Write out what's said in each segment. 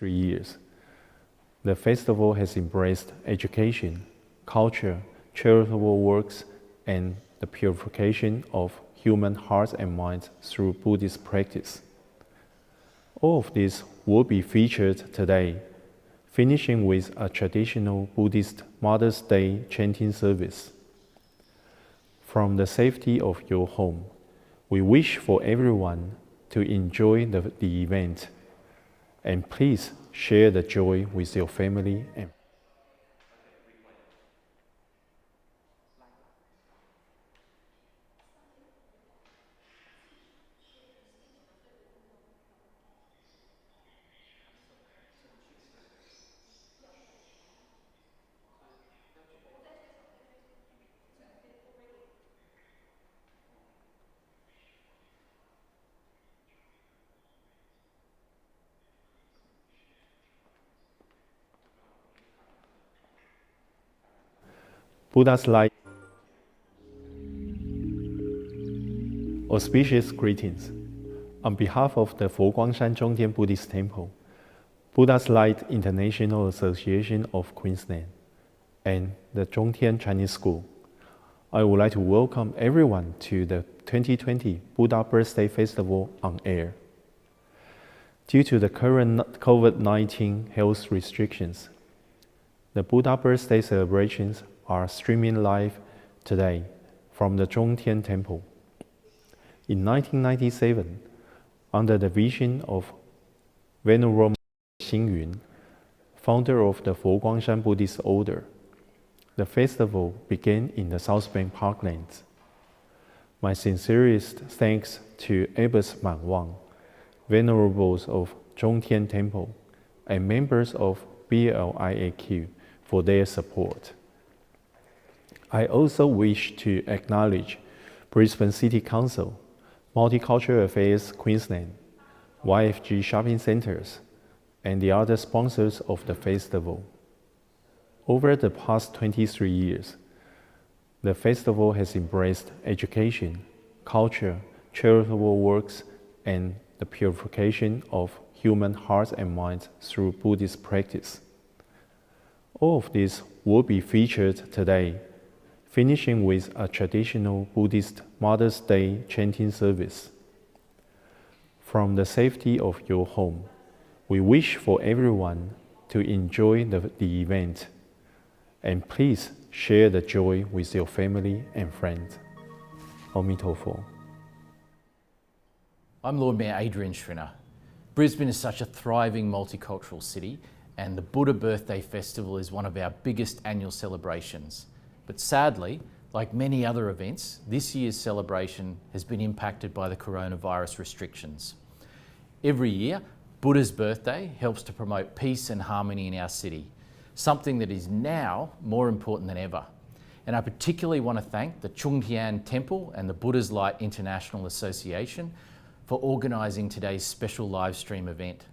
23 years. The festival has embraced education, culture, charitable works, and the purification of human hearts and minds through Buddhist practice. All of this will be featured today, finishing with a traditional Buddhist Mother's Day chanting service. From the safety of your home, we wish for everyone to enjoy the event, and please share the joy with your family and Buddha's light. Auspicious greetings. On behalf of the Foguangshan Zhongtian Buddhist Temple, Buddha's Light International Association of Queensland, and the Zhongtian Chinese School, I would like to welcome everyone to the 2020 Buddha Birthday Festival on air. Due to the current COVID-19 health restrictions, the Buddha Birthday celebrations are streaming live today from the Zhongtian Temple. In 1997, under the vision of Venerable Xingyun, founder of the Foguangshan Buddhist Order, the festival began in the South Bank Parklands. My sincerest thanks to Abbots Man Wang, Venerables of Zhongtian Temple, and members of BLIAQ for their support. I also wish to acknowledge Brisbane City Council, Multicultural Affairs Queensland, YFG Shopping Centres, and the other sponsors of the festival. Over the past 23 years, the festival has embraced education, culture, charitable works, and the purification of human hearts and minds through Buddhist practice. All of this will be featured today, finishing with a traditional Buddhist Mother's Day chanting service. From the safety of your home, we wish for everyone to enjoy the event, and please share the joy with your family and friends. Amitofo. I'm Lord Mayor Adrian Schrinner. Brisbane is such a thriving multicultural city, and the Buddha Birthday Festival is one of our biggest annual celebrations. But sadly, like many other events, this year's celebration has been impacted by the coronavirus restrictions. Every year, Buddha's birthday helps to promote peace and harmony in our city, something that is now more important than ever. And I particularly want to thank the Zhongtian Temple and the Buddha's Light International Association for organising today's special live stream event.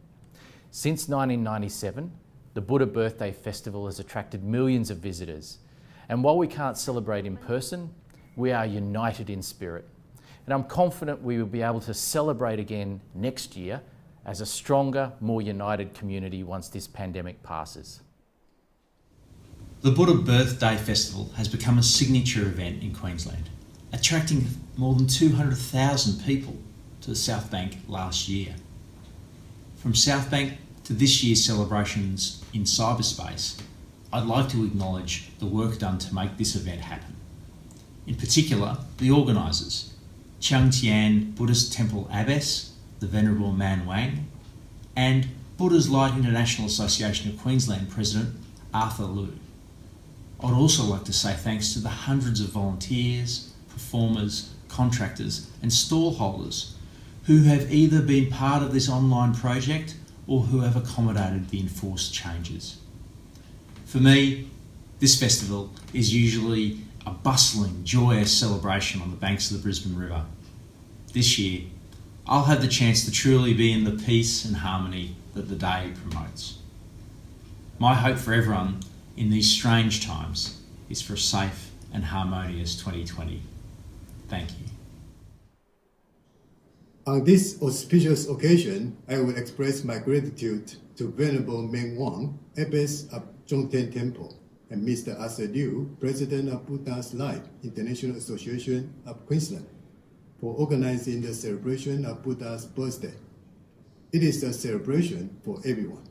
Since 1997, the Buddha Birthday Festival has attracted millions of visitors. And while we can't celebrate in person, we are united in spirit. And I'm confident we will be able to celebrate again next year as a stronger, more united community once this pandemic passes. The Buddha Birthday Festival has become a signature event in Queensland, attracting more than 200,000 people to the South Bank last year. From South Bank to this year's celebrations in cyberspace, I'd like to acknowledge the work done to make this event happen. In particular, the organisers, Changtian Buddhist Temple Abbess, the Venerable Man Wang, and Buddha's Light International Association of Queensland President Arthur Liu. I'd also like to say thanks to the hundreds of volunteers, performers, contractors and stall holders who have either been part of this online project or who have accommodated the enforced changes. For me, this festival is usually a bustling, joyous celebration on the banks of the Brisbane River. This year, I'll have the chance to truly be in the peace and harmony that the day promotes. My hope for everyone in these strange times is for a safe and harmonious 2020. Thank you. On this auspicious occasion, I will express my gratitude to Venerable Meng Wang, abbess of Zhongtian Temple, and Mr. Arthur Liu, president of Buddha's Light International Association of Queensland, for organizing the celebration of Buddha's birthday. It is a celebration for everyone,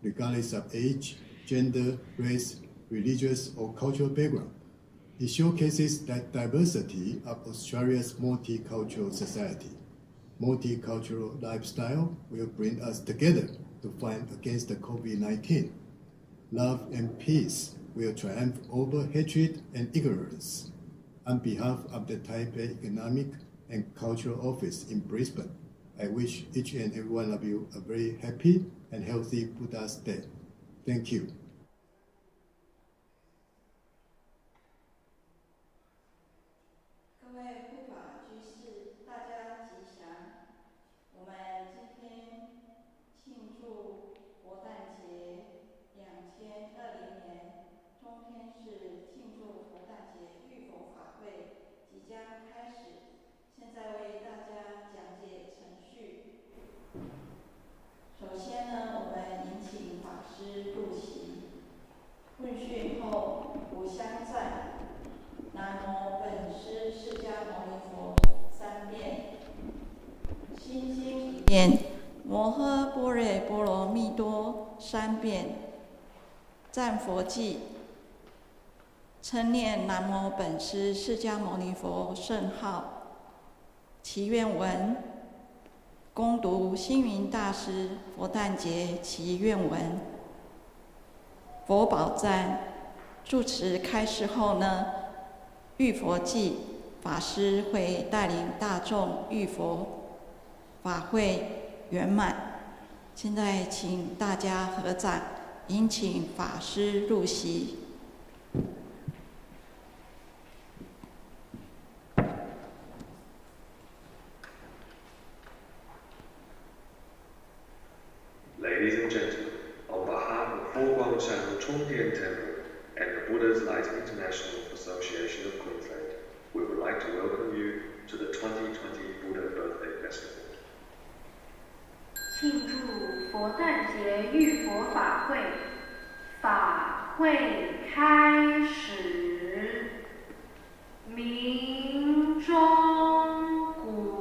regardless of age, gender, race, religious, or cultural background. It showcases the diversity of Australia's multicultural society. Multicultural lifestyle will bring us together to fight against the COVID-19. Love and peace will triumph over hatred and ignorance. On behalf of the Taipei Economic and Cultural Office in Brisbane, I wish each and every one of you a very happy and healthy Buddha's Day. Thank you. 各位护法居士，大家吉祥。我们今天庆祝佛诞节，2020年中天市庆祝佛诞节浴佛法会即将开始。现在为大家讲解程序。首先呢，我们迎请法师入席，问讯后五香赞。 南无本师释迦牟尼佛3遍，心经1遍，摩诃般若波罗蜜多3遍，赞佛偈，称念南无本师释迦牟尼佛圣号，祈愿文，恭读星云大师佛诞节祈愿文，佛宝赞，住持开示后呢。 浴佛偈，法师会带领大众浴佛，法会圆满。现在请大家合掌，迎请法师入席。Ladies and gentlemen, on behalf of Foguangshan Chongdian Temple and the Buddha's Light International Association of Queensland, we would like to welcome you to the 2020 Buddha Birthday Festival. 庆祝佛诞节浴佛法会，法会开始，鸣钟鼓。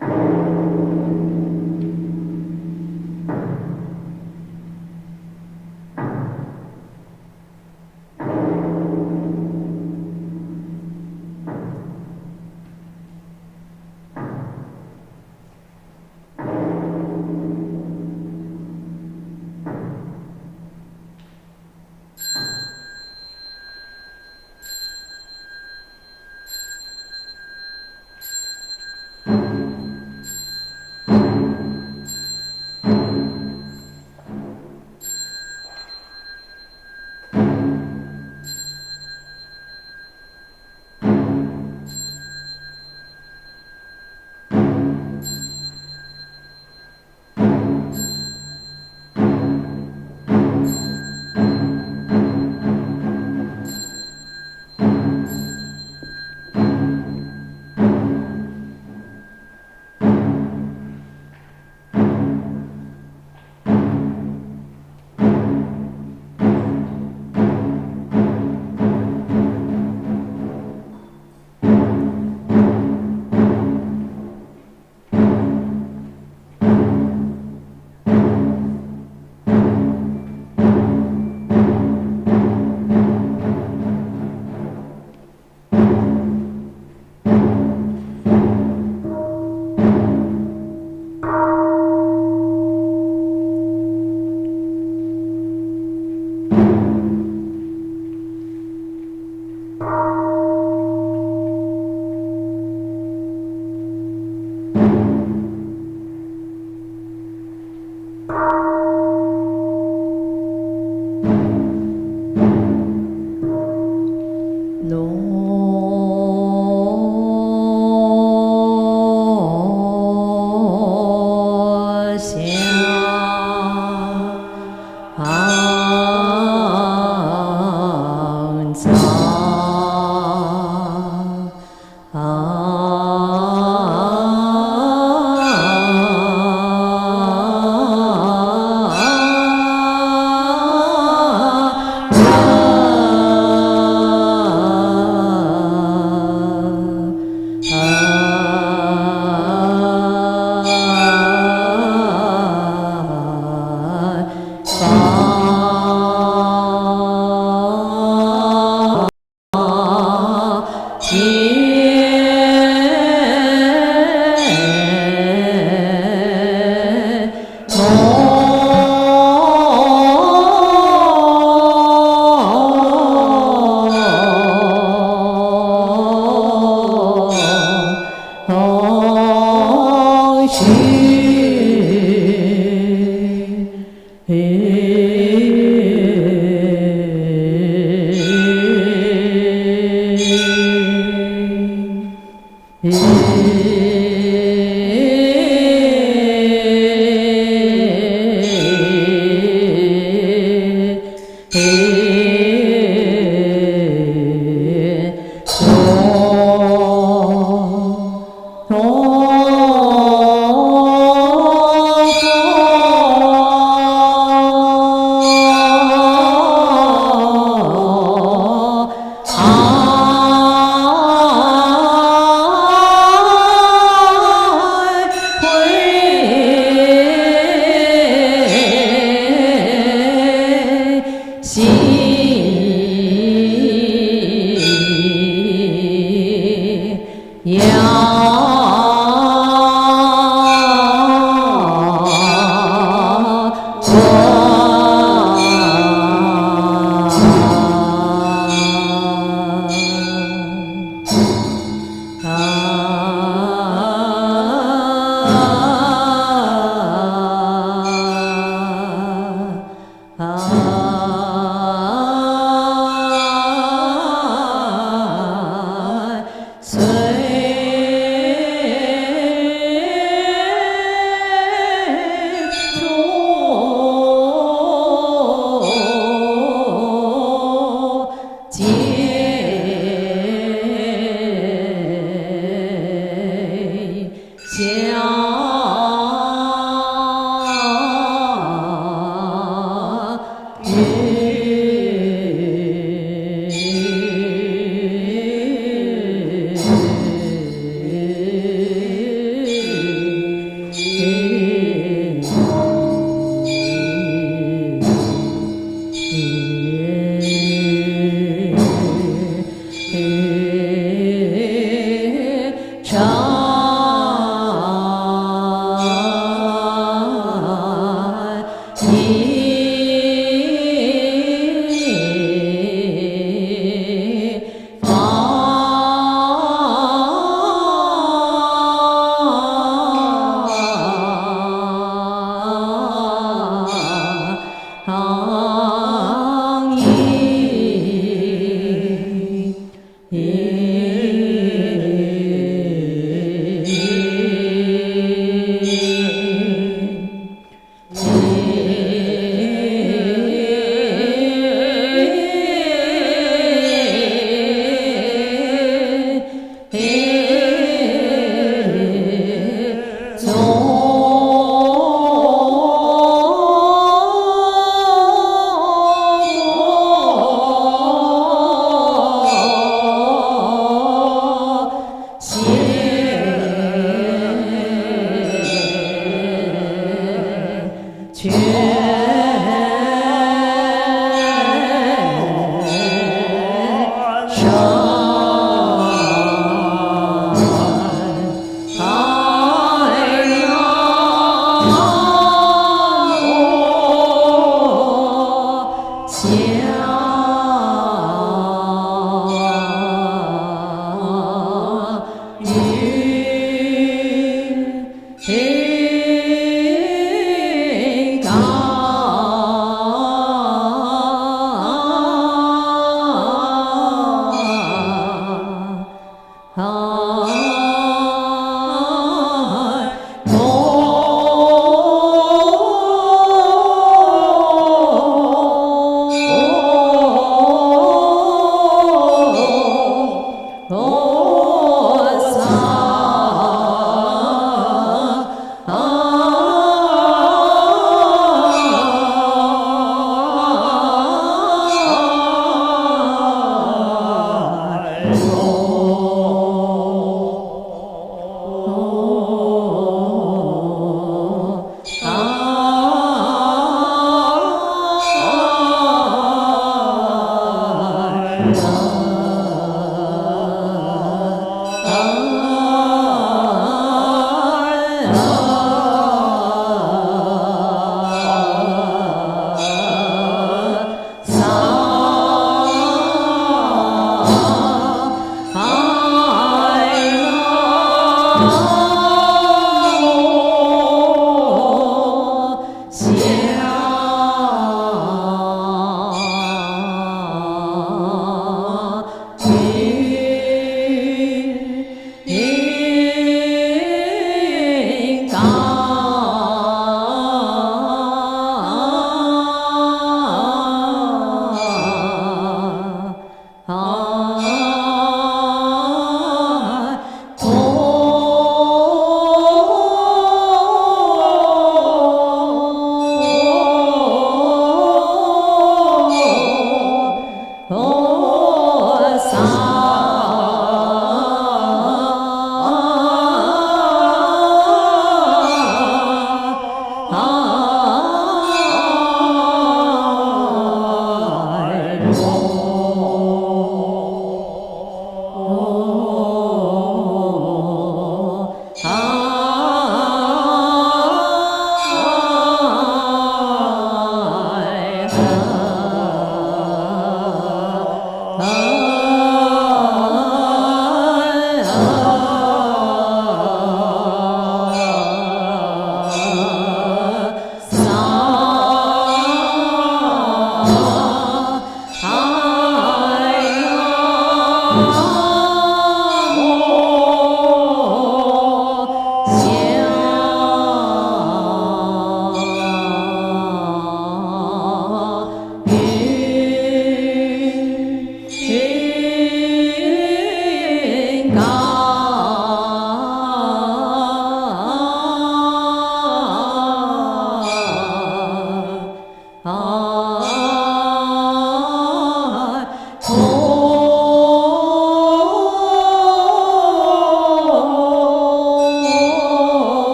Thank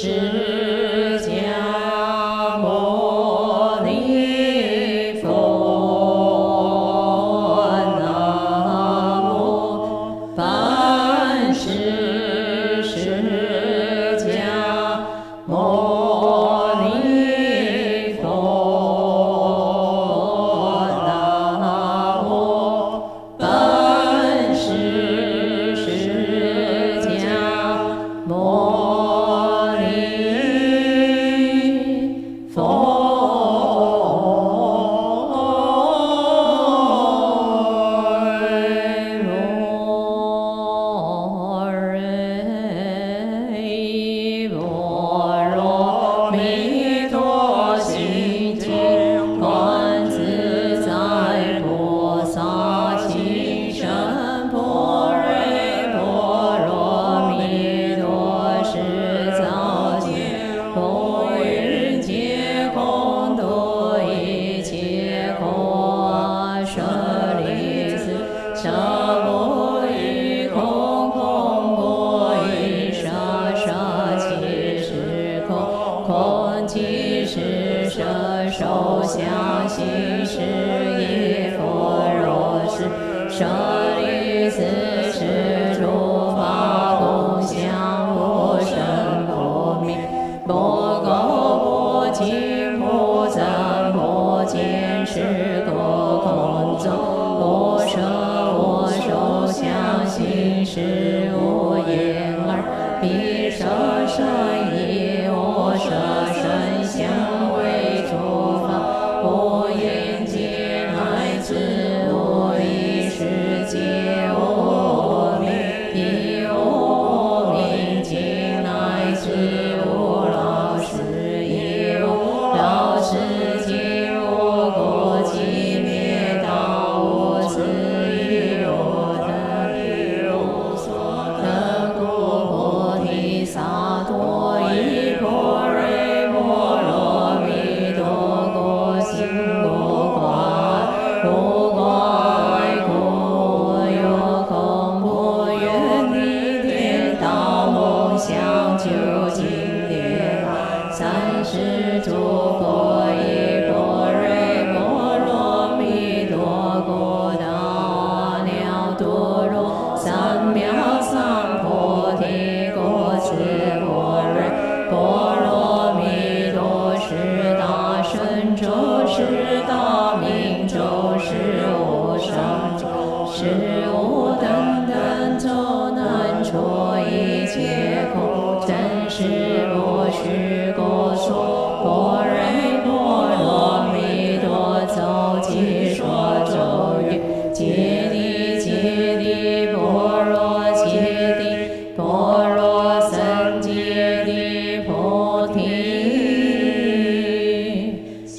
释迦牟尼佛。是无言而必舍身以我舍身相为诸法，无眼界乃至无意识界，无明界乃至无老实也，无老实界，无过寂灭道，无自意无得力，无所得故，菩提萨埵依般若波罗蜜多故，心无挂碍，无挂碍故，无有恐怖，愿离颠倒梦想，究竟涅槃。三世诸佛依般若波罗蜜多故，达了度若三藐三菩提果，此般若波罗蜜多是大神咒，是大明咒，是无上咒，是无等等咒，能除一切苦，真实不虚过说。般若波罗蜜多咒，即说咒语：揭谛揭谛，般若揭谛，般若僧揭谛，菩提萨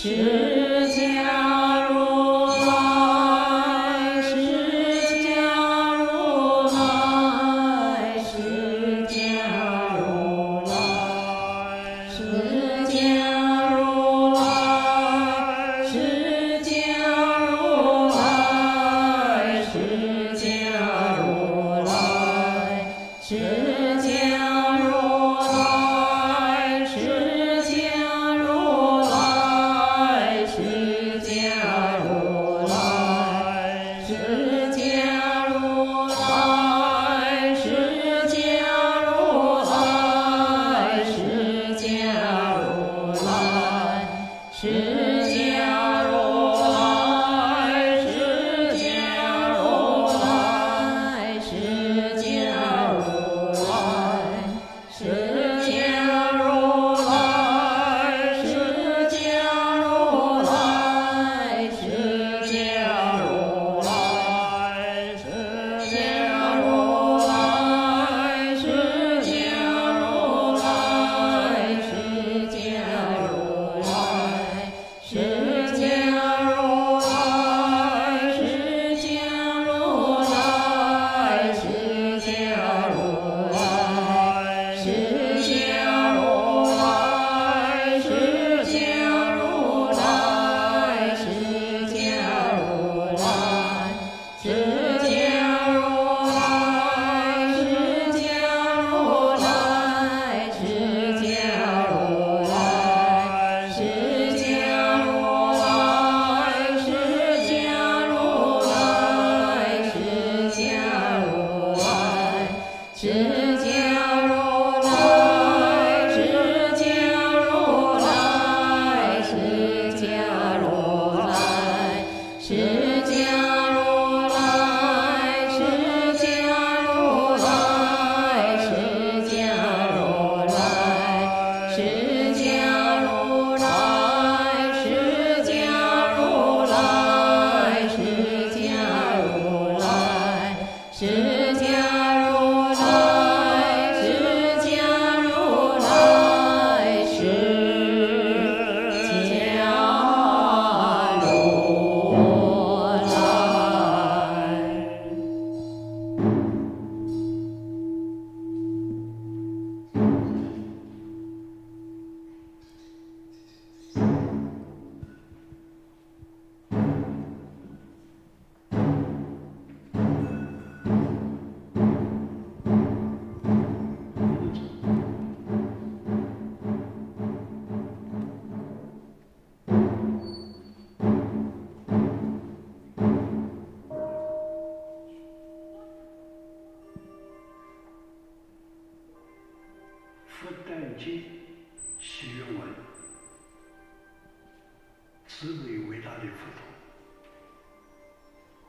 释迦如来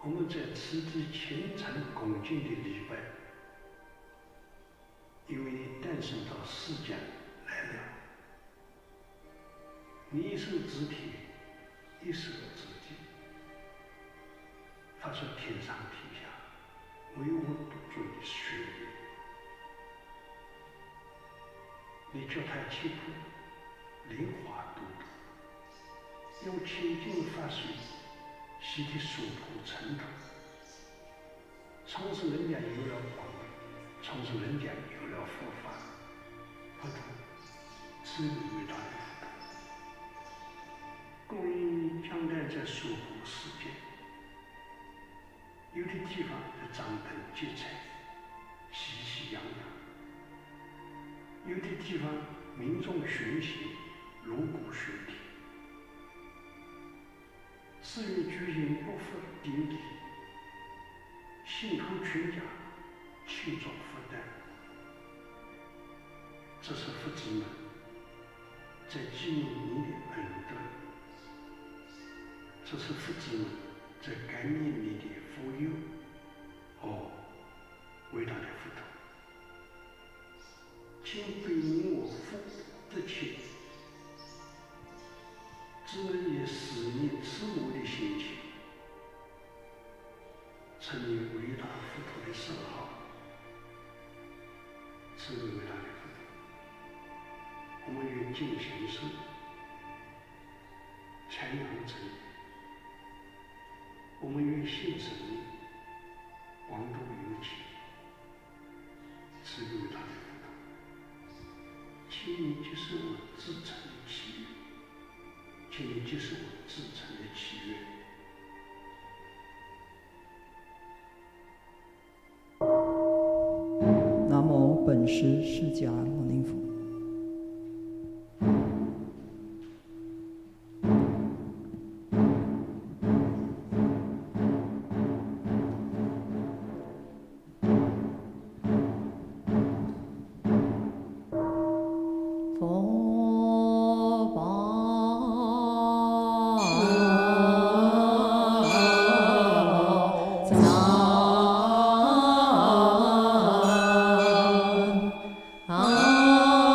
我们在此地虔诚恭敬的礼拜，因为你诞生到世间来了，你一手指天，一手指地，发出天上地下唯我独尊的血液。你脚踏七步，莲花朵朵，用清净法水洗涤娑婆尘土，从此人家有了光明，从此人家有了佛法，佛陀是伟大的佛陀，供应你将来在娑婆世界。有的地方是张灯结彩，喜气洋洋；有的地方民众学习，锣鼓喧天。寺院举行不佛典礼，信徒全家庆祝佛诞。这是佛子们在纪念你的恩德，这是佛子们在感念你的福佑。哦，伟大的佛陀，请被你我福得切，只能以思念慈母的心情，称你伟大佛陀的圣号。此为伟大的佛陀，我们愿尽行事，传扬真理，我们愿信神力，广度有情。此为伟大的佛陀，请你接受我至诚的祈愿，请你接受我至诚的祈愿。南无本师释迦牟尼佛。啊。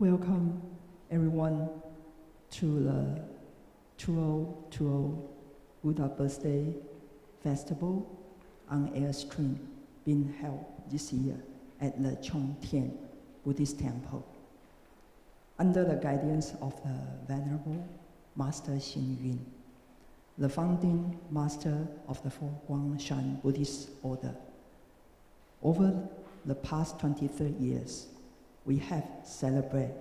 Welcome everyone to the 2020 Buddha Birthday Festival on air stream being held this year at the Chongtian Buddhist Temple. Under the guidance of the Venerable Master Xing Yun, the founding master of the Fo Guangshan Buddhist Order. Over the past 23 years, we have celebrated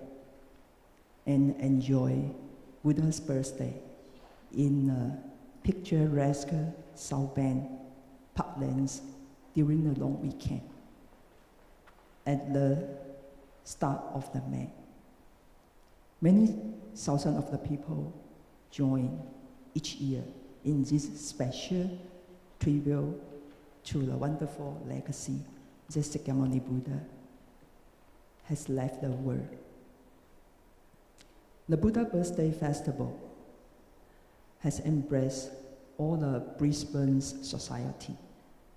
and enjoyed Buddha's birthday in picturesque South Bend parklands during the long weekend. At the start of the May, many thousands of the people join each year in this special tribute to the wonderful legacy that Sakyamuni Buddha has left the world. The Buddha Birthday Festival has embraced all the Brisbane's society,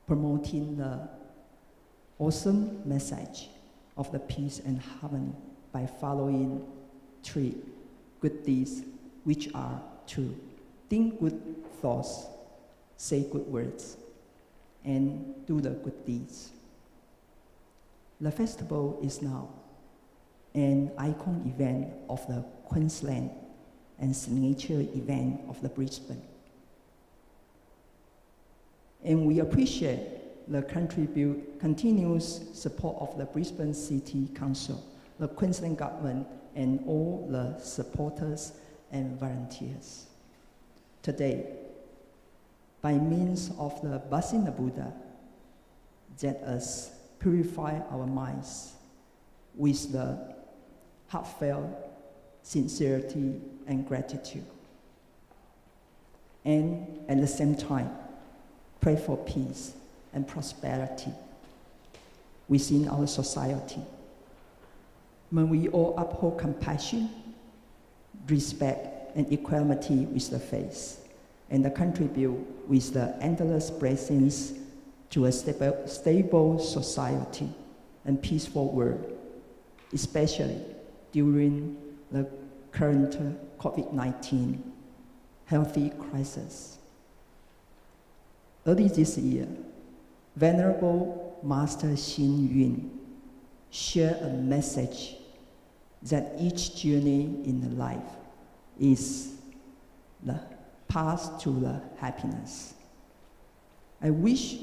promoting the awesome message of the peace and harmony by following 3 good deeds, which are to think good thoughts, say good words, and do the good deeds. The festival is now an icon event of the Queensland and signature event of the Brisbane. And we appreciate the continuous support of the Brisbane City Council, the Queensland government, and all the supporters and volunteers. Today, by means of the blessing of Buddha, let us purify our minds with the heartfelt sincerity and gratitude. And at the same time, pray for peace and prosperity within our society. May we all uphold compassion, respect, and equality with the faith, and contribute with the endless blessings to a stable society and peaceful world, especially during the current COVID-19 health crisis. Early this year, Venerable Master Xing Yun shared a message that each journey in life is the path to the happiness. I wish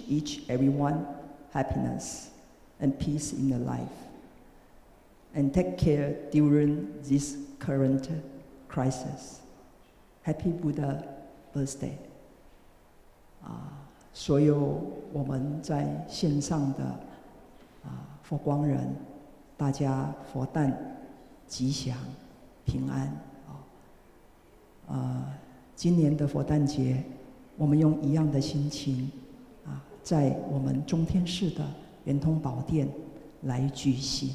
everyone happiness and peace in their life, and take care during this current crisis. Happy Buddha birthday! 所有我们在线上的佛光人，大家佛诞吉祥平安今年的佛诞节，我们用一样的心情在我们中天寺的圆通宝殿来举行。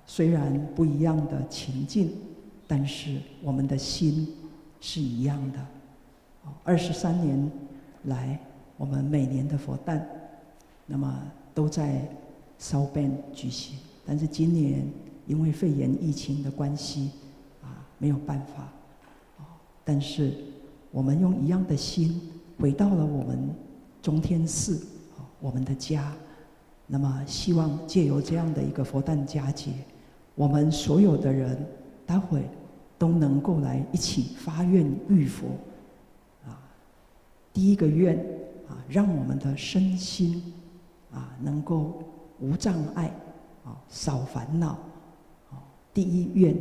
虽然不一样的情境，但是我们的心是一样的。23年来，我们每年的佛诞，那么都在烧办举行，但是今年因为肺炎疫情的关系没有办法。但是我们用一样的心回到了我们中天寺，我们的家。那么希望借由这样的一个佛诞佳节，我们所有的人待会都能够来一起发愿浴佛。第一个愿让我们的身心能够无障碍少烦恼。第一愿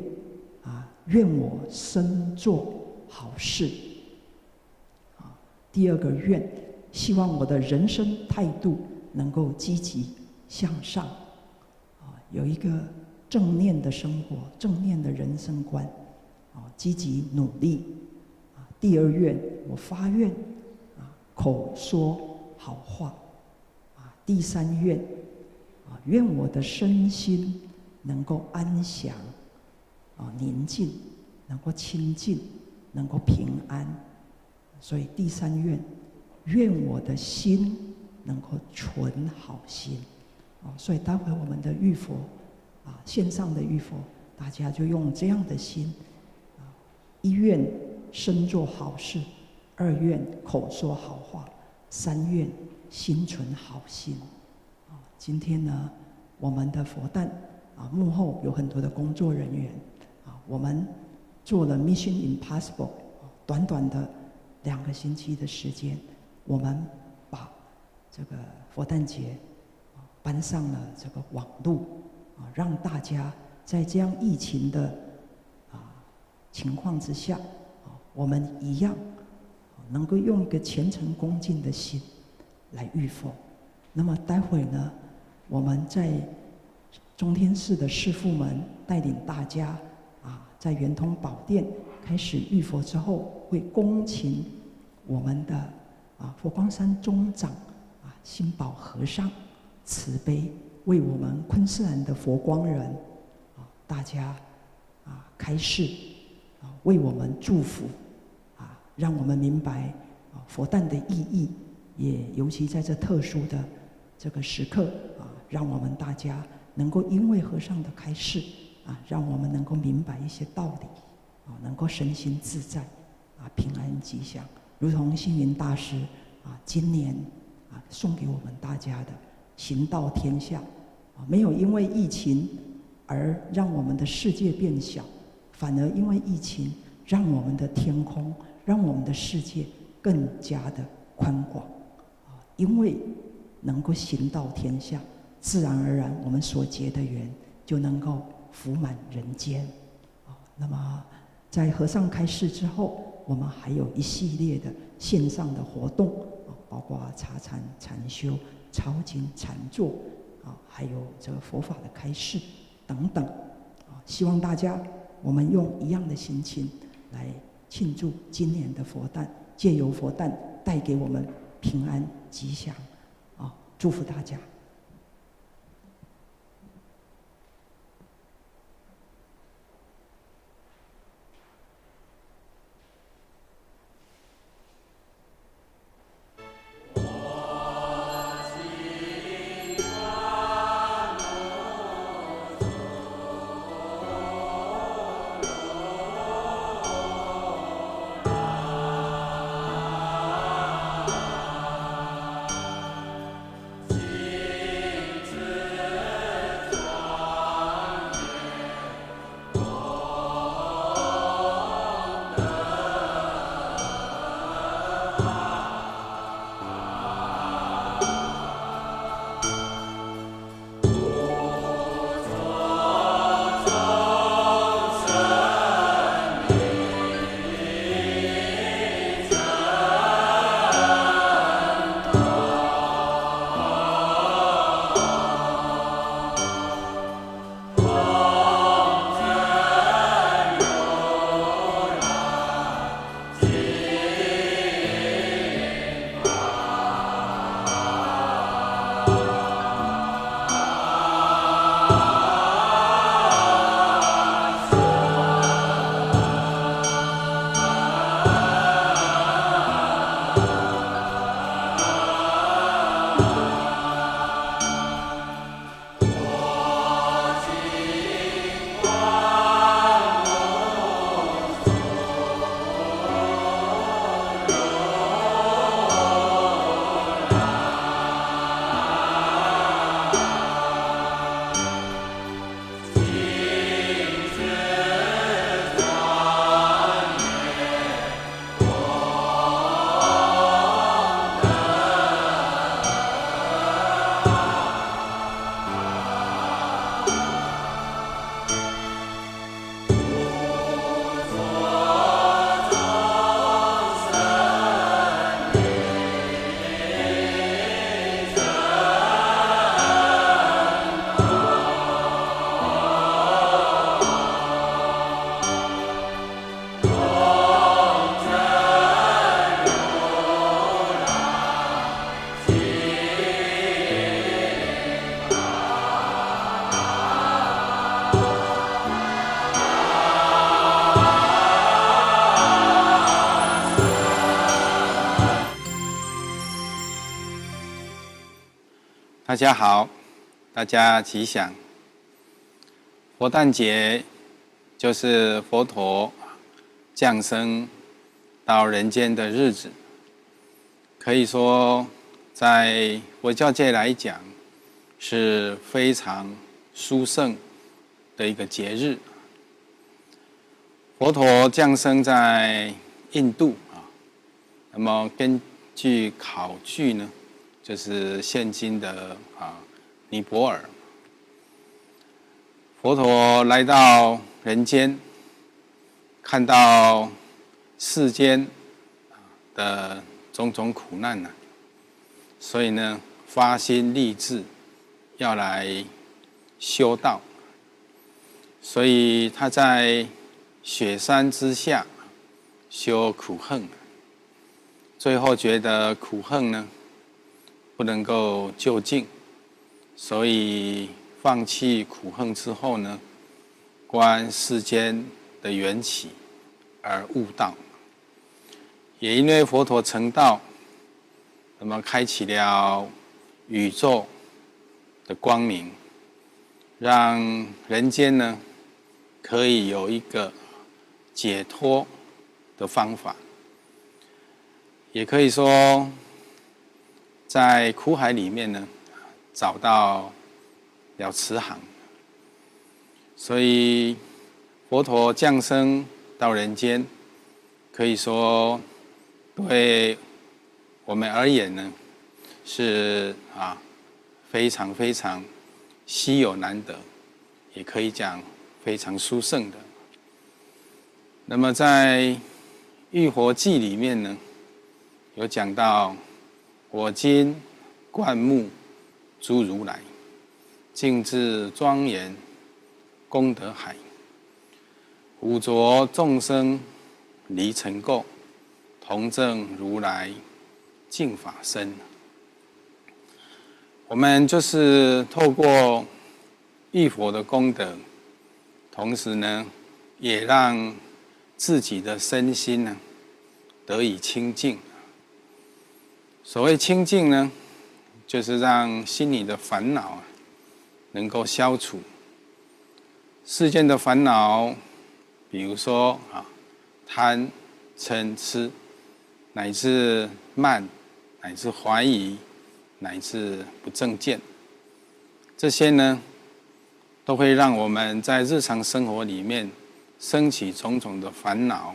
愿我身做好事。第二个愿，希望我的人生态度能够积极向上，有一个正念的生活，正念的人生观，积极努力。第二愿，我发愿口说好话。第三愿，愿我的身心能够安详，宁静，能够清净，能够平安。所以第三愿，愿我的心能够存好心。所以待会我们的浴佛线上的浴佛，大家就用这样的心一愿身做好事，二愿口说好话，三愿心存好心。今天呢，我们的佛诞幕后有很多的工作人员我们做了 Mission Impossible， 短短的2个星期的时间，我们把这个佛诞节搬上了这个网路让大家在这样疫情的情况之下我们一样能够用一个虔诚恭敬的心来浴佛。那么待会呢，我们在中天寺的师父们带领大家在圆通宝殿开始浴佛之后，会恭请我们的佛光山宗长心保和尚慈悲为我们昆士兰的佛光人大家开示为我们祝福让我们明白佛诞的意义，也尤其在这特殊的这个时刻让我们大家能够因为和尚的开示让我们能够明白一些道理，能够身心自在，平安吉祥。如同星云大师今年送给我们大家的行道天下，没有因为疫情而让我们的世界变小，反而因为疫情让我们的天空，让我们的世界更加的宽广。因为能够行道天下，自然而然我们所结的缘就能够福满人间。那么在和尚开示之后，我们还有一系列的线上的活动，包括茶禅、禅修、抄经、禅坐，还有这个佛法的开示等等。希望大家我们用一样的心情来庆祝今年的佛诞，借由佛诞带给我们平安吉祥，祝福大家。大家好，大家吉祥。佛诞节就是佛陀降生到人间的日子，可以说在佛教界来讲是非常殊胜的一个节日。佛陀降生在印度那么根据考据呢，就是现今的尼泊尔。佛陀来到人间，看到世间的种种苦难所以呢发心立志要来修道，所以他在雪山之下修苦行，最后觉得苦行呢不能够就近，所以放弃苦行之后呢，观世间的缘起而悟道。也因为佛陀成道，那么开启了宇宙的光明，让人间呢可以有一个解脱的方法，也可以说在苦海里面呢找到了慈航。所以佛陀降生到人间，可以说对我们而言呢是非常非常稀有难得，也可以讲非常殊胜的。那么在《浴佛记》里面呢，有讲到我今灌木诸如来，净智庄严功德海，五浊众生离尘垢，同证如来净法身。我们就是透过浴佛的功德，同时呢，也让自己的身心呢得以清净。所谓清净呢，就是让心里的烦恼能够消除。世间的烦恼，比如说贪、嗔、痴，乃至慢，乃至怀疑，乃至不正见，这些呢，都会让我们在日常生活里面升起种种的烦恼，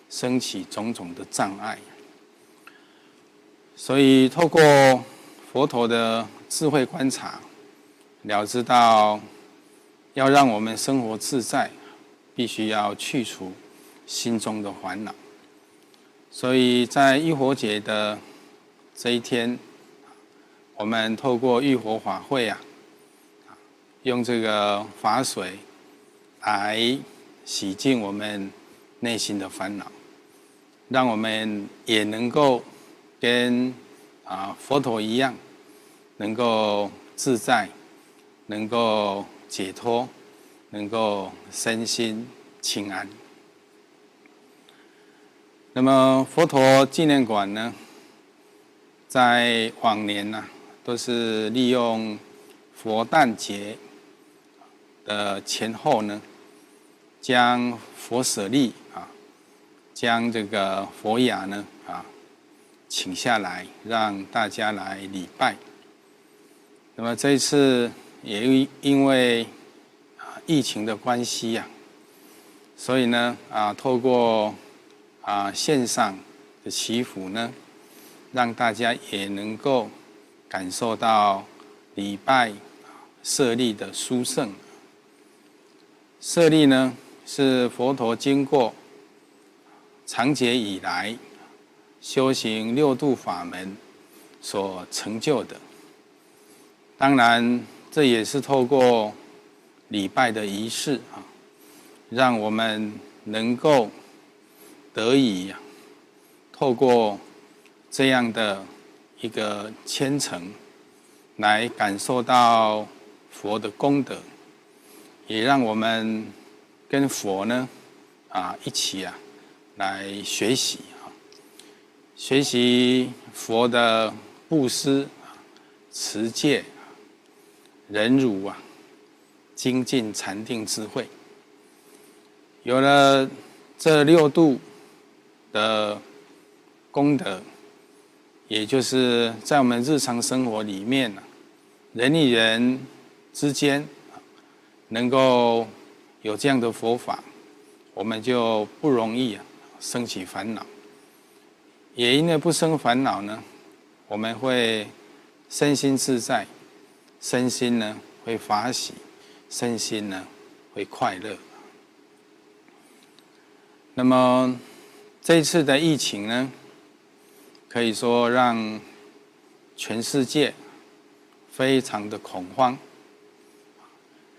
升起种种的障碍。所以透过佛陀的智慧观察，了知到要让我们生活自在，必须要去除心中的烦恼。所以在浴佛节的这一天，我们透过浴佛法会用这个法水来洗净我们内心的烦恼，让我们也能够跟佛陀一样，能够自在，能够解脱，能够身心清安。那么佛陀纪念馆呢，在往年都是利用佛诞节的前后呢，将佛舍利将这个佛雅呢请下来，让大家来礼拜。那么这一次也因为疫情的关系所以呢透过线上的祈福呢，让大家也能够感受到礼拜舍利的殊胜。舍利呢，是佛陀经过长劫以来修行六度法门所成就的。当然，这也是透过礼拜的仪式让我们能够得以透过这样的一个虔诚，来感受到佛的功德，也让我们跟佛呢一起来学习学习佛的布施、持戒、忍辱精进禅定智慧。有了这六度的功德，也就是在我们日常生活里面人与人之间能够有这样的佛法，我们就不容易生起烦恼。也因为不生烦恼呢，我们会身心自在，身心呢会法喜，身心呢会快乐。那么这一次的疫情呢，可以说让全世界非常的恐慌，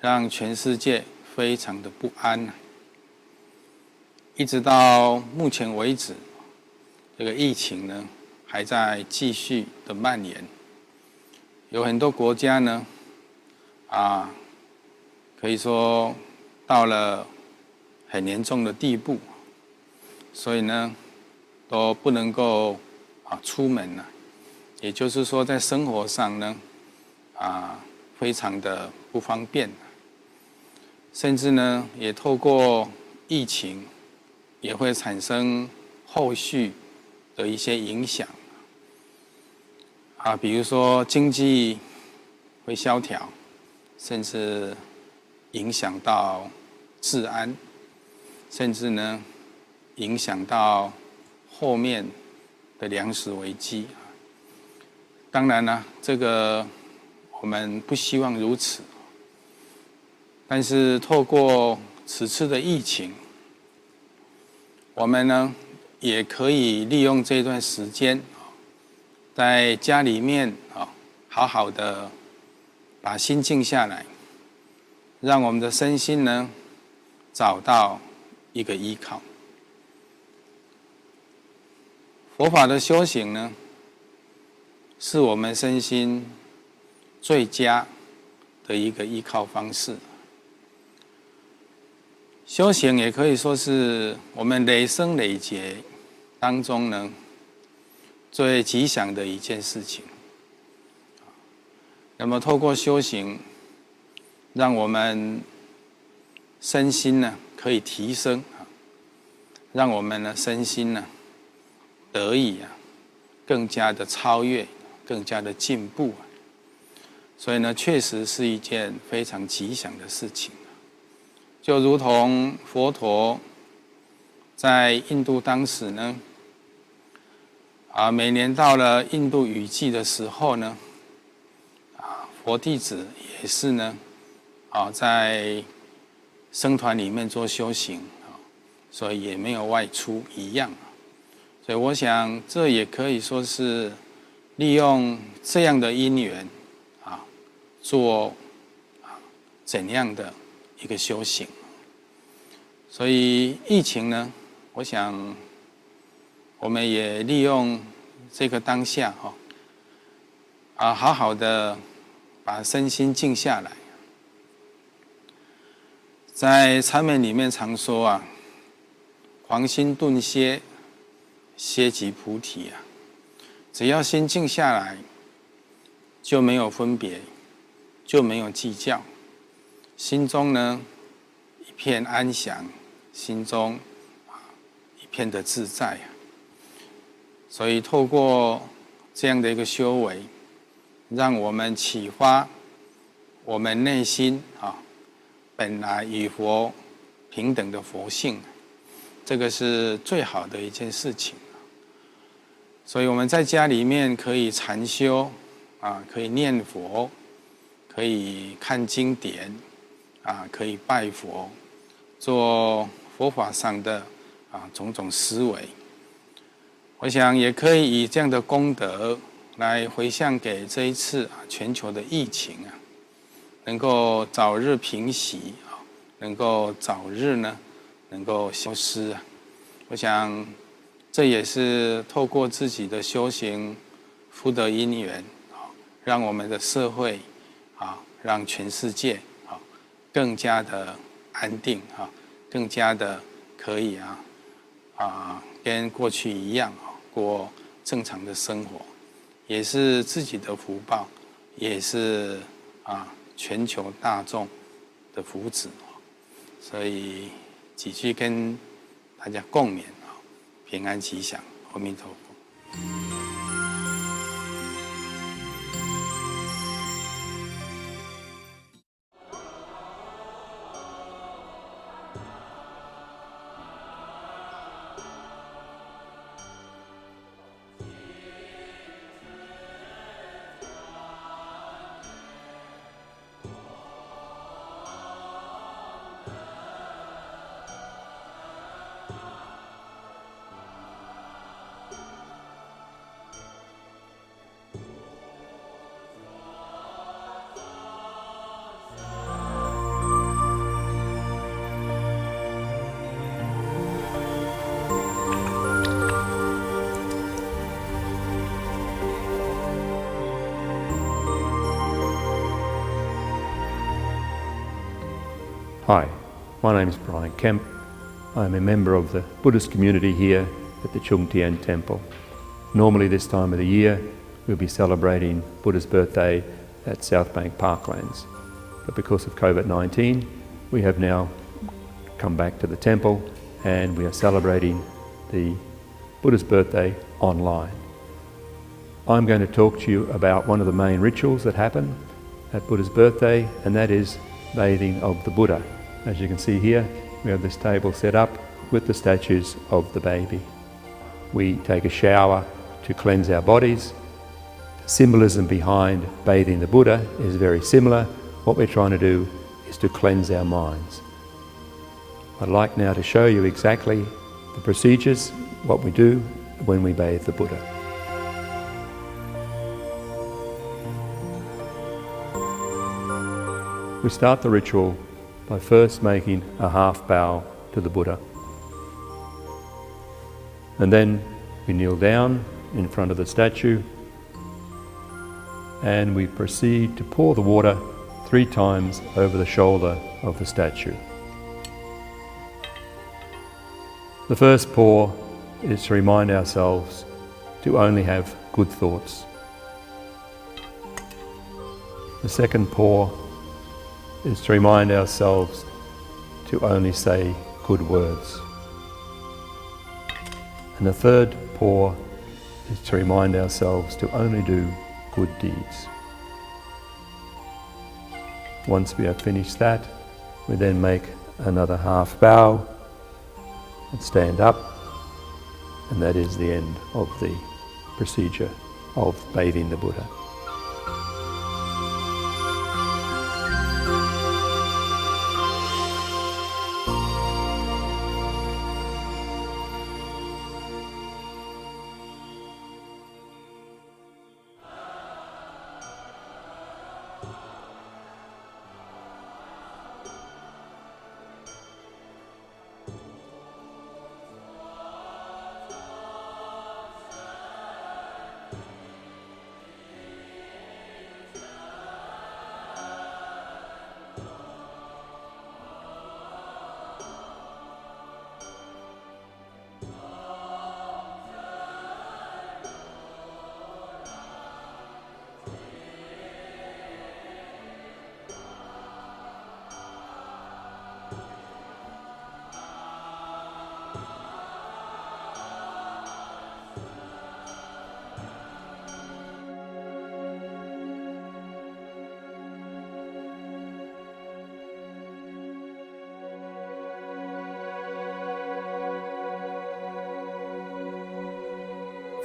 让全世界非常的不安一直到目前为止，这个疫情呢还在继续的蔓延，有很多国家呢可以说到了很严重的地步，所以呢都不能够出门也就是说在生活上呢非常的不方便。甚至呢也透过疫情，也会产生后续的一些影响啊，比如说经济会萧条，甚至影响到治安，甚至呢影响到后面的粮食危机。当然呢，这个我们不希望如此，但是透过此次的疫情，我们呢也可以利用这段时间，在家里面好好的把心静下来，让我们的身心呢找到一个依靠。佛法的修行呢，是我们身心最佳的一个依靠方式。修行也可以说是我们累生累劫当中呢最吉祥的一件事情。那么透过修行，让我们身心呢可以提升，让我们呢身心呢得以更加的超越，更加的进步。所以呢，确实是一件非常吉祥的事情。就如同佛陀在印度当时呢，每年到了印度雨季的时候呢，佛弟子也是呢，在僧团里面做修行，所以也没有外出一样。所以我想，这也可以说是利用这样的因缘，做怎样的一个修行。所以疫情呢，我想我们也利用这个当下好好的把身心静下来。在禅门里面常说狂心顿歇，歇即菩提只要心静下来，就没有分别，就没有计较，心中呢一片安详，心中一片的自在。所以透过这样的一个修为，让我们启发我们内心本来与佛平等的佛性，这个是最好的一件事情。所以我们在家里面可以禅修可以念佛，可以看经典可以拜佛，做佛法上的种种思维。我想也可以以这样的功德来回向给这一次全球的疫情能够早日平息，能够早日呢能够消失我想这也是透过自己的修行福德因缘，让我们的社会让全世界更加的安定更加的可以跟过去一样过正常的生活，也是自己的福报，也是全球大众的福祉。所以几句跟大家共勉平安吉祥，阿弥陀佛。Hi, my name is Brian Kemp. I'm a member of the Buddhist community here at the Chungtian Temple. Normally this time of the year we'll be celebrating Buddha's birthday at South Bank Parklands, but because of COVID-19 we have now come back to the temple and we are celebrating the Buddha's birthday online. I'm going to talk to you about one of the main rituals that happen at Buddha's birthday, and that is bathing of the Buddha. As you can see here, we have this table set up with the statues of the baby. We take a shower to cleanse our bodies. The symbolism behind bathing the Buddha is very similar. What we're trying to do is to cleanse our minds. I'd like now to show you exactly the procedures, what we do when we bathe the Buddha. We start the ritual by first making a half bow to the Buddha. And then we kneel down in front of the statue and we proceed to pour the water 3 times over the shoulder of the statue. The first pour is to remind ourselves to only have good thoughts. The second pour is to remind ourselves to only say good words. And the third pour is to remind ourselves to only do good deeds. Once we have finished that, we then make another half bow and stand up, and that is the end of the procedure of bathing the Buddha.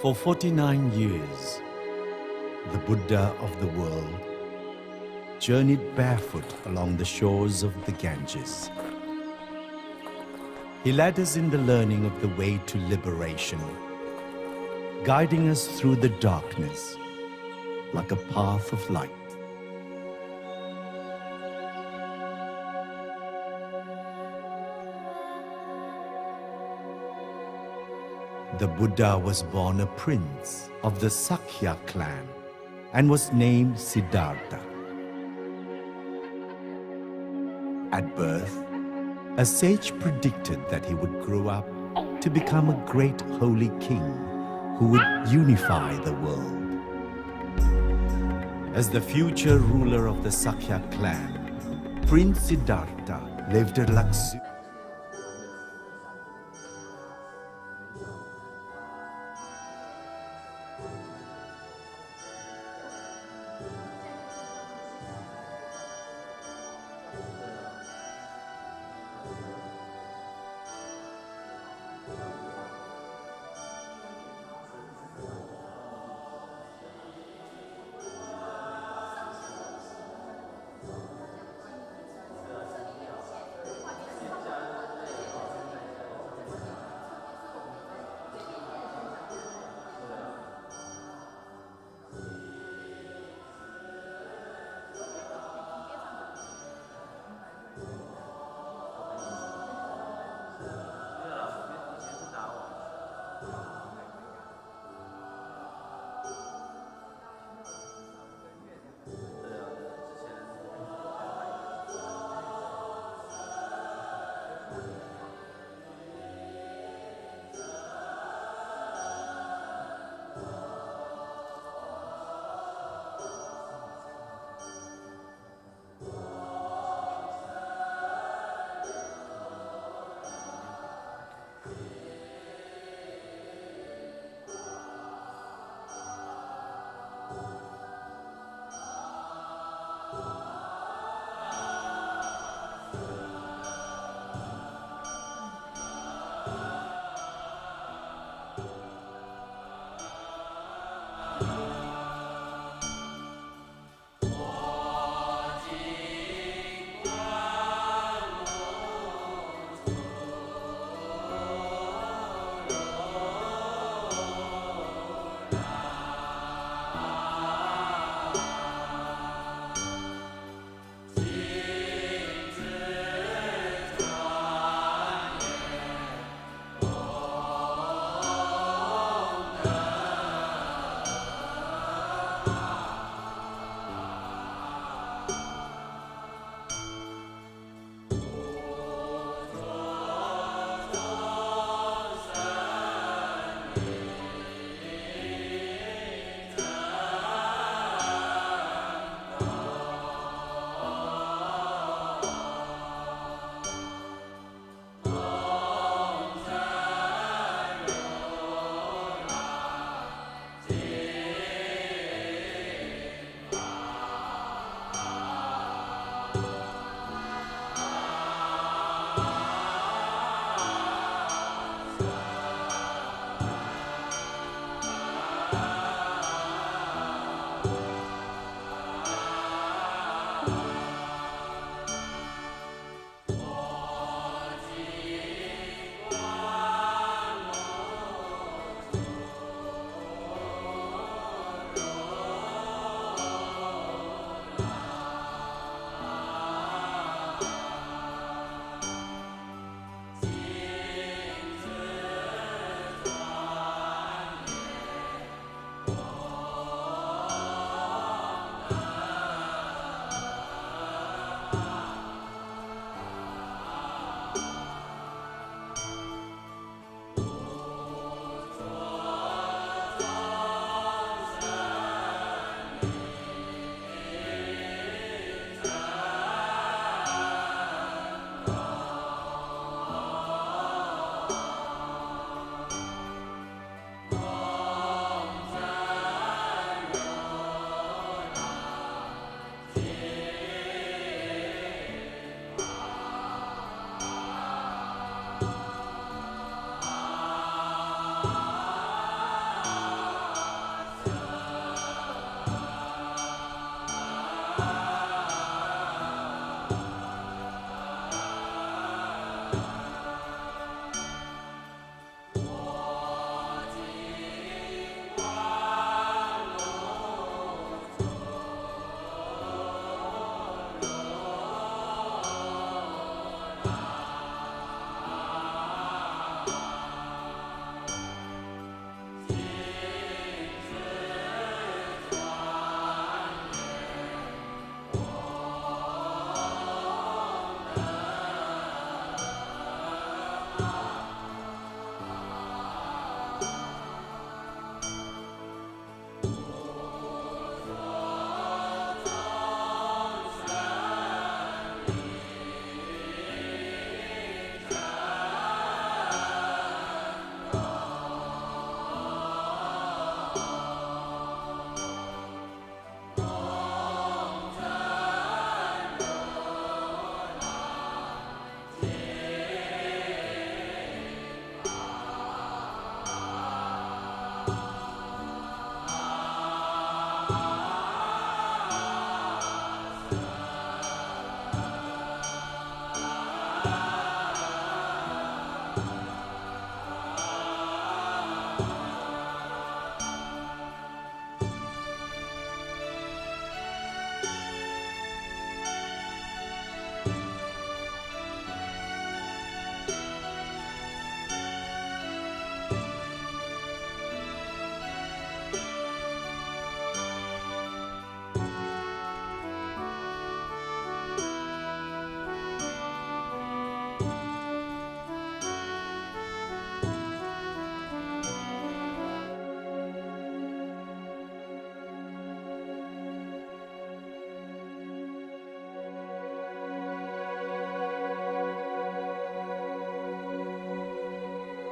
For 49 years, the Buddha of the world journeyed barefoot along the shores of the Ganges. He led us in the learning of the way to liberation, guiding us through the darkness like a path of light. The Buddha was born a prince of the Sakya clan and was named Siddhartha. At birth, a sage predicted that he would grow up to become a great holy king who would unify the world. As the future ruler of the Sakya clan, Prince Siddhartha lived a luxurious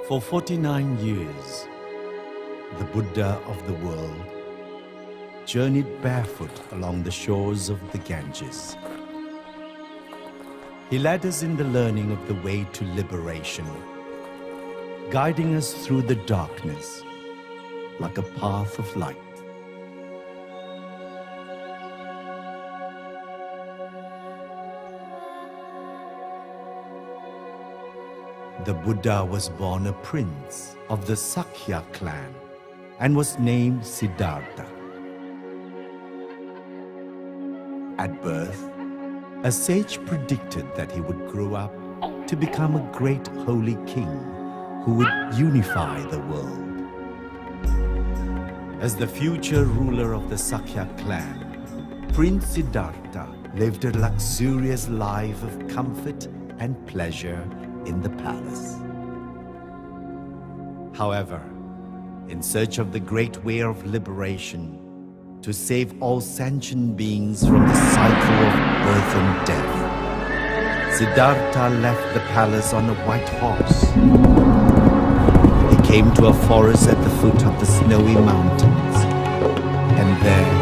For 49 years, the Buddha of the world journeyed barefoot along the shores of the Ganges. He led us in the learning of the way to liberation, guiding us through the darkness like a path of light. The Buddha was born a prince of the Sakya clan and was named Siddhartha. At birth, a sage predicted that he would grow up to become a great holy king who would unify the world. As the future ruler of the Sakya clan, Prince Siddhartha lived a luxurious life of comfort and pleasure in the palace. However, in search of the great way of liberation, to save all sentient beings from the cycle of birth and death, Siddhartha left the palace on a white horse. He came to a forest at the foot of the snowy mountains, and there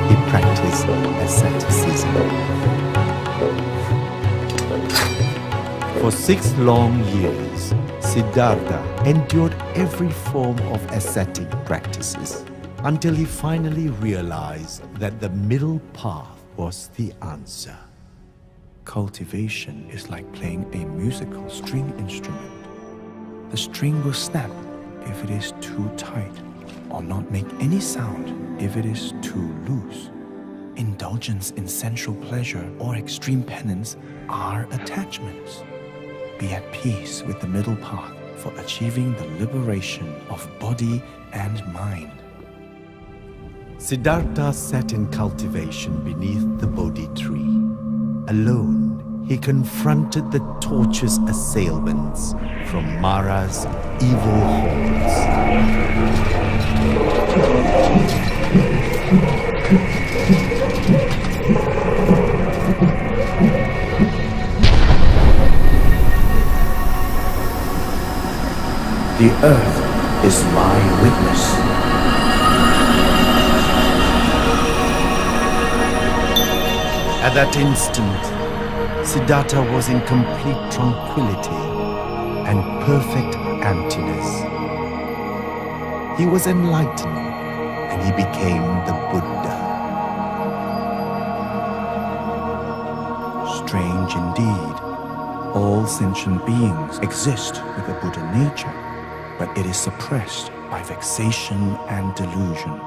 he practiced asceticism. For 6 long years, Siddhartha endured every form of ascetic practices until he finally realized that the middle path was the answer. Cultivation is like playing a musical string instrument. The string will snap if it is too tight, or not make any sound if it is too loose. Indulgence in sensual pleasure or extreme penance are attachments. Be at peace with the middle path for achieving the liberation of body and mind. Siddhartha sat in cultivation beneath the Bodhi tree. Alone, he confronted the tortuous assailants from Mara's evil hordes. The earth is my witness. At that instant, Siddhartha was in complete tranquility and perfect emptiness. He was enlightened and he became the Buddha. Strange indeed. All sentient beings exist with a Buddha nature, but it is suppressed by vexation and delusion.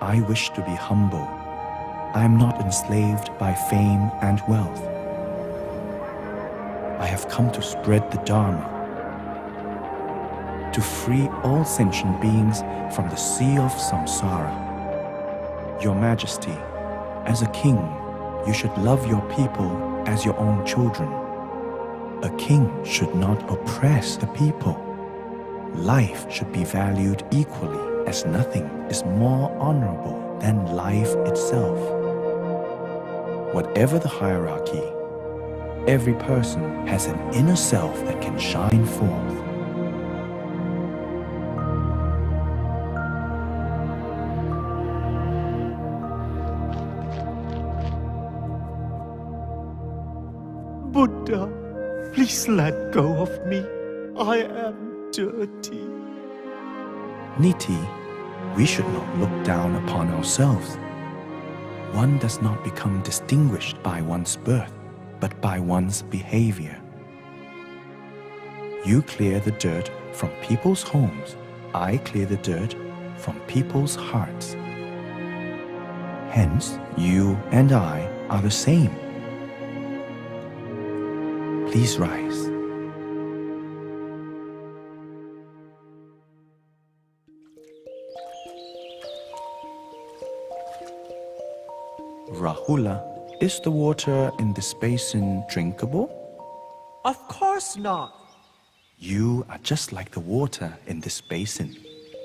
I wish to be humble. I am not enslaved by fame and wealth. I have come to spread the Dharma, to free all sentient beings from the sea of samsara. Your Majesty, as a king, you should love your people as your own children. A king should not oppress the people. Life should be valued equally, as nothing is more honorable than life itself. Whatever the hierarchy, every person has an inner self that can shine forth. Buddha, please let go of me. I am dirty. Niti, we should not look down upon ourselves. One does not become distinguished by one's birth, but by one's behavior. You clear the dirt from people's homes. I clear the dirt from people's hearts. Hence, you and I are the same. Please rise. Rahula, is the water in this basin drinkable? Of course not. You are just like the water in this basin,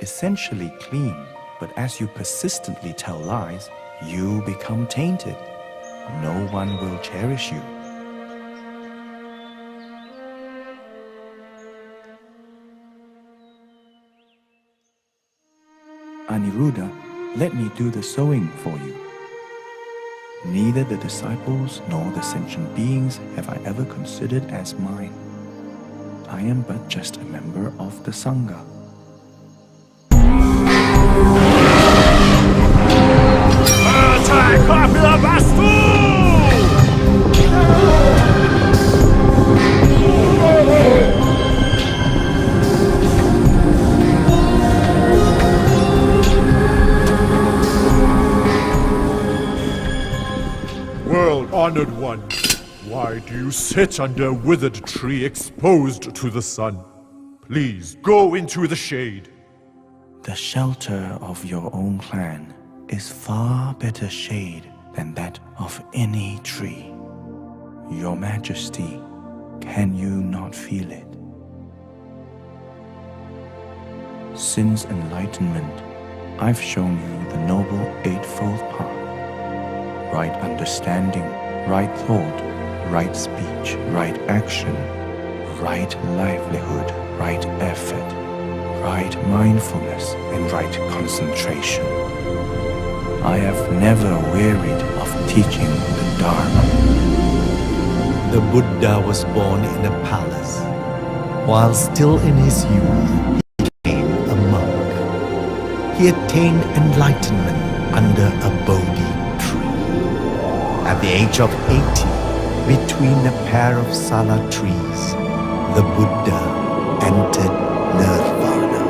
essentially clean, but as you persistently tell lies, you become tainted. No one will cherish you. Aniruddha, let me do the sewing for you. Neither the disciples nor the sentient beings have I ever considered as mine. I am but just a member of the Sangha. Attack popular Vastu! World-honored one, why do you sit under a withered tree exposed to the sun? Please, go into the shade. The shelter of your own clan is far better shade than that of any tree. Your Majesty, can you not feel it? Since enlightenment, I've shown you the noble eightfold path. Right understanding, right thought, right speech, right action, right livelihood, right effort, right mindfulness, and right concentration. I have never wearied of teaching the Dharma. The Buddha was born in a palace. While still in his youth, he became a monk. He attained enlightenment under a Bodhi tree. At the age of 80, between a pair of Sala trees, the Buddha entered Nirvana.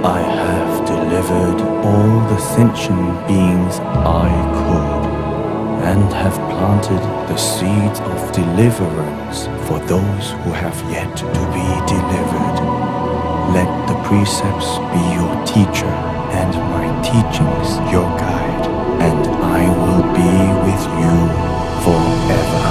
I have delivered all the sentient beings I could, and have planted the seeds of deliverance for those who have yet to be delivered. Let the precepts be your teacher, and my teachings your guide, and I will be with you forever.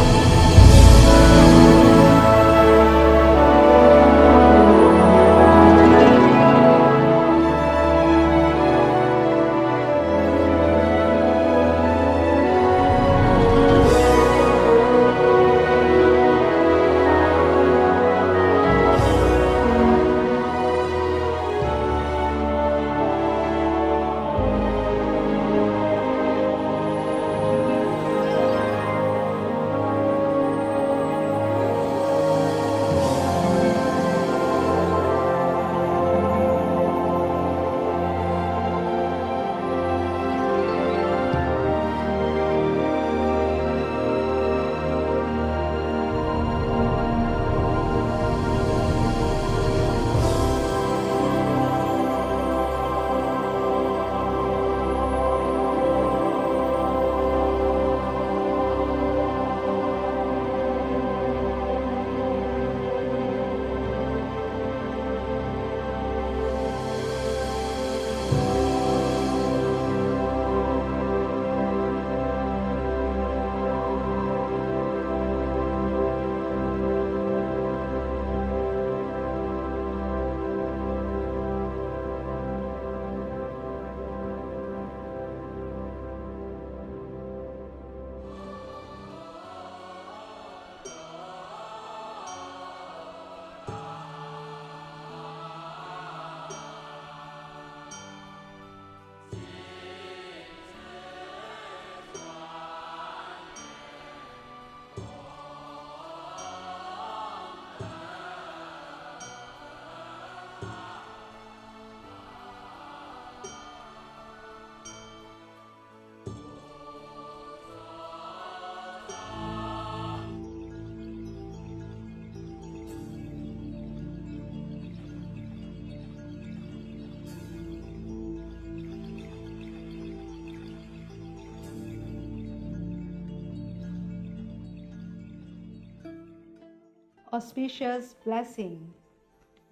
Auspicious blessing.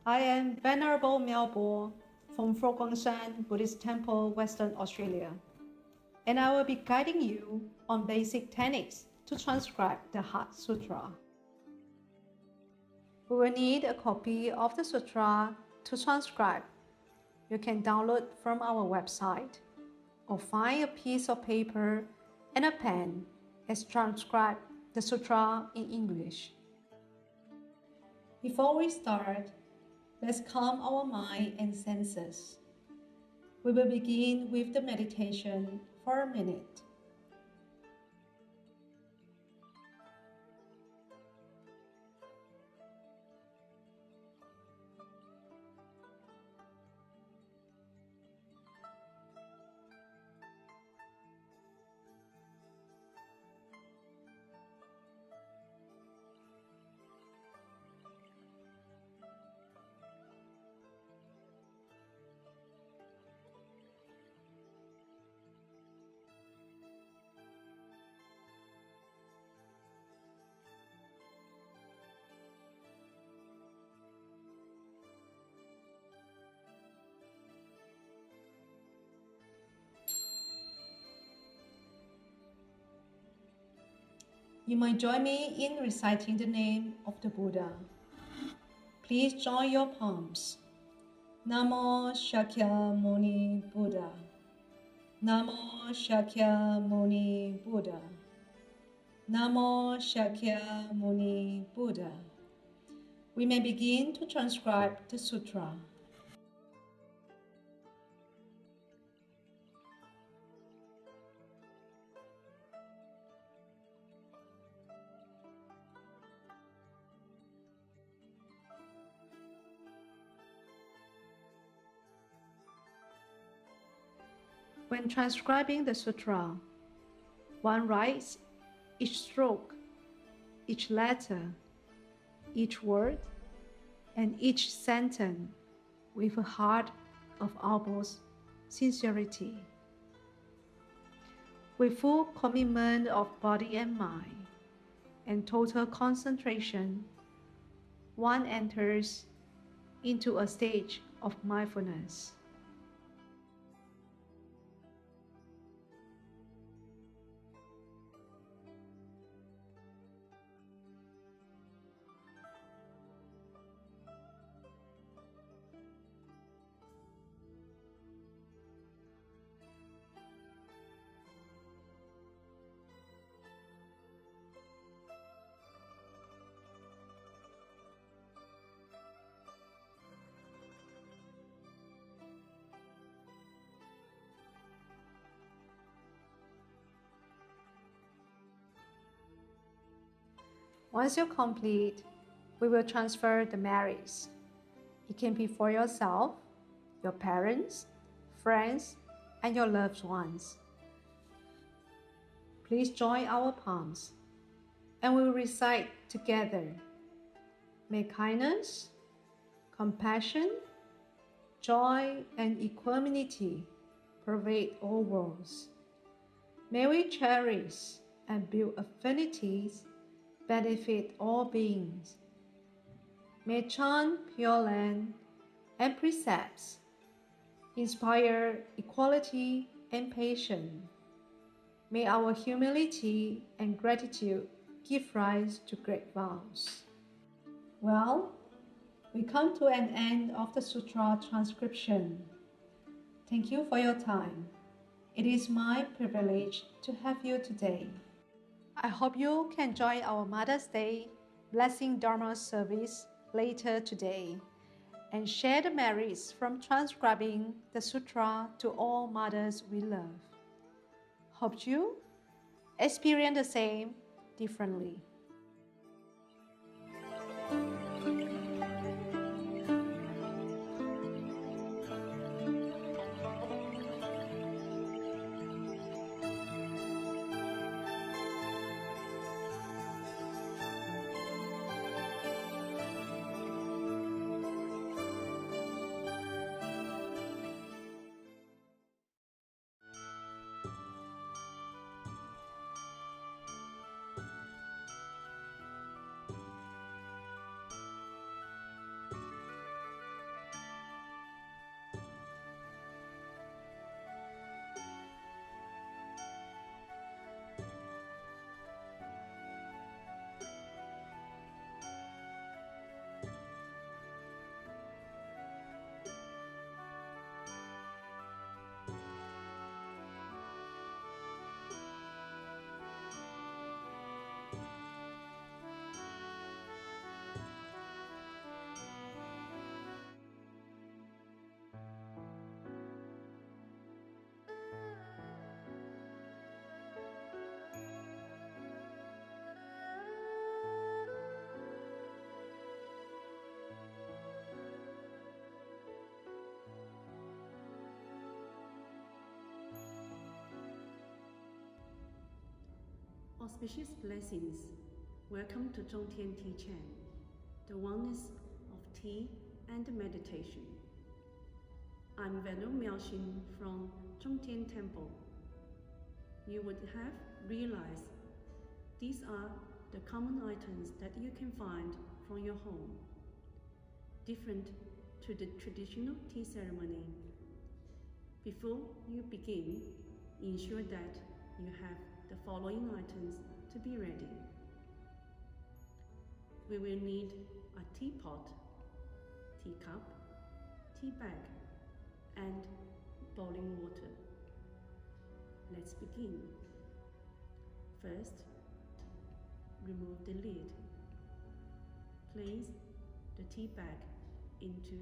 I am Venerable Miao from Fo-Guang-Shan Buddhist Temple, Western Australia, and I will be guiding you on basic techniques to transcribe the Heart Sutra. We will need a copy of the sutra to transcribe. You can download from our website or find a piece of paper and a pen as transcribe the sutra in English. Before we start, let's calm our mind and senses. We will begin with the meditation for a minute. You might join me in reciting the name of the Buddha. Please join your palms. Namo Shakyamuni Buddha. Namo Shakyamuni Buddha. Namo Shakyamuni Buddha. We may begin to transcribe the sutra. When transcribing the sutra, one writes each stroke, each letter, each word, and each sentence with a heart of utmost sincerity. With full commitment of body and mind and total concentration, one enters into a stage of mindfulness. Once you complete, we will transfer the merits. It can be for yourself, your parents, friends, and your loved ones. Please join our palms, and we will recite together. May kindness, compassion, joy, and equanimity pervade all worlds. May we cherish and build affinities, benefit all beings. May chant Pure Land and precepts inspire equality and patience. May our humility and gratitude give rise to great vows. Well, we come to an end of the sutra transcription. Thank you for your time. It is my privilege to have you today. I hope you can join our Mother's Day Blessing Dharma service later today and share the merits from transcribing the sutra to all mothers we love. Hope you experience the same differently. Auspicious blessings. Welcome to Zhongtian Tea Chan, the oneness of tea and meditation. I'm Venerable Miaoxin from Zhongtian Temple. You would have realized these are the common items that you can find from your home. Different to the traditional tea ceremony. Before you begin, ensure that you have the following items to be ready. We will need a teapot, teacup, tea bag, and boiling water. Let's begin. First, remove the lid. Place the tea bag into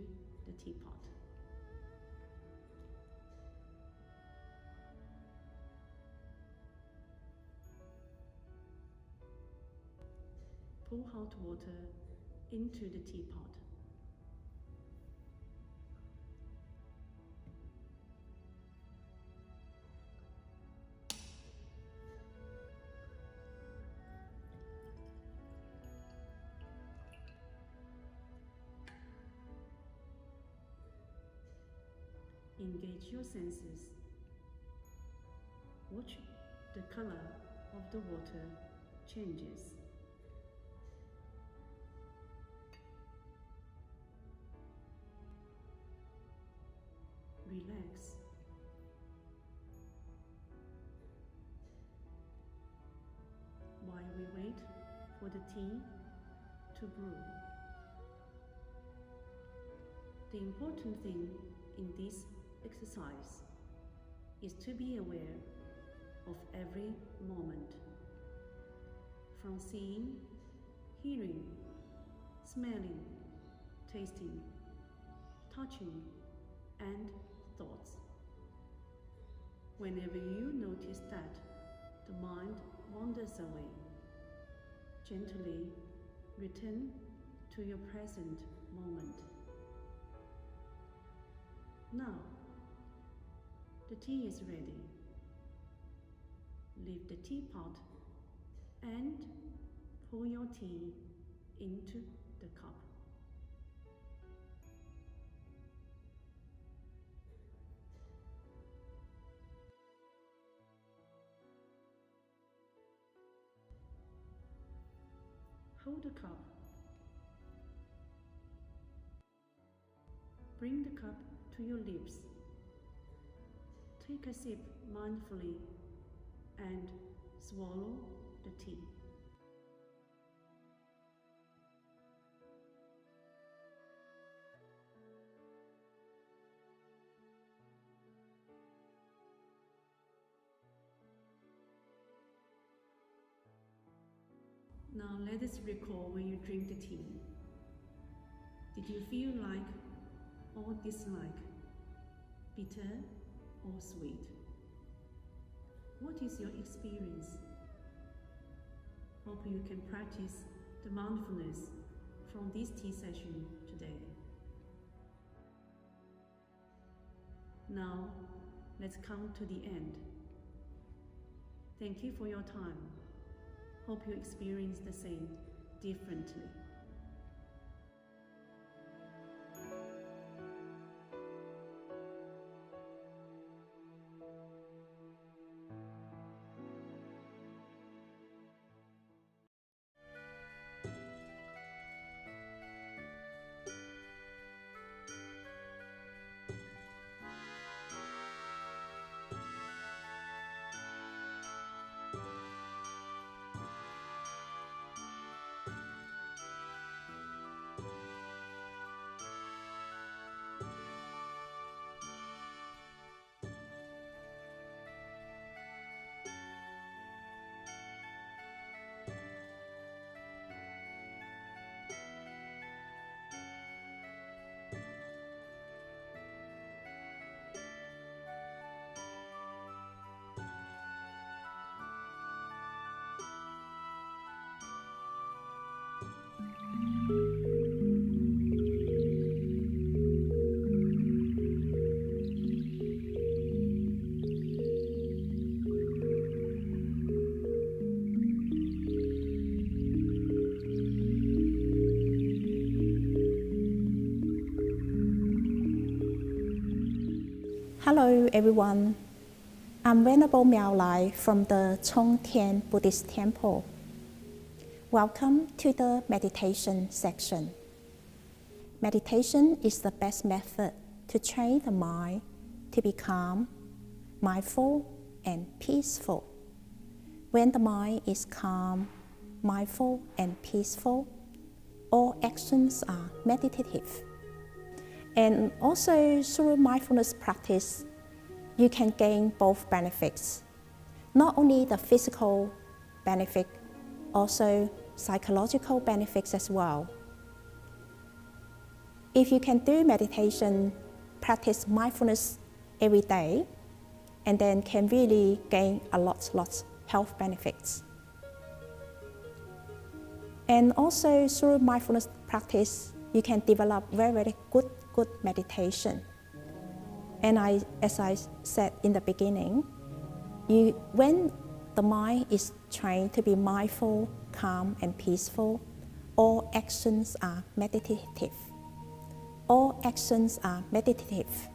the teapot. Pour hot water into the teapot. Engage your senses. Watch the color of the water changes. Relax. While we wait for the tea to brew. The important thing in this exercise is to be aware of every moment, from seeing, hearing, smelling, tasting, touching, and thoughts. Whenever you notice that the mind wanders away, gently return to your present moment. Now, the tea is ready. Leave the teapot and pour your tea into the cup. Hold the cup. Bring the cup to your lips. Take a sip mindfully and swallow the tea. Now let us recall when you drink the tea. Did you feel like or dislike, bitter or sweet? What is your experience? Hope you can practice the mindfulness from this tea session today. Now, let's come to the end. Thank you for your time. Hope you experience the same differently. Hello everyone, I'm Venerable Miao Lai from the Chongtian Buddhist Temple. Welcome to the meditation section. Meditation is the best method to train the mind to be calm, mindful, and peaceful. When the mind is calm, mindful, and peaceful, all actions are meditative. And also through mindfulness practice, you can gain both benefits. Not only the physical benefit, also psychological benefits as well. If you can do meditation, practice mindfulness every day, and then can really gain a lot health benefits. And also through mindfulness practice, you can develop very good meditation. And as I said in the beginning, when the mind is trained to be mindful, calm, and peaceful, all actions are meditative. All actions are meditative.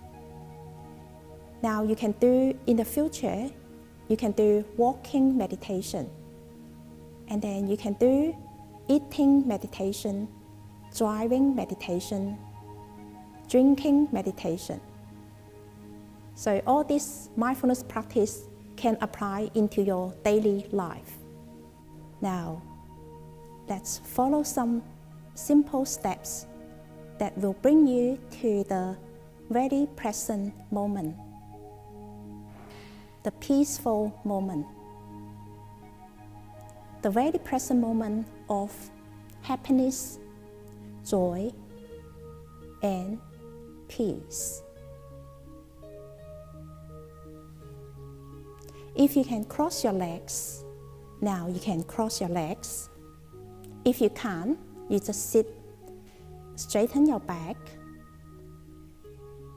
Now you can do, in the future, you can do walking meditation. And then you can do eating meditation, driving meditation, drinking meditation. So all this mindfulness practice can apply into your daily life. Now, let's follow some simple steps that will bring you to the very present moment, the peaceful moment, the very present moment of happiness, joy, and peace. If you can cross your legs, now you can cross your legs. If you can't, you just sit, straighten your back,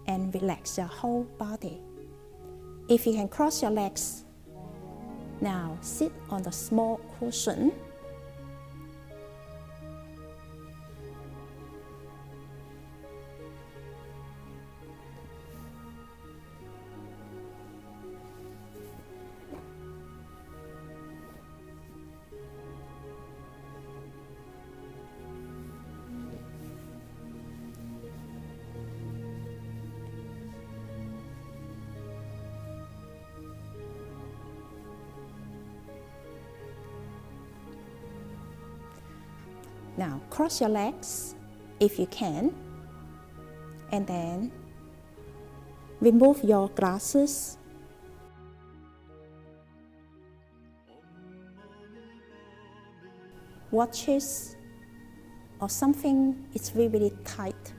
and relax your whole body. If you can cross your legs, now sit on the small cushion. Now cross your legs if you can, and then remove your glasses. Watches or something is really tight.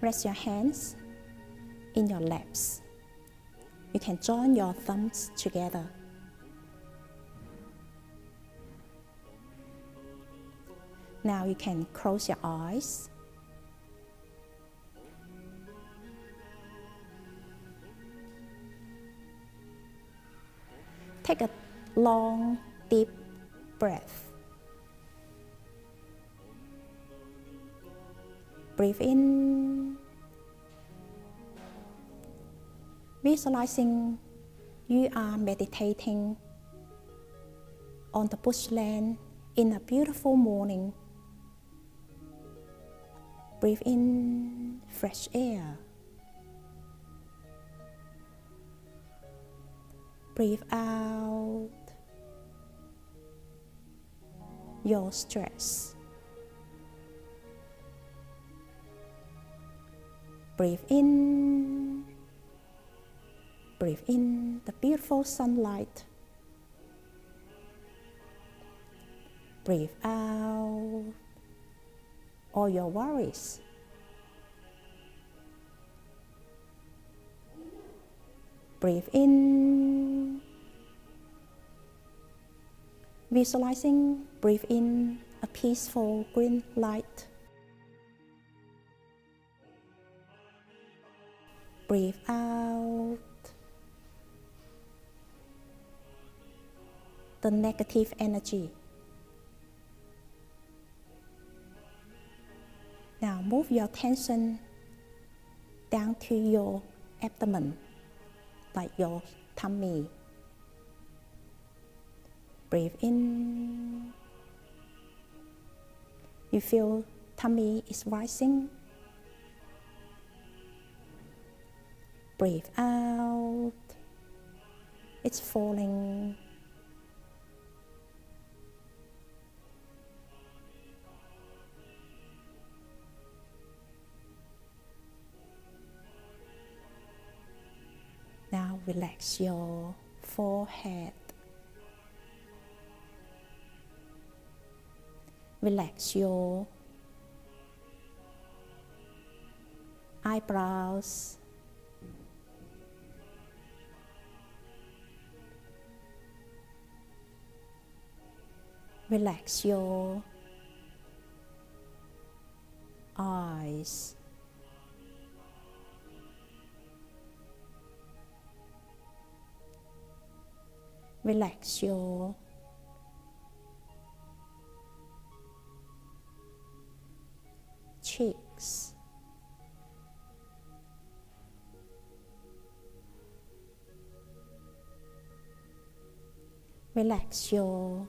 Rest your hands in your laps. You can join your thumbs together. Now you can close your eyes. Take a long, deep breath. Breathe in, visualizing you are meditating on the bushland in a beautiful morning. Breathe in fresh air. Breathe out your stress. Breathe in the beautiful sunlight. Breathe out all your worries. Breathe in, visualizing, breathe in a peaceful green light. Breathe out the negative energy. Now move your attention down to your abdomen, like your tummy. Breathe in. You feel tummy is rising. Breathe out. It's falling. Now relax your forehead. Relax your eyebrows. Relax your eyes. Relax your cheeks. Relax your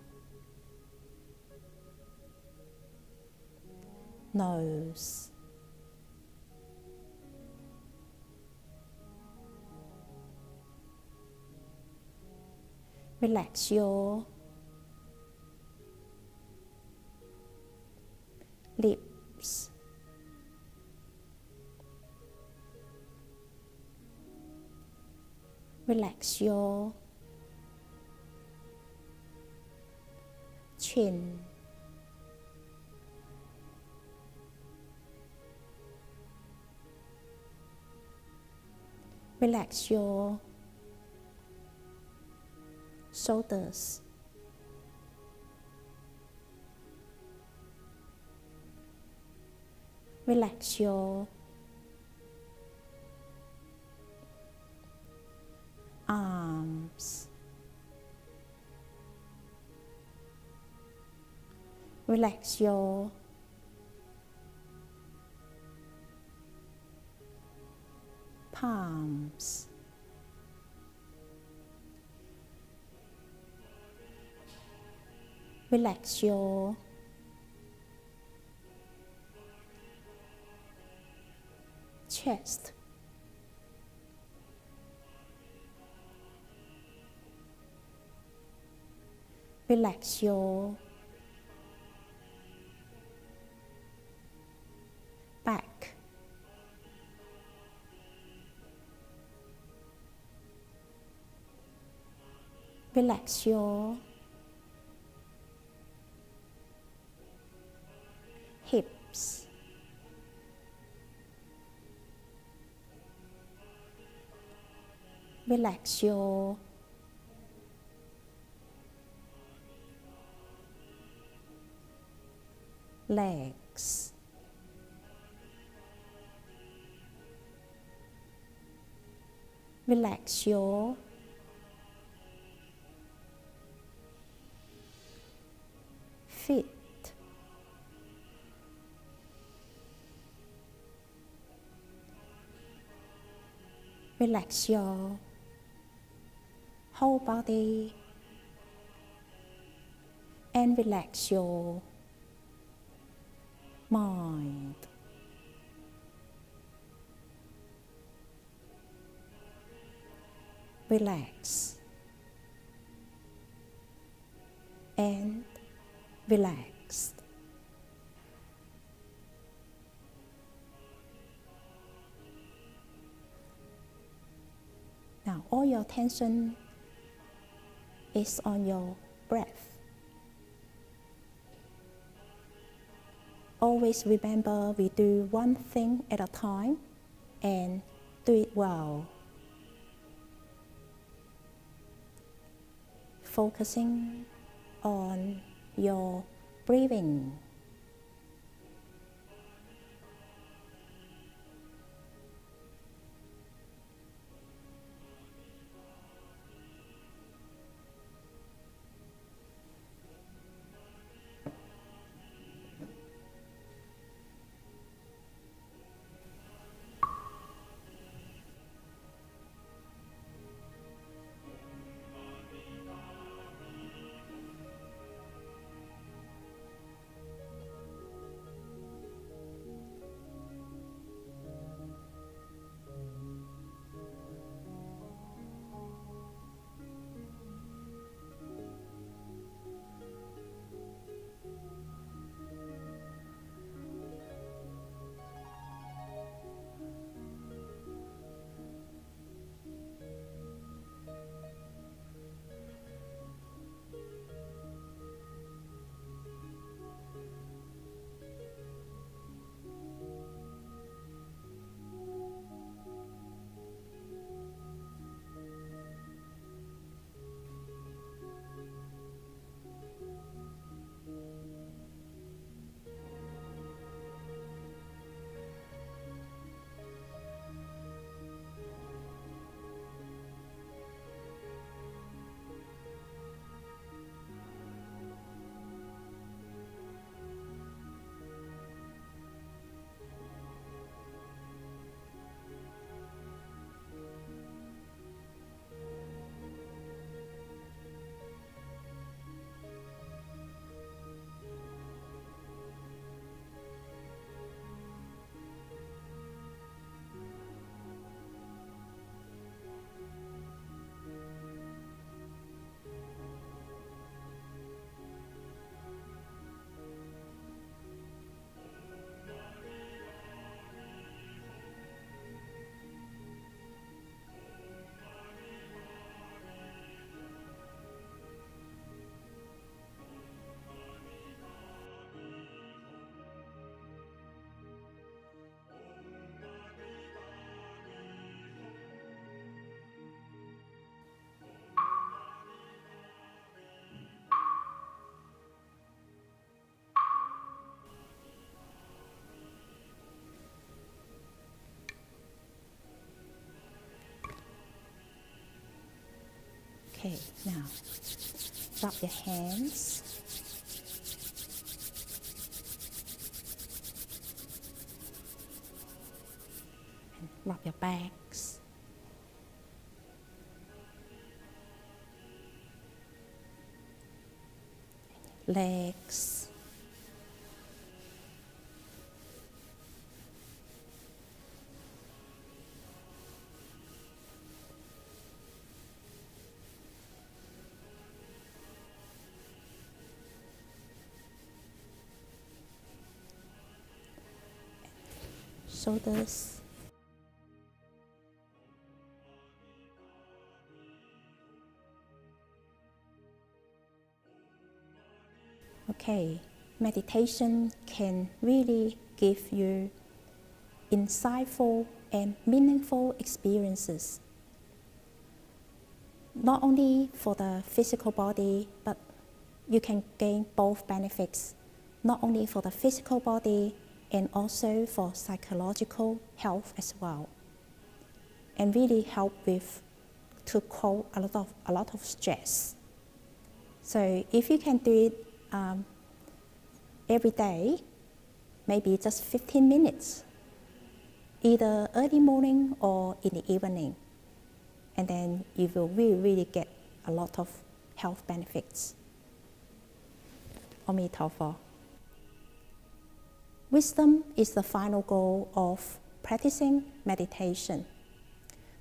nose. Relax your lips. Relax your chin. Relax your shoulders. Relax your arms. Relax your palms. Relax your chest. Relax your back. Relax your hips. Relax your legs. Relax your feet. Relax your whole body and relax your mind. Relax and relaxed. Now all your attention is on your breath. Always remember we do one thing at a time and do it well. Focusing on your breathing. Okay, now rub your hands. And rub your backs. Legs. Shoulders. Okay, meditation can really give you insightful and meaningful experiences, not only for the physical body, but you can gain both benefits, not only for the physical body and also for psychological health as well, and really help with to cope a lot of stress. So if you can do it every day, maybe just 15 minutes, either early morning or in the evening, and then you will really get a lot of health benefits. Amen. Wisdom is the final goal of practicing meditation.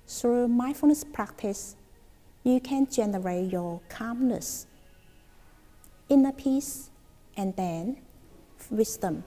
Through mindfulness practice, you can generate your calmness, inner peace, and then wisdom.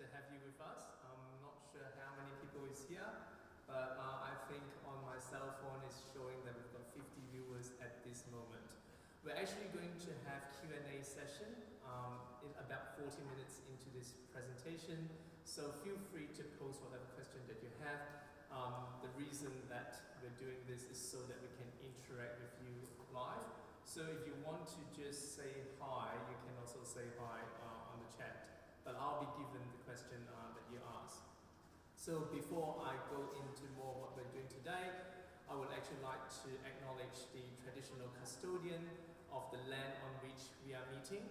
To have you with us. I'm not sure how many people is here, but I think on my cell phone is showing that we've got 50 viewers at this moment. We're actually going to have Q&A session in about 40 minutes into this presentation, so feel free to post whatever question that you have. The reason that we're doing this is so that we can interact with you live. So if you want to just say hi, you can also say hi on the chat. But I'll be given the question that you asked. So before I go into more what we're doing today, I would actually like to acknowledge the traditional custodian of the land on which we are meeting.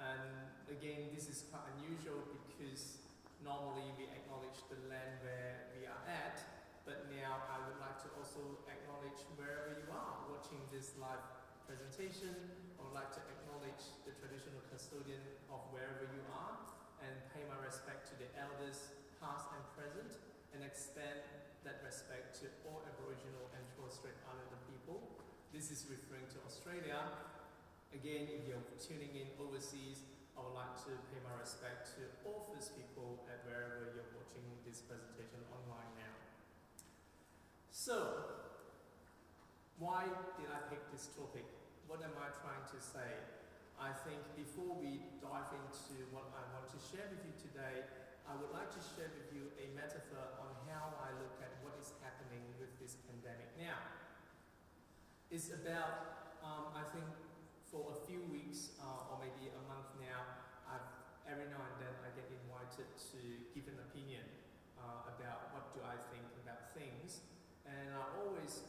And again, this is quite unusual because normally we acknowledge the land where we are at, but now I would like to also acknowledge wherever you are watching this live presentation. I would like to acknowledge the traditional custodian of wherever you are and pay my respect to the elders past and present and extend that respect to all Aboriginal and Torres Strait Islander people. This is referring to Australia. Again, if you're tuning in overseas, I would like to pay my respect to all First people at wherever you're watching this presentation online now. So, why did I pick this topic? What am I trying to say? I think before we dive into what I want to share with you today, I would like to share with you a metaphor on how I look at what is happening with this pandemic now. It's about, I think, for a few weeks or maybe a month now, every now and then I get invited to give an opinion about what do I think about things. And I always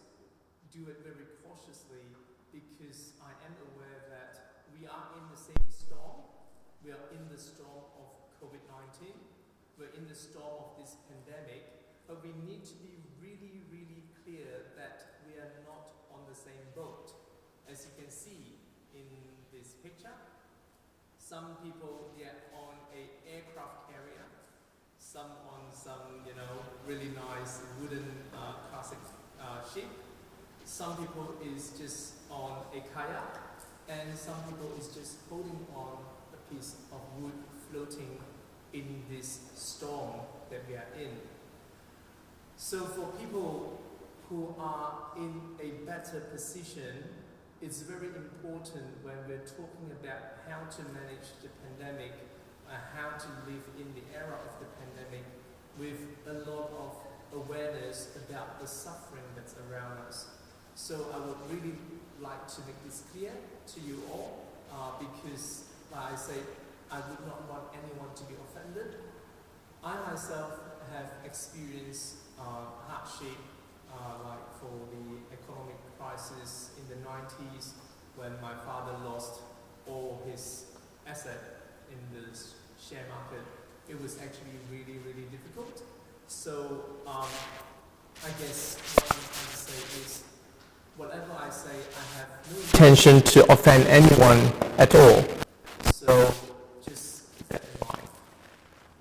do it very cautiously because I am aware that we are in the same storm. We are in the storm of COVID-19. We're in the storm of this pandemic, but we need to be really, really clear that we are not on the same boat. As you can see in this picture, some people are on an aircraft carrier, some on some, really nice wooden classic ship. Some people is just on a kayak, and some people is just holding on a piece of wood floating in this storm that we are in. So for people who are in a better position, it's very important when we're talking about how to manage the pandemic, how to live in the era of the pandemic with a lot of awareness about the suffering that's around us. So I would really like to make this clear to you all, because, like I say, I would not want anyone to be offended. I myself have experienced hardship, like for the economic crisis in the 90s when my father lost all his asset in the share market. It was actually really, really difficult. So I guess what I'm trying to say is, whatever I say, I have no intention to offend anyone at all. So just keep that in mind.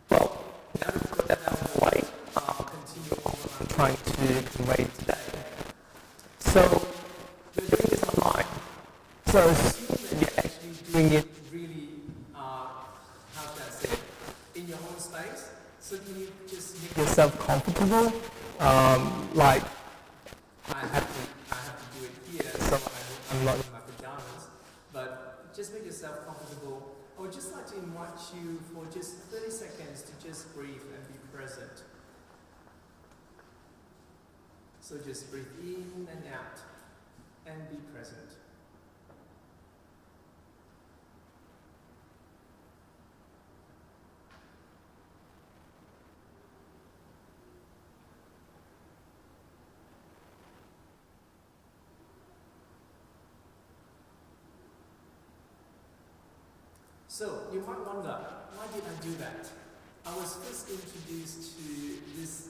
Well, now to put that out of the way, I'll continue on what I'm trying to convey today. So we're doing this online. So assuming that you're actually doing it really, how should I say, in your own space. So can you just make yourself comfortable? Like I have to do it here, so I'm not in my pajamas. But just make yourself comfortable. I would just like to invite you for just 30 seconds to just breathe and be present. So just breathe in and out and be present. So you might wonder, why did I do that? I was first introduced to this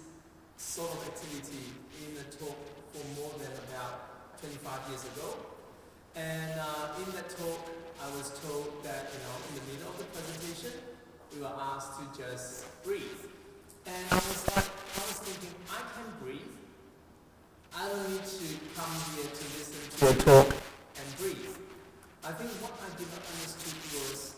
sort of activity in a talk for more than about 25 years ago. And in that talk, I was told that, in the middle of the presentation, we were asked to just breathe. And I was thinking, I can breathe. I don't need to come here to listen to a talk and breathe. I think what I did not understand was,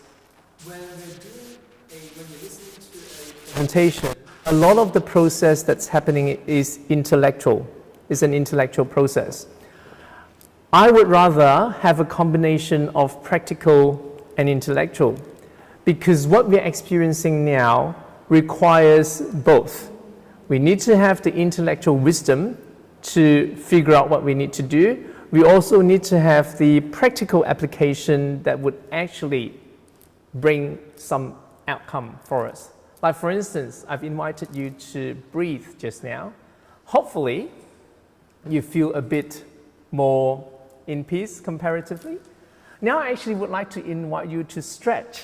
when you're listening to a presentation, a lot of the process that's happening is intellectual. It's an intellectual process. I would rather have a combination of practical and intellectual, because what we're experiencing now requires both. We need to have the intellectual wisdom to figure out what we need to do. We also need to have the practical application that would actually bring some outcome for us. Like for instance, I've invited you to breathe just now. Hopefully, you feel a bit more in peace comparatively. Now I actually would like to invite you to stretch.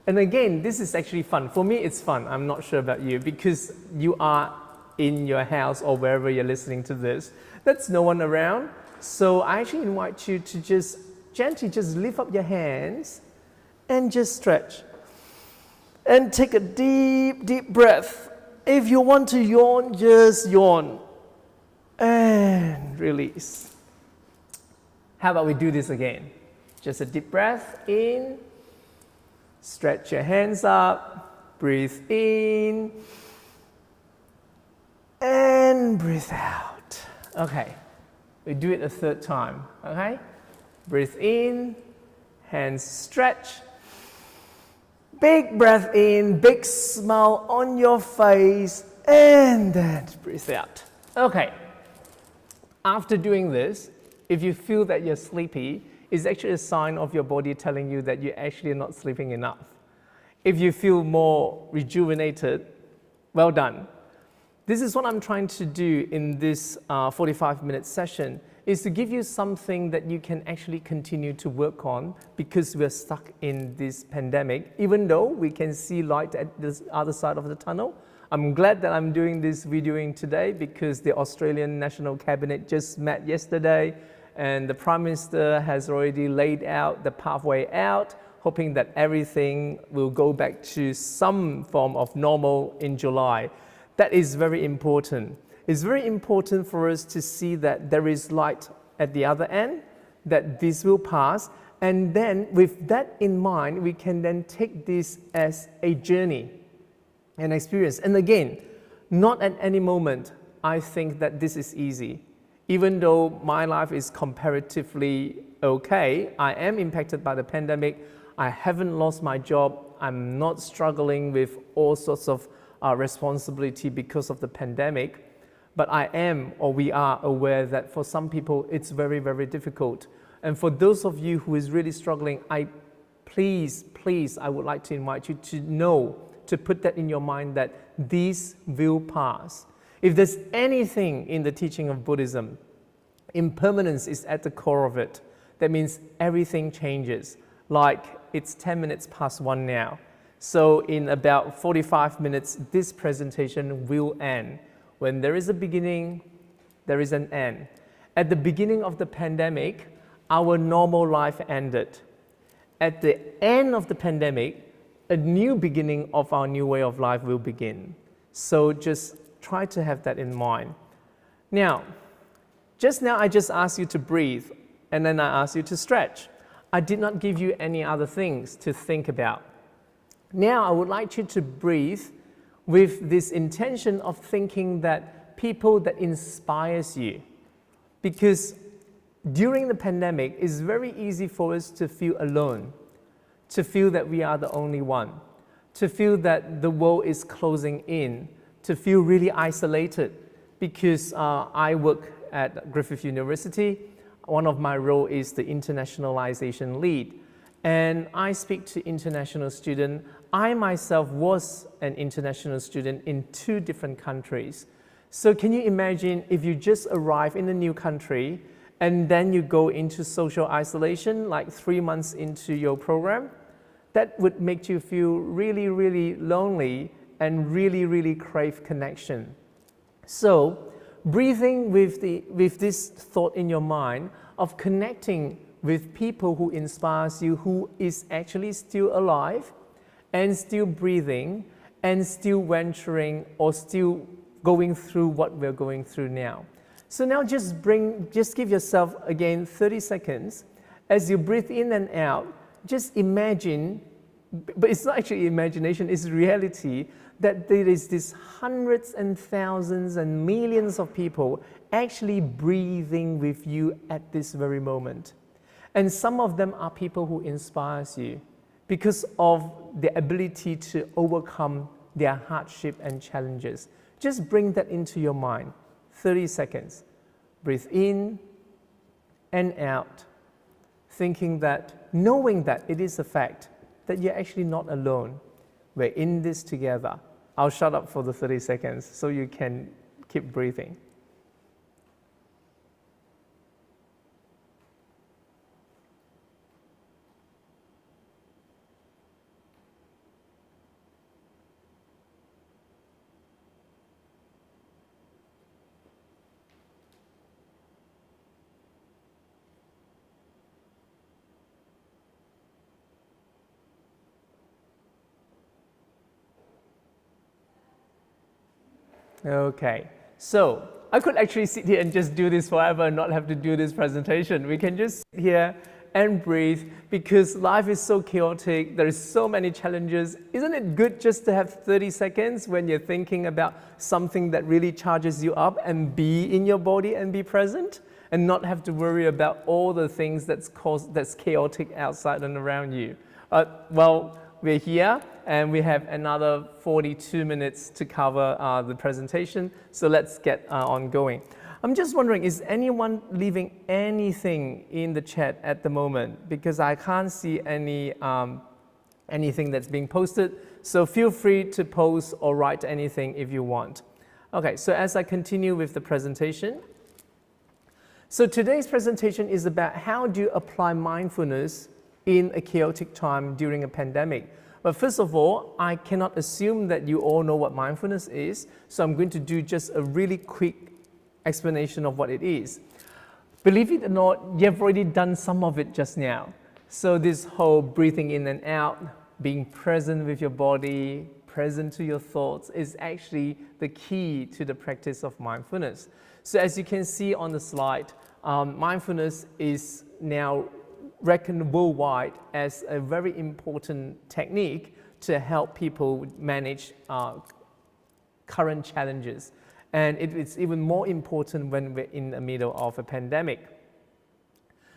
And again, this is actually fun. For me, it's fun. I'm not sure about you, because you are in your house or wherever you're listening to this. There's no one around. So I actually invite you to just gently just lift up your hands and just stretch. And take a deep, deep breath. If you want to yawn, just yawn. And release. How about we do this again? Just a deep breath in. Stretch your hands up. Breathe in. And breathe out. Okay. We do it a third time. Okay? Breathe in. Hands stretch. Big breath in, big smile on your face, and then breathe out. Okay. After doing this, if you feel that you're sleepy, it's actually a sign of your body telling you that you're actually not sleeping enough. If you feel more rejuvenated, well done. This is what I'm trying to do in this 45-minute session, is to give you something that you can actually continue to work on because we're stuck in this pandemic. Even though we can see light at this other side of the tunnel, I'm glad that I'm doing this videoing today because the Australian National Cabinet just met yesterday and the Prime Minister has already laid out the pathway out, hoping that everything will go back to some form of normal in July. That is very important. It's very important for us to see that there is light at the other end, that this will pass, and then with that in mind, we can then take this as a journey, an experience. And again, not at any moment I think that this is easy. Even though my life is comparatively okay, I am impacted by the pandemic, I haven't lost my job, I'm not struggling with all sorts of responsibility because of the pandemic, but I am, or we are, aware that for some people it's very, very difficult. And for those of you who is really struggling, please, I would like to invite you to know, to put that in your mind that this will pass. If there's anything in the teaching of Buddhism, impermanence is at the core of it. That means everything changes. Like it's 10 minutes past 1 now. So in about 45 minutes, this presentation will end. When there is a beginning, there is an end. At the beginning of the pandemic, our normal life ended. At the end of the pandemic, a new beginning of our new way of life will begin. So just try to have that in mind. Now, just now I just asked you to breathe, and then I asked you to stretch. I did not give you any other things to think about. Now I would like you to breathe with this intention of thinking that people that inspires you. Because during the pandemic, it's very easy for us to feel alone, to feel that we are the only one, to feel that the world is closing in, to feel really isolated. Because I work at Griffith University, one of my roles is the internationalization lead. And I speak to international students. I myself was an international student in 2 different countries. So can you imagine if you just arrive in a new country and then you go into social isolation like 3 months into your program? That would make you feel really, really lonely and really, really crave connection. So breathing with this thought in your mind of connecting with people who inspires you, who is actually still alive and still breathing and still venturing or still going through what we're going through now. So now just give yourself again 30 seconds. As you breathe in and out, just imagine, but it's not actually imagination, it's reality, that there is this hundreds and thousands and millions of people actually breathing with you at this very moment. And some of them are people who inspires you because of the ability to overcome their hardship and challenges. Just bring that into your mind. 30 seconds. Breathe in and out, thinking that, knowing that it is a fact, that you're actually not alone. We're in this together. I'll shut up for the 30 seconds so you can keep breathing. Okay, so I could actually sit here and just do this forever and not have to do this presentation. We can just sit here and breathe because life is so chaotic. There is so many challenges. Isn't it good just to have 30 seconds when you're thinking about something that really charges you up and be in your body and be present and not have to worry about all the things that's chaotic outside and around you? Well, we're here and we have another 42 minutes to cover the presentation, so let's get on going. I'm just wondering, is anyone leaving anything in the chat at the moment? Because I can't see anything that's being posted, so feel free to post or write anything if you want. Okay, so as I continue with the presentation, so today's presentation is about how do you apply mindfulness in a chaotic time during a pandemic. But first of all, I cannot assume that you all know what mindfulness is, so I'm going to do just a really quick explanation of what it is. Believe it or not, you've already done some of it just now. So this whole breathing in and out, being present with your body, present to your thoughts is actually the key to the practice of mindfulness. So as you can see on the slide, mindfulness is now reckoned worldwide as a very important technique to help people manage current challenges. And it's even more important when we're in the middle of a pandemic.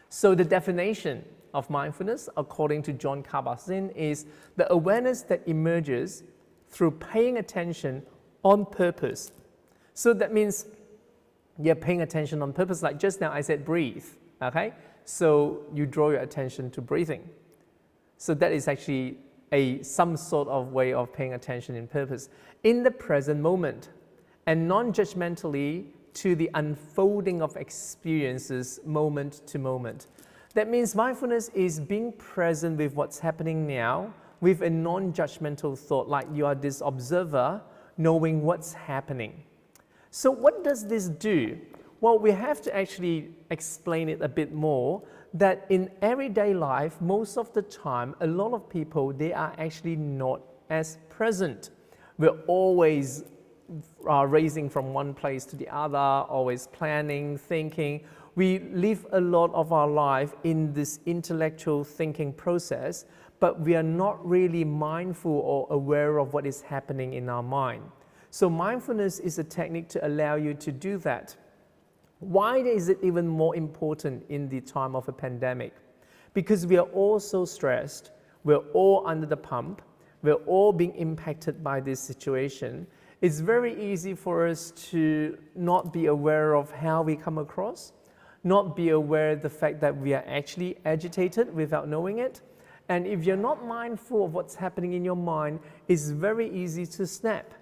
So the definition of mindfulness, according to Jon Kabat-Zinn, is the awareness that emerges through paying attention on purpose. So that means you're paying attention on purpose. Like just now I said breathe, okay? So you draw your attention to breathing. So that is actually some sort of way of paying attention in purpose. In the present moment, and non-judgmentally to the unfolding of experiences moment to moment. That means mindfulness is being present with what's happening now with a non-judgmental thought, like you are this observer knowing what's happening. So what does this do? Well, we have to actually explain it a bit more, that in everyday life, most of the time, a lot of people, they are actually not as present. We're always racing from one place to the other, always planning, thinking. We live a lot of our life in this intellectual thinking process, but we are not really mindful or aware of what is happening in our mind. So mindfulness is a technique to allow you to do that. Why is it even more important in the time of a pandemic? Because we are all so stressed, we're all under the pump, we're all being impacted by this situation. It's very easy for us to not be aware of how we come across, not be aware of the fact that we are actually agitated without knowing it. And if you're not mindful of what's happening in your mind, it's very easy to snap.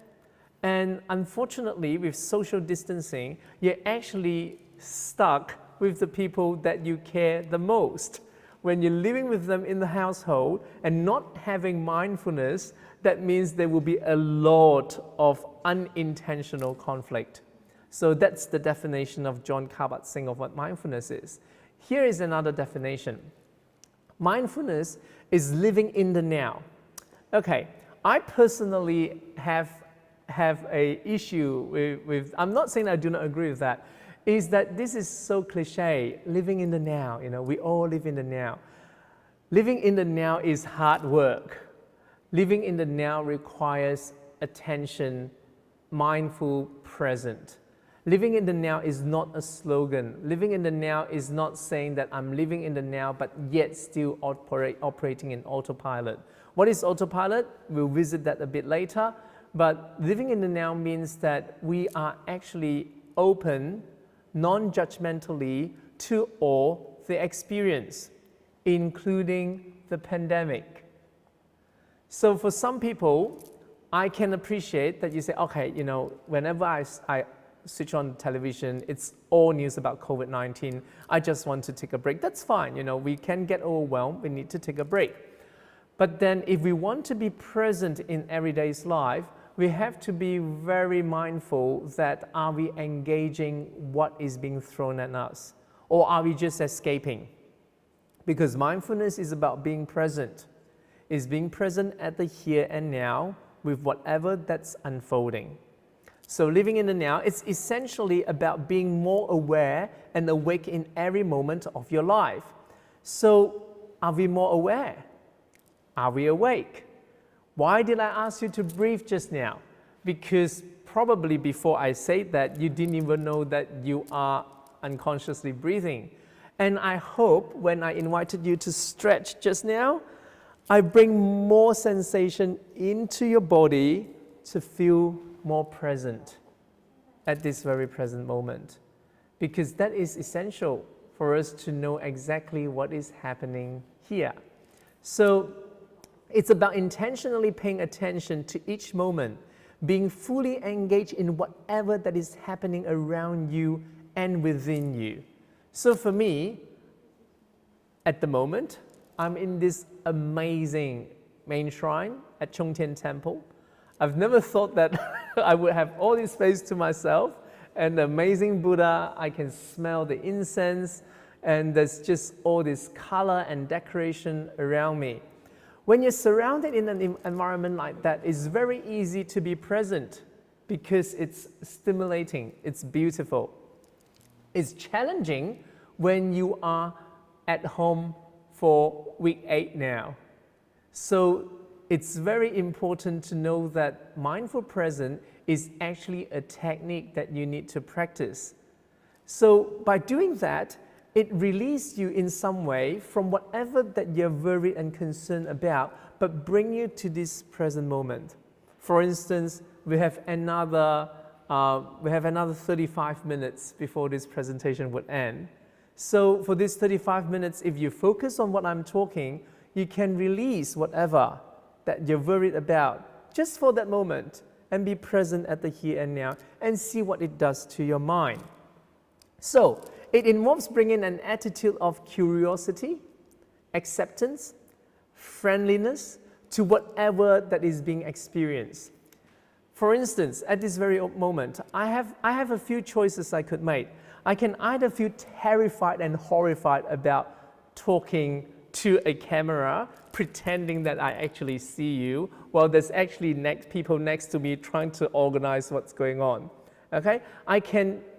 And unfortunately, with social distancing, you're actually stuck with the people that you care the most. When you're living with them in the household and not having mindfulness, that means there will be a lot of unintentional conflict. So that's the definition of Jon Kabat-Zinn of what mindfulness is. Here is another definition. Mindfulness is living in the now. Okay, I personally have a issue with, I'm not saying I do not agree with that, is that this is so cliche, living in the now, we all live in the now. Living in the now is hard work. Living in the now requires attention, mindful, present. Living in the now is not a slogan. Living in the now is not saying that I'm living in the now, but yet still operating in autopilot. What is autopilot? We'll visit that a bit later. But living in the now means that we are actually open, non-judgmentally to all the experience, including the pandemic. So for some people, I can appreciate that you say, okay, whenever I switch on television, it's all news about COVID-19. I just want to take a break. That's fine. We can get overwhelmed. We need to take a break. But then if we want to be present in everyday's life, we have to be very mindful that are we engaging what is being thrown at us? Or are we just escaping? Because mindfulness is about being present. Is being present at the here and now with whatever that's unfolding. So living in the now, it's essentially about being more aware and awake in every moment of your life. So are we more aware? Are we awake? Why did I ask you to breathe just now? Because probably before I said that, you didn't even know that you are unconsciously breathing. And I hope when I invited you to stretch just now, I bring more sensation into your body to feel more present at this very present moment. Because that is essential for us to know exactly what is happening here. So it's about intentionally paying attention to each moment, being fully engaged in whatever that is happening around you and within you. So for me, at the moment, I'm in this amazing main shrine at Chongtian Temple. I've never thought that I would have all this space to myself, and the amazing Buddha. I can smell the incense, and there's just all this color and decoration around me. When you're surrounded in an environment like that, it's very easy to be present because it's stimulating, it's beautiful. It's challenging when you are at home for week 8 now. So it's very important to know that mindful presence is actually a technique that you need to practice. So by doing that, it releases you in some way from whatever that you're worried and concerned about, but bring you to this present moment. For instance, we have another 35 minutes before this presentation would end. So for these 35 minutes, if you focus on what I'm talking, you can release whatever that you're worried about just for that moment and be present at the here and now and see what it does to your mind. So it involves bringing an attitude of curiosity, acceptance, friendliness to whatever that is being experienced. For instance, at this very moment, I have a few choices I could make. I can either feel terrified and horrified about talking to a camera, pretending that I actually see you, while there's actually people next to me trying to organize what's going on. Okay?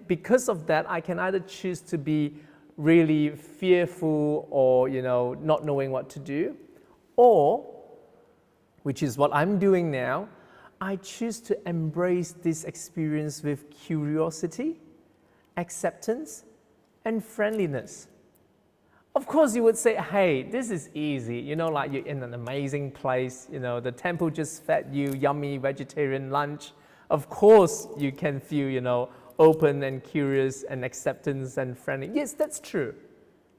Because of that, I can either choose to be really fearful or, not knowing what to do, or, which is what I'm doing now, I choose to embrace this experience with curiosity, acceptance, and friendliness. Of course, you would say, hey, this is easy. Like you're in an amazing place. The temple just fed you yummy vegetarian lunch. Of course, you can feel, open and curious and acceptance and friendly. Yes, that's true.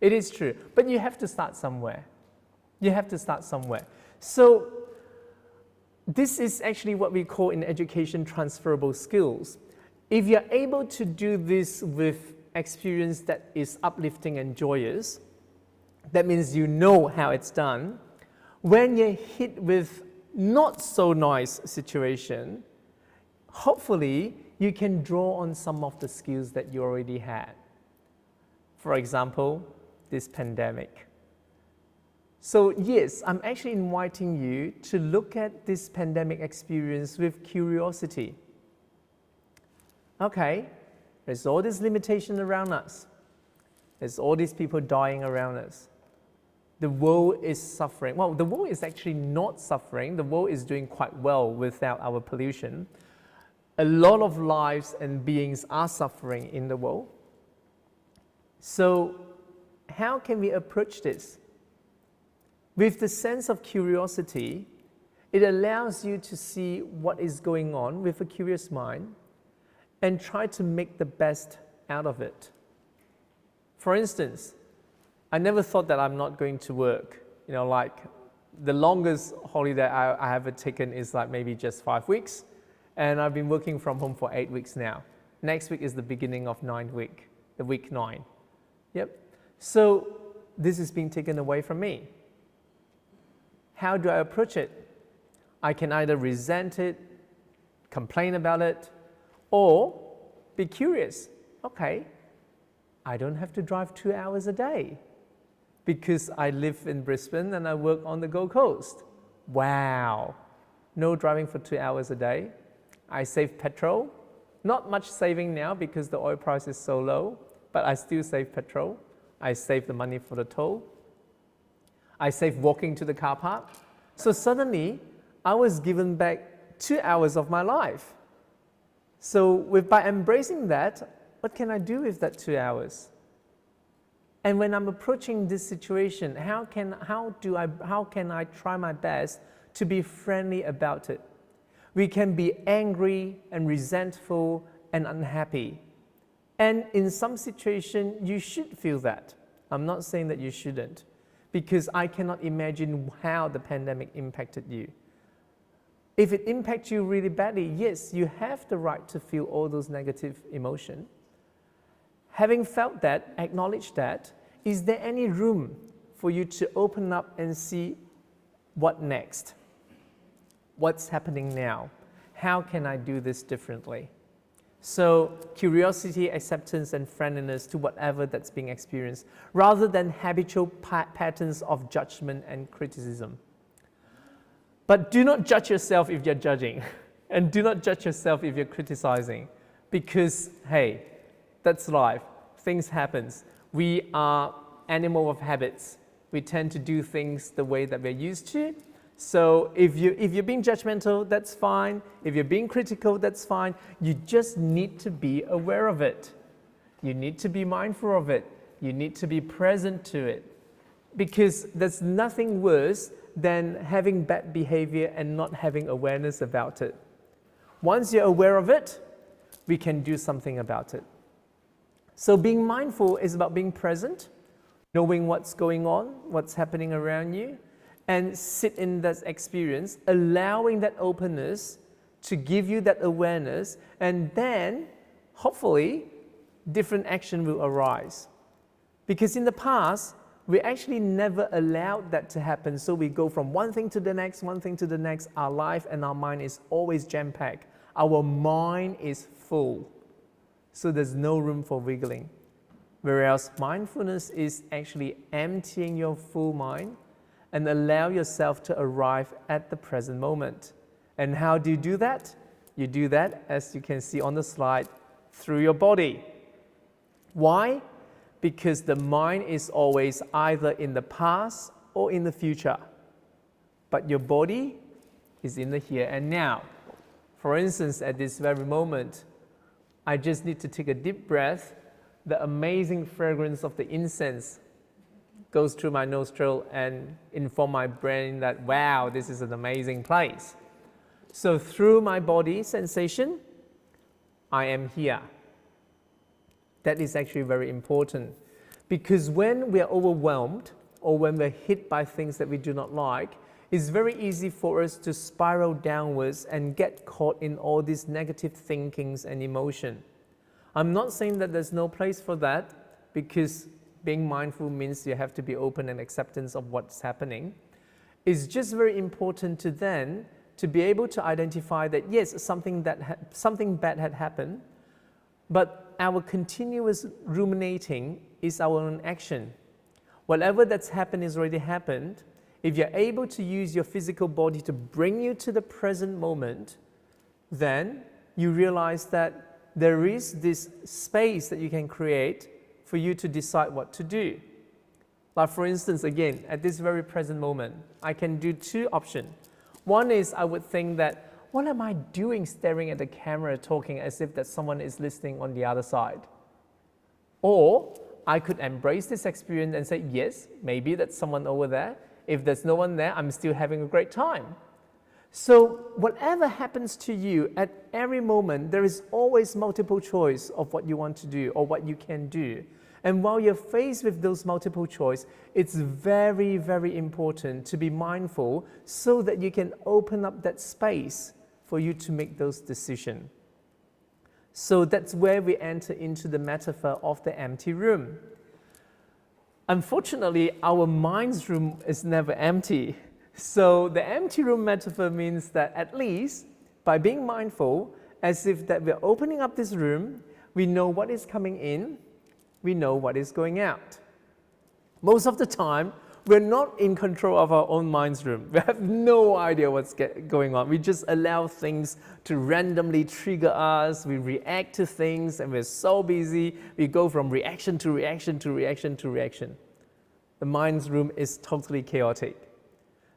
It is true. But you have to start somewhere. You have to start somewhere. So this is actually what we call in education transferable skills. If you're able to do this with experience that is uplifting and joyous, that means you know how it's done. When you're hit with not so nice situation, hopefully you can draw on some of the skills that you already had. For example, this pandemic. So yes, I'm actually inviting you to look at this pandemic experience with curiosity. Okay, there's all this limitation around us. There's all these people dying around us. The world is suffering. Well, the world is actually not suffering. The world is doing quite well without our pollution. A lot of lives and beings are suffering in the world. So how can we approach this? With the sense of curiosity, it allows you to see what is going on with a curious mind and try to make the best out of it. For instance, I never thought that I'm not going to work. Like the longest holiday I have taken is like maybe just 5 weeks. And I've been working from home for 8 weeks now. Next week is the beginning of 9th week, the week 9. Yep. So this is being taken away from me. How do I approach it? I can either resent it, complain about it, or be curious. Okay, I don't have to drive 2 hours a day because I live in Brisbane and I work on the Gold Coast. Wow. No driving for 2 hours a day. I save petrol. Not much saving now because the oil price is so low, but I still save petrol. I save the money for the toll. I save walking to the car park. So suddenly, I was given back 2 hours of my life. So by embracing that, what can I do with that 2 hours? And when I'm approaching this situation, how can I try my best to be friendly about it? We can be angry and resentful and unhappy. And in some situation, you should feel that. I'm not saying that you shouldn't, because I cannot imagine how the pandemic impacted you. If it impacts you really badly, yes, you have the right to feel all those negative emotions. Having felt that, acknowledge that, is there any room for you to open up and see what next? What's happening now? How can I do this differently? So curiosity, acceptance, and friendliness to whatever that's being experienced, rather than habitual patterns of judgment and criticism. But do not judge yourself if you're judging, and do not judge yourself if you're criticizing, because, hey, that's life. Things happen. We are animal of habits. We tend to do things the way that we're used to. So if you're being judgmental, that's fine. If you're being critical, that's fine. You just need to be aware of it. You need to be mindful of it. You need to be present to it. Because there's nothing worse than having bad behavior and not having awareness about it. Once you're aware of it, we can do something about it. So being mindful is about being present, knowing what's going on, what's happening around you, and sit in that experience, allowing that openness to give you that awareness, and then, hopefully, different action will arise. Because in the past, we actually never allowed that to happen, so we go from one thing to the next, one thing to the next. Our life and our mind is always jam-packed. Our mind is full, so there's no room for wiggling. Whereas mindfulness is actually emptying your full mind and allow yourself to arrive at the present moment. And how do you do that? You do that, as you can see on the slide, through your body. Why? Because the mind is always either in the past or in the future. But your body is in the here and now. For instance, at this very moment, I just need to take a deep breath. The amazing fragrance of the incense goes through my nostril and inform my brain that, wow, this is an amazing place. So through my body sensation, I am here. That is actually very important, because when we are overwhelmed or when we're hit by things that we do not like, it's very easy for us to spiral downwards and get caught in all these negative thinkings and emotion. I'm not saying that there's no place for that, because being mindful means you have to be open and acceptance of what's happening. It's just very important to then to be able to identify that yes, something bad had happened, but our continuous ruminating is our own action. Whatever that's happened is already happened. If you're able to use your physical body to bring you to the present moment, then you realize that there is this space that you can create for you to decide what to do. Like for instance, again, at this very present moment, I can do two options. One is I would think that, what am I doing staring at the camera talking as if that someone is listening on the other side? Or I could embrace this experience and say, yes, maybe that's someone over there. If there's no one there, I'm still having a great time. So whatever happens to you at every moment, there is always multiple choice of what you want to do or what you can do. And while you're faced with those multiple choice, it's very, very important to be mindful so that you can open up that space for you to make those decisions. So that's where we enter into the metaphor of the empty room. Unfortunately, our mind's room is never empty. So the empty room metaphor means that at least by being mindful, as if that we're opening up this room, we know what is coming in, we know what is going out. Most of the time, we're not in control of our own mind's room. We have no idea what's going on. We just allow things to randomly trigger us. We react to things and we're so busy. We go from reaction to reaction to reaction to reaction. The mind's room is totally chaotic.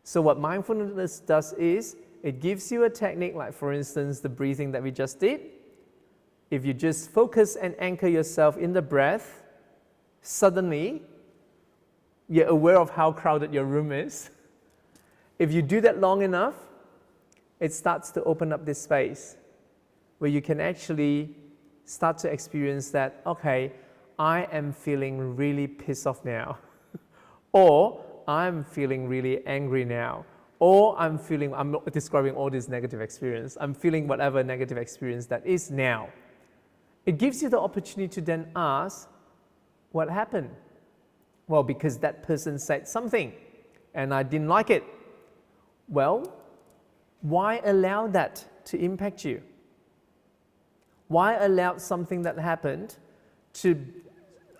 So what mindfulness does is, it gives you a technique like, for instance, the breathing that we just did. If you just focus and anchor yourself in the breath, suddenly you're aware of how crowded your room is. If you do that long enough, it starts to open up this space where you can actually start to experience that, okay, I am feeling really pissed off now. Or I'm feeling really angry now. or I'm describing all this negative experience, I'm feeling whatever negative experience that is now. It gives you the opportunity to then ask, what happened? Well, because that person said something and I didn't like it. Well, why allow that to impact you? Why allow something that happened to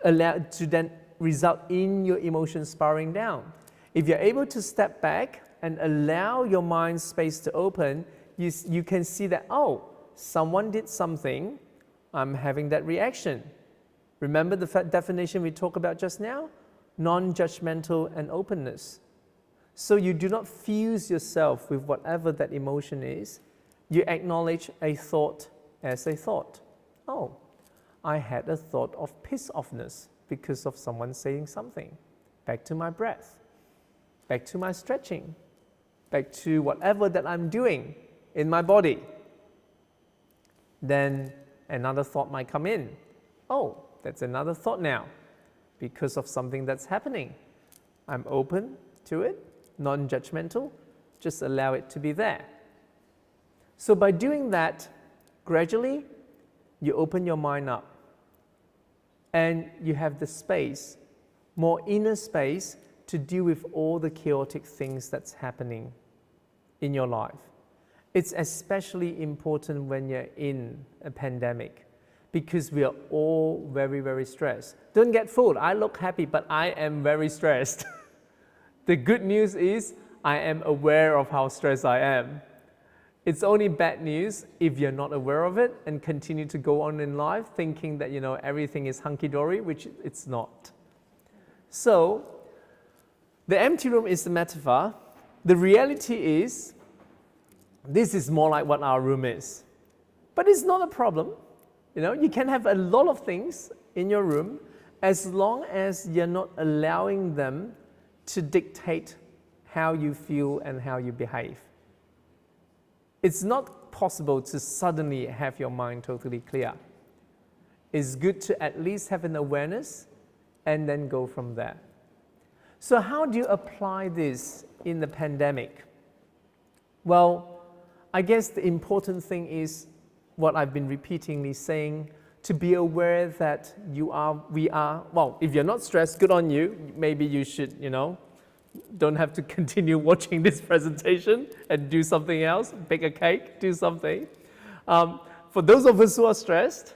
then result in your emotions spiraling down? If you're able to step back and allow your mind space to open, you can see that, oh, someone did something, I'm having that reaction. Remember the definition we talked about just now? Non-judgmental and openness. So you do not fuse yourself with whatever that emotion is. You acknowledge a thought as a thought. Oh, I had a thought of piss-offness because of someone saying something. Back to my breath. Back to my stretching. Back to whatever that I'm doing in my body. Then another thought might come in. Oh, that's another thought now because of something that's happening. I'm open to it, non-judgmental, just allow it to be there. So by doing that, gradually, you open your mind up and you have the space, more inner space, to deal with all the chaotic things that's happening in your life. It's especially important when you're in a pandemic because we are all very, very stressed. Don't get fooled, I look happy, but I am very stressed. The good news is I am aware of how stressed I am. It's only bad news if you're not aware of it and continue to go on in life thinking that everything is hunky-dory, which it's not. So, the empty room is the metaphor. The reality is, this is more like what our room is. But it's not a problem. You can have a lot of things in your room as long as you're not allowing them to dictate how you feel and how you behave. It's not possible to suddenly have your mind totally clear. It's good to at least have an awareness and then go from there. So how do you apply this in the pandemic? Well, I guess the important thing is what I've been repeatedly saying, to be aware that we are, well, if you're not stressed, good on you. Maybe you should, don't have to continue watching this presentation and do something else, bake a cake, do something. For those of us who are stressed,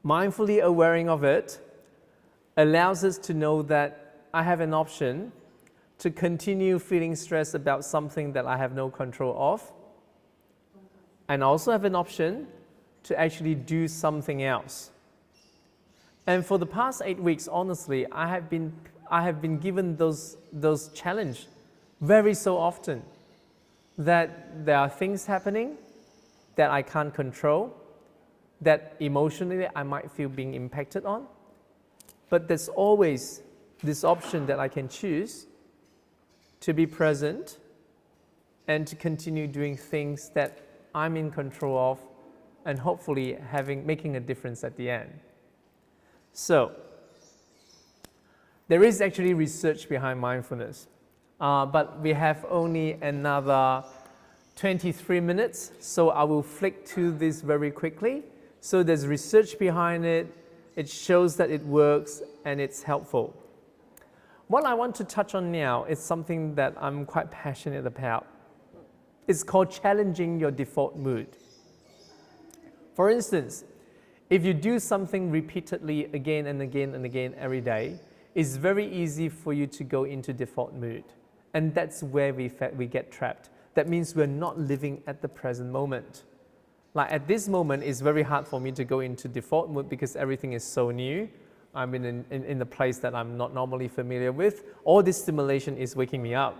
mindfully aware of it allows us to know that I have an option to continue feeling stressed about something that I have no control of, and also have an option to actually do something else. And for the past 8 weeks, honestly, I have been given those challenges very so often, that there are things happening that I can't control, that emotionally I might feel being impacted on, but there's always this option that I can choose to be present and to continue doing things that I'm in control of and hopefully making a difference at the end. So, there is actually research behind mindfulness, but we have only another 23 minutes, so I will flick to this very quickly. So there's research behind it, it shows that it works and it's helpful. What I want to touch on now is something that I'm quite passionate about. It's called challenging your default mood. For instance, if you do something repeatedly again and again and again every day, it's very easy for you to go into default mood. And that's where we get trapped. That means we're not living at the present moment. Like at this moment, it's very hard for me to go into default mode because everything is so new. I'm in a place that I'm not normally familiar with. All this stimulation is waking me up.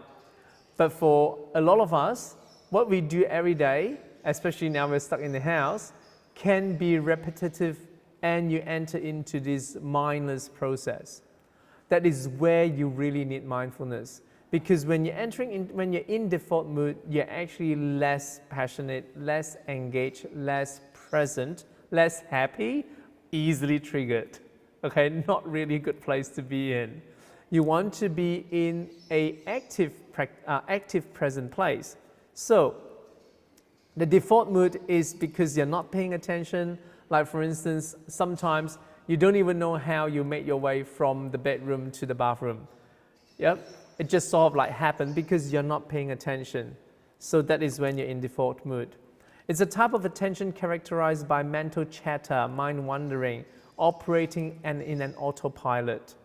But for a lot of us, what we do every day, especially now we're stuck in the house, can be repetitive and you enter into this mindless process. That is where you really need mindfulness. Because when you're in default mood, you're actually less passionate, less engaged, less present, less happy, easily triggered. Okay, not really a good place to be in. You want to be in a active present place. So the default mood is because you're not paying attention. Like for instance, sometimes you don't even know how you made your way from the bedroom to the bathroom. Yep, it just sort of like happened because you're not paying attention. So that is when you're in default mood. It's a type of attention characterized by mental chatter, mind wandering, operating in an autopilot.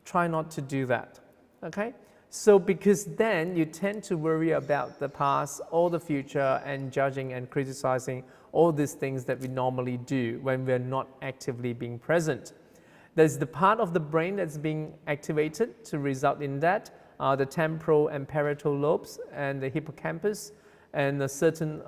Try not to do that, okay? So because then you tend to worry about the past or the future and judging and criticizing all these things that we normally do when we're not actively being present. There's the part of the brain that's being activated to result in that, the temporal and parietal lobes and the hippocampus and a certain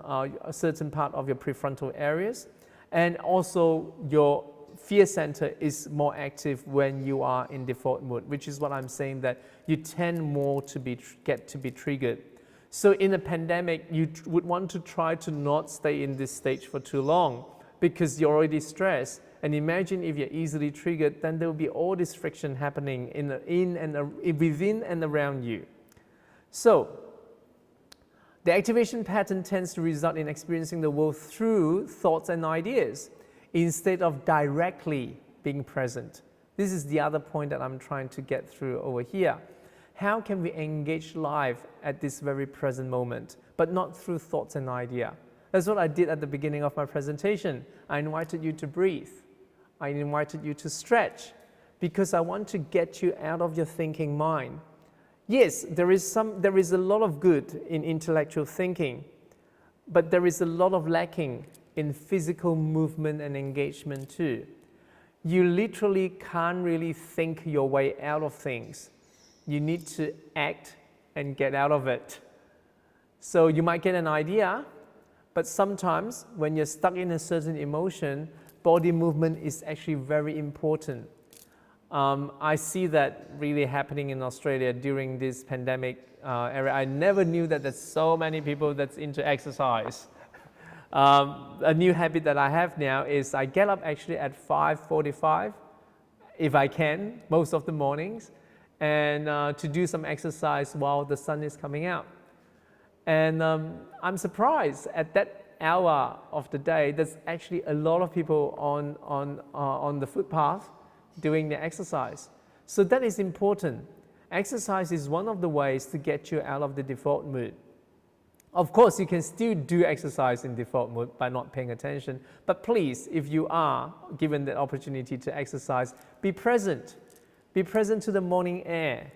part of your prefrontal areas. And also your fear center is more active when you are in default mode, which is what I'm saying, that you tend more to get to be triggered. So in a pandemic, you would want to try to not stay in this stage for too long because you're already stressed. And imagine if you're easily triggered, then there will be all this friction happening within and around you. So the activation pattern tends to result in experiencing the world through thoughts and ideas instead of directly being present. This is the other point that I'm trying to get through over here. How can we engage life at this very present moment, but not through thoughts and idea? That's what I did at the beginning of my presentation. I invited you to breathe. I invited you to stretch because I want to get you out of your thinking mind. Yes, there is a lot of good in intellectual thinking, but there is a lot of lacking in physical movement and engagement too. You literally can't really think your way out of things. You need to act and get out of it. So you might get an idea, but sometimes when you're stuck in a certain emotion, body movement is actually very important. I see that really happening in Australia during this pandemic era. I never knew that there's so many people that's into exercise. A new habit that I have now is I get up actually at 5:45, if I can, most of the mornings, and to do some exercise while the sun is coming out. And I'm surprised at that hour of the day, there's actually a lot of people on the footpath doing the exercise. So that is important. Exercise is one of the ways to get you out of the default mood. Of course, you can still do exercise in default mode by not paying attention, but please, if you are given the opportunity to exercise, be present. Be present to the morning air.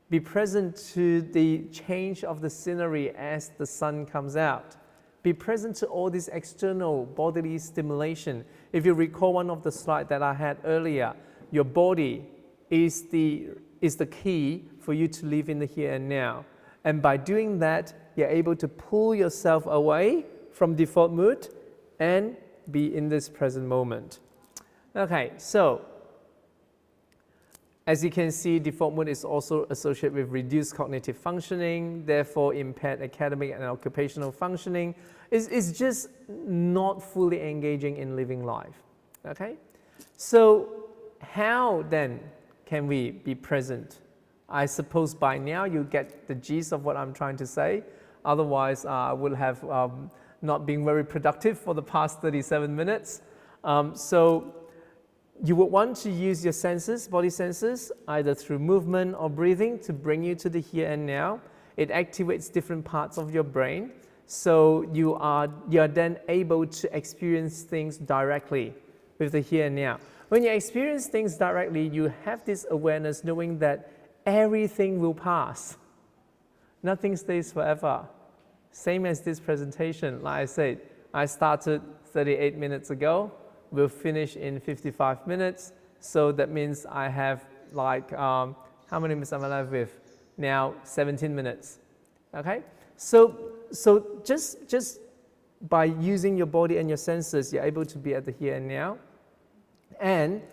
Be present to the change of the scenery as the sun comes out. Be present to all this external bodily stimulation. If you recall one of the slides that I had earlier, your body is the key for you to live in the here and now. And by doing that, you're able to pull yourself away from default mood and be in this present moment. Okay, so as you can see, default mood is also associated with reduced cognitive functioning, therefore impaired academic and occupational functioning. It's just not fully engaging in living life. Okay, so how then can we be present? I suppose by now you get the gist of what I'm trying to say. Otherwise, I will have not been very productive for the past 37 minutes. So you would want to use your senses, body senses, either through movement or breathing to bring you to the here and now. It activates different parts of your brain. So you are then able to experience things directly with the here and now. When you experience things directly, you have this awareness knowing that everything will pass. Nothing stays forever. Same as this presentation. Like I said, I started 38 minutes ago. We'll finish in 55 minutes. So that means I have like, how many minutes am I left with? Now 17 minutes. Okay? So just by using your body and your senses, you're able to be at the here and now. And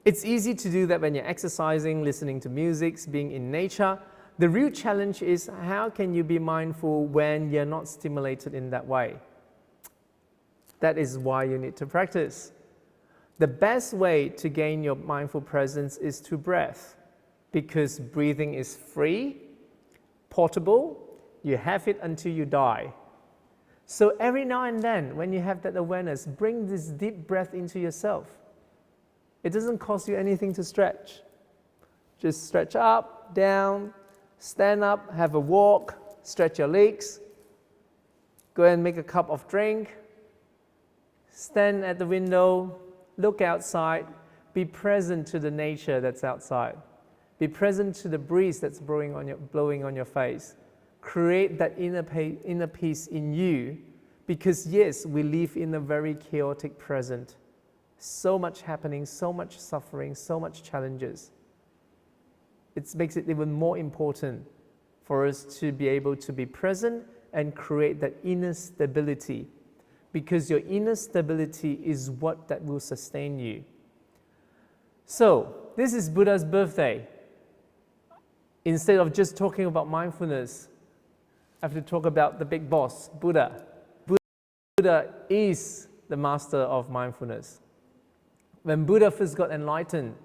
it's easy to do that when you're exercising, listening to music, being in nature. The real challenge is how can you be mindful when you're not stimulated in that way? That is why you need to practice. The best way to gain your mindful presence is through breath. because breathing is free, portable, you have it until you die. So every now and then, when you have that awareness, bring this deep breath into yourself. It doesn't cost you anything to stretch. Just stretch up, down, stand up, have a walk, stretch your legs, go and make a cup of drink, stand at the window, look outside, be present to the nature that's outside. Be present to the breeze that's blowing on your face. Create that inner peace in you, because yes, we live in a very chaotic present. So much happening, so much suffering, so much challenges. It makes it even more important for us to be able to be present and create that inner stability, because your inner stability is what that will sustain you. So, this is Buddha's birthday. Instead of just talking about mindfulness, I have to talk about the big boss, Buddha. Buddha is the master of mindfulness. When Buddha first got enlightened,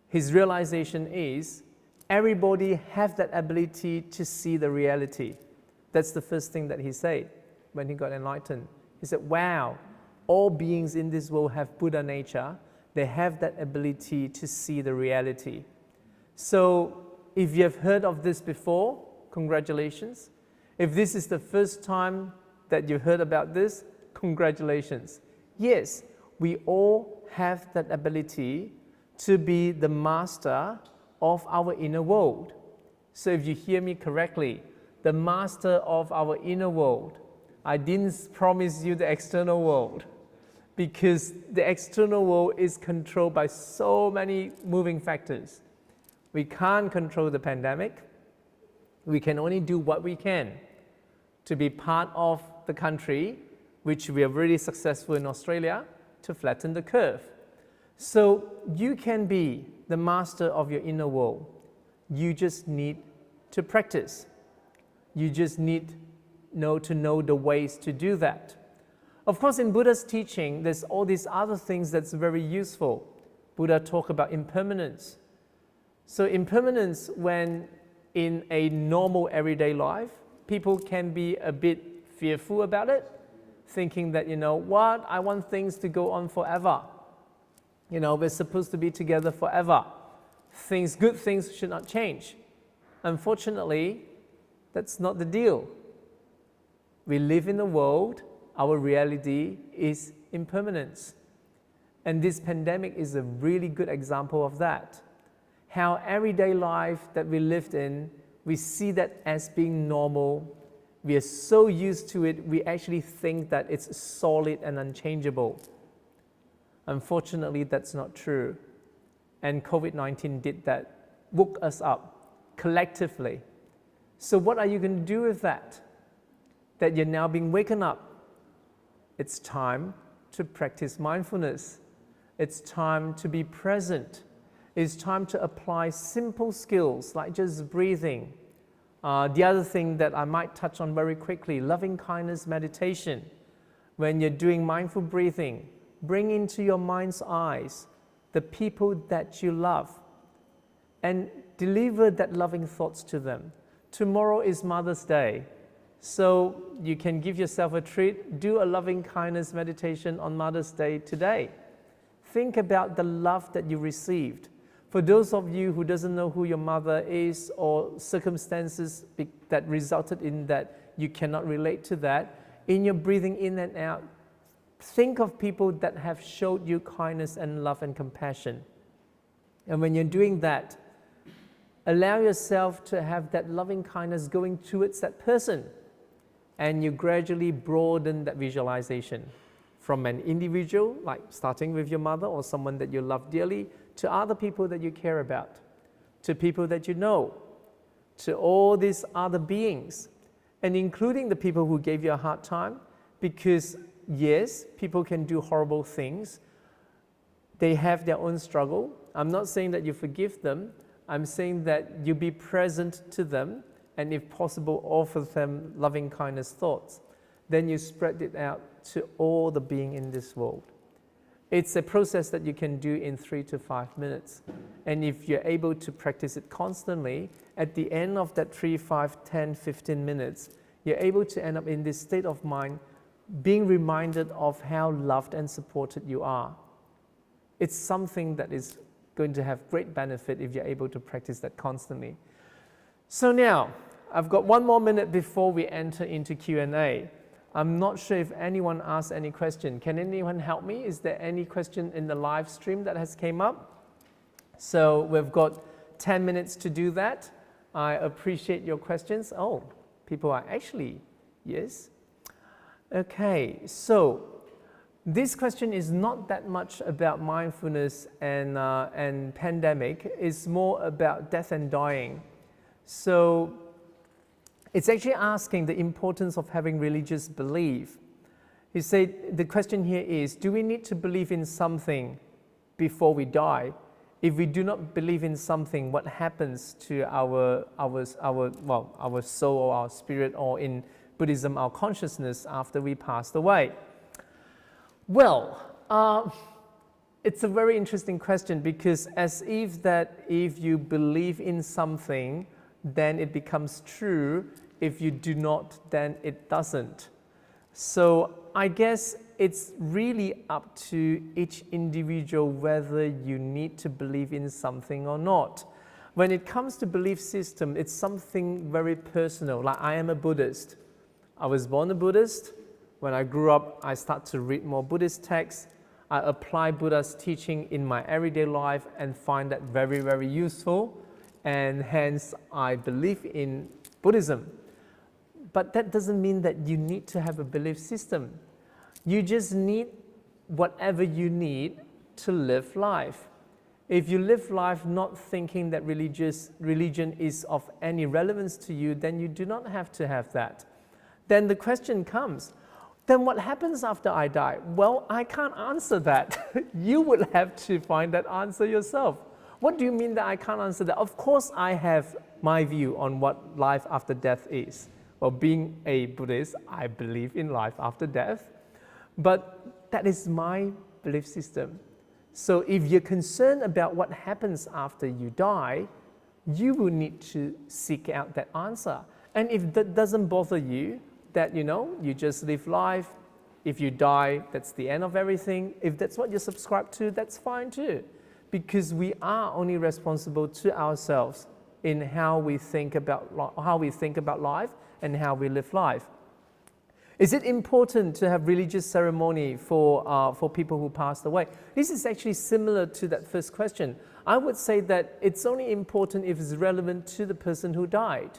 his realization is everybody have that ability to see the reality. That's the first thing that he said when he got enlightened. He said, wow, all beings in this world have Buddha nature. They have that ability to see the reality. So if you have heard of this before, congratulations. If this is the first time that you heard about this, congratulations. Yes, we all have that ability to be the master of our inner world. So if you hear me correctly, the master of our inner world. I didn't promise you the external world, because the external world is controlled by so many moving factors. We can't control the pandemic. We can only do what we can to be part of the country, which we are really successful in Australia, to flatten the curve. So you can be the master of your inner world. You just need to practice. You just need to know the ways to do that. Of course, in Buddha's teaching, there's all these other things that's very useful. Buddha talked about impermanence. So impermanence, when in a normal everyday life, people can be a bit fearful about it, thinking that, I want things to go on forever. We're supposed to be together forever. Good things should not change. Unfortunately, that's not the deal. We live in a world, our reality is impermanence. And this pandemic is a really good example of that. How everyday life that we lived in, we see that as being normal. We are so used to it, we actually think that it's solid and unchangeable. Unfortunately, that's not true. And COVID-19 did that, woke us up collectively. So what are you going to do with that? That you're now being waken up. It's time to practice mindfulness. It's time to be present. It's time to apply simple skills like just breathing. The other thing that I might touch on very quickly, loving kindness meditation. When you're doing mindful breathing, bring into your mind's eyes the people that you love and deliver that loving thoughts to them. Tomorrow is Mother's Day, so you can give yourself a treat. Do a loving kindness meditation on Mother's Day today. Think about the love that you received. For those of you who doesn't know who your mother is, or circumstances that resulted in that you cannot relate to that, in your breathing in and out, think of people that have showed you kindness and love and compassion. And when you're doing that, allow yourself to have that loving kindness going towards that person. And you gradually broaden that visualization from an individual, like starting with your mother or someone that you love dearly, to other people that you care about, to people that you know, to all these other beings, and including the people who gave you a hard time, because yes, people can do horrible things. They have their own struggle. I'm not saying that you forgive them. I'm saying that you be present to them, and if possible, offer them loving kindness thoughts. Then you spread it out to all the beings in this world. It's a process that you can do in 3 to 5 minutes. And if you're able to practice it constantly, at the end of that 3, 5, 10, 15 minutes, you're able to end up in this state of mind, being reminded of how loved and supported you are. It's something that is going to have great benefit if you're able to practice that constantly. So now, I've got 1 more minute before we enter into Q&A. I'm not sure if anyone asked any question. Can anyone help me? Is there any question in the live stream that has came up? So we've got 10 minutes to do that. I appreciate your questions. Oh, people are actually, yes. Okay, so this question is not that much about mindfulness and pandemic. It's more about death and dying. So it's actually asking the importance of having religious belief. He said, the question here is, do we need to believe in something before we die? If we do not believe in something, what happens to our soul or our spirit, or in Buddhism, our consciousness after we passed away? Well, it's a very interesting question, because as if that if you believe in something, then it becomes true. If you do not, then it doesn't. So I guess it's really up to each individual whether you need to believe in something or not. When it comes to belief system, it's something very personal. Like, I am a Buddhist. I was born a Buddhist. When I grew up, I started to read more Buddhist texts. I apply Buddha's teaching in my everyday life and find that very, very useful. And hence, I believe in Buddhism. But that doesn't mean that you need to have a belief system. You just need whatever you need to live life. If you live life not thinking that religion is of any relevance to you, then you do not have to have that. Then the question comes, then what happens after I die? Well, I can't answer that. You would have to find that answer yourself. What do you mean that I can't answer that? Of course, I have my view on what life after death is. Well, being a Buddhist, I believe in life after death, but that is my belief system. So if you're concerned about what happens after you die, you will need to seek out that answer. And if that doesn't bother you, that you just live life, if you die, that's the end of everything. If that's what you subscribe to, that's fine too. Because we are only responsible to ourselves in how we think about life and how we live life. Is it important to have religious ceremony for people who passed away? This is actually similar to that first question. I would say that it's only important if it's relevant to the person who died.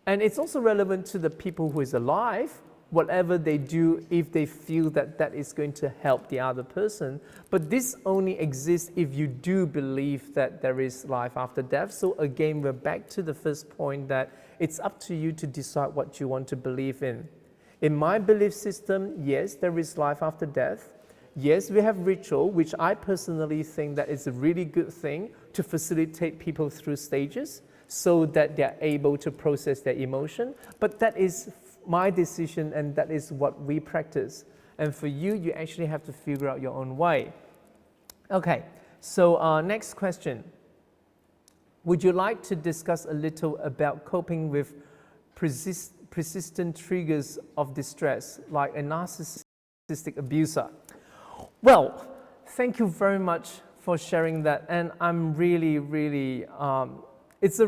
And it's also relevant to the people who is alive, whatever they do, if they feel that that is going to help the other person. But this only exists if you do believe that there is life after death. So again, we're back to the first point that it's up to you to decide what you want to believe in. In my belief system, yes, there is life after death. Yes, we have ritual, which I personally think that is a really good thing to facilitate people through stages so that they're able to process their emotion. But that is my decision, and that is what we practice. And for you, you actually have to figure out your own way. Okay, so next question. Would you like to discuss a little about coping with persistent triggers of distress, like a narcissistic abuser? Well, thank you very much for sharing that. And I'm really, it's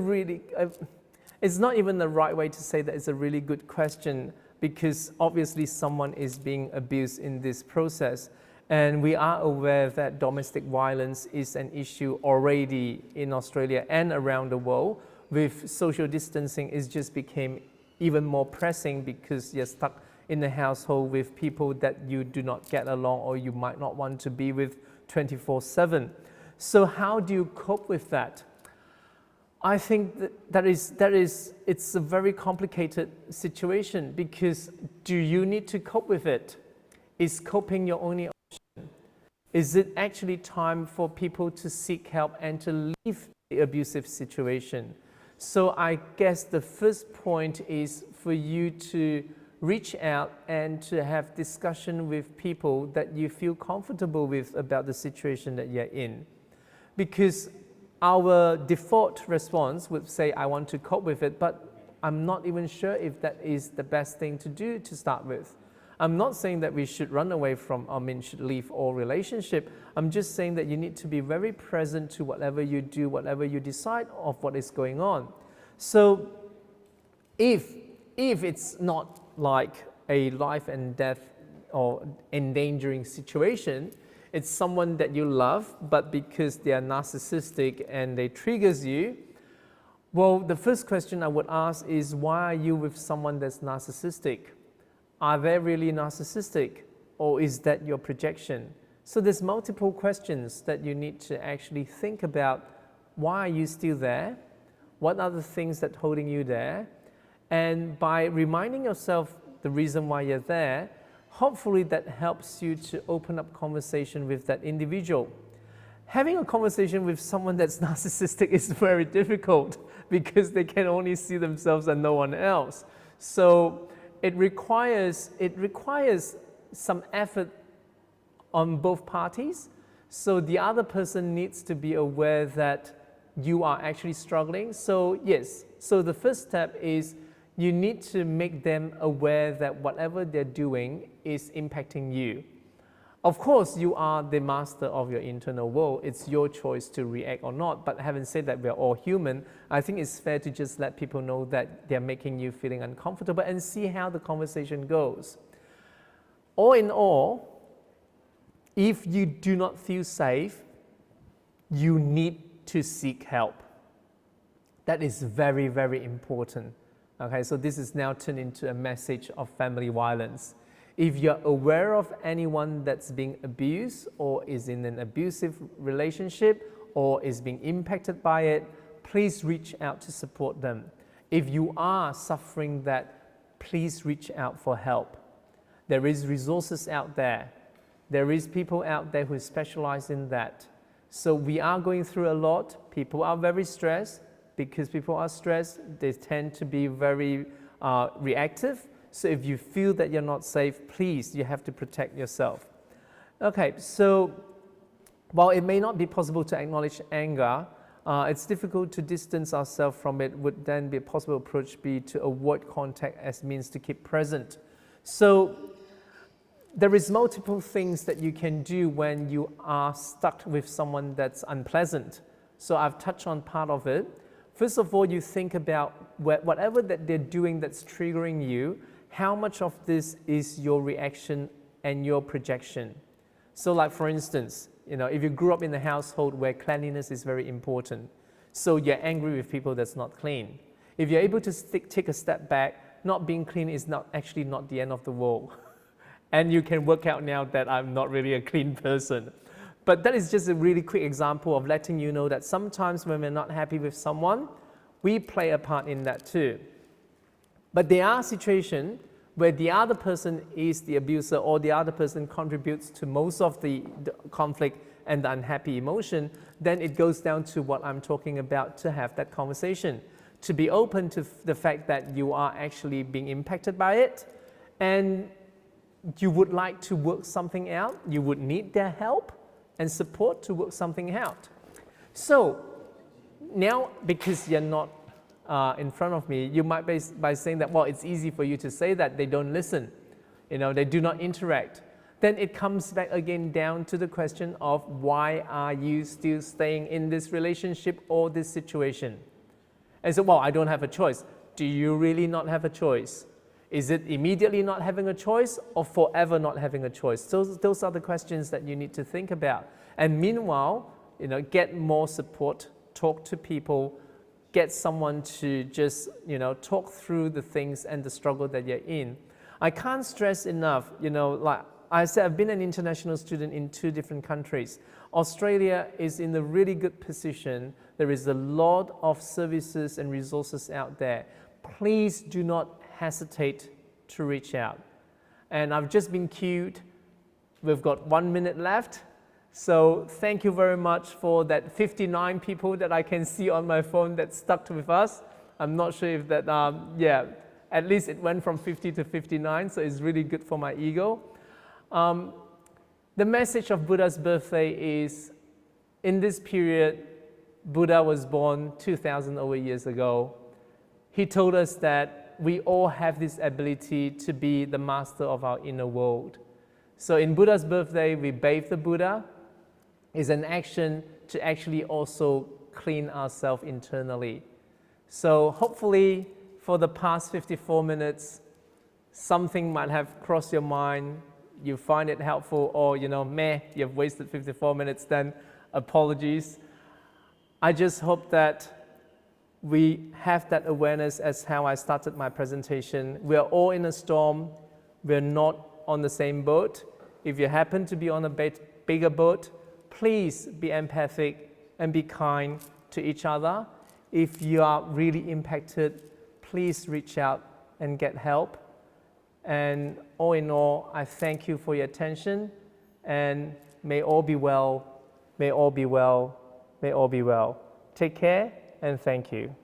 not even the right way to say that it's a really good question, because obviously someone is being abused in this process. And we are aware that domestic violence is an issue already in Australia and around the world. With social distancing, it just became even more pressing because you're stuck in a household with people that you do not get along or you might not want to be with 24/7. So how do you cope with that? I think it's a very complicated situation, because do you need to cope with it? Is coping your only option? Is it actually time for people to seek help and to leave the abusive situation? So I guess the first point is for you to reach out and to have discussion with people that you feel comfortable with about the situation that you're in. Because our default response would say, I want to cope with it, but I'm not even sure if that is the best thing to do to start with. I'm not saying that we should run away from, should leave all relationship. I'm just saying that you need to be very present to whatever you do, whatever you decide of what is going on. So if it's not like a life and death or endangering situation, it's someone that you love, but because they are narcissistic and they triggers you, well, the first question I would ask is, why are you with someone that's narcissistic? Are they really narcissistic, or is that your projection? So there's multiple questions that you need to actually think about. Why are you still there? What are the things that are holding you there? And by reminding yourself the reason why you're there, hopefully that helps you to open up conversation with that individual. Having a conversation with someone that's narcissistic is very difficult because they can only see themselves and no one else. So it requires some effort on both parties. So the other person needs to be aware that you are actually struggling. So yes, so the first step is you need to make them aware that whatever they're doing is impacting you. Of course, you are the master of your internal world. It's your choice to react or not. But having said that, we're all human. I think it's fair to just let people know that they're making you feeling uncomfortable and see how the conversation goes. All in all, if you do not feel safe, you need to seek help. That is very, very important. Okay, so this is now turned into a message of family violence. If you're aware of anyone that's being abused or is in an abusive relationship or is being impacted by it, please reach out to support them. If you are suffering that, please reach out for help. There is resources out there. There is people out there who specialize in that. So we are going through a lot. People are very stressed. Because people are stressed, they tend to be very reactive. So if you feel that you're not safe, please, you have to protect yourself. Okay, so while it may not be possible to acknowledge anger, it's difficult to distance ourselves from it. Would then be a possible approach be to avoid contact as means to keep present. So there is multiple things that you can do when you are stuck with someone that's unpleasant. So I've touched on part of it. First of all, you think about whatever that they're doing that's triggering you, how much of this is your reaction and your projection. So like for instance, if you grew up in a household where cleanliness is very important, so you're angry with people that's not clean. If you're able to take a step back, not being clean is actually not the end of the world. And you can work out now that I'm not really a clean person. But that is just a really quick example of letting you know that sometimes when we're not happy with someone, we play a part in that too. But there are situations where the other person is the abuser or the other person contributes to most of the conflict and the unhappy emotion, then it goes down to what I'm talking about, to have that conversation, to be open to the fact that you are actually being impacted by it and you would like to work something out, you would need their help and support to work something out. So now, because you're not in front of me, you might be by saying that, well, it's easy for you to say that, they don't listen, they do not interact. Then it comes back again down to the question of why are you still staying in this relationship or this situation? And so, well, I don't have a choice. Do you really not have a choice? Is it immediately not having a choice or forever not having a choice? Those are the questions that you need to think about. And meanwhile, get more support, talk to people, get someone to just, talk through the things and the struggle that you're in. I can't stress enough, like I said, I've been an international student in 2 different countries. Australia is in a really good position. There is a lot of services and resources out there. Please do not hesitate to reach out. And I've just been queued. We've got 1 minute left. So thank you very much for that 59 people that I can see on my phone that stuck with us. I'm not sure if that, At least it went from 50 to 59, so it's really good for my ego. The message of Buddha's birthday is, in this period, Buddha was born 2,000 over years ago. He told us that we all have this ability to be the master of our inner world. So in Buddha's birthday, we bathe the Buddha. It's an action to actually also clean ourselves internally. So hopefully for the past 54 minutes, something might have crossed your mind, you find it helpful, or you've wasted 54 minutes, then apologies. I just hope that we have that awareness as how I started my presentation. We are all in a storm. We're not on the same boat. If you happen to be on a bigger boat, please be empathic and be kind to each other. If you are really impacted, please reach out and get help. And all in all, I thank you for your attention, and may all be well, may all be well, may all be well. Take care, and thank you.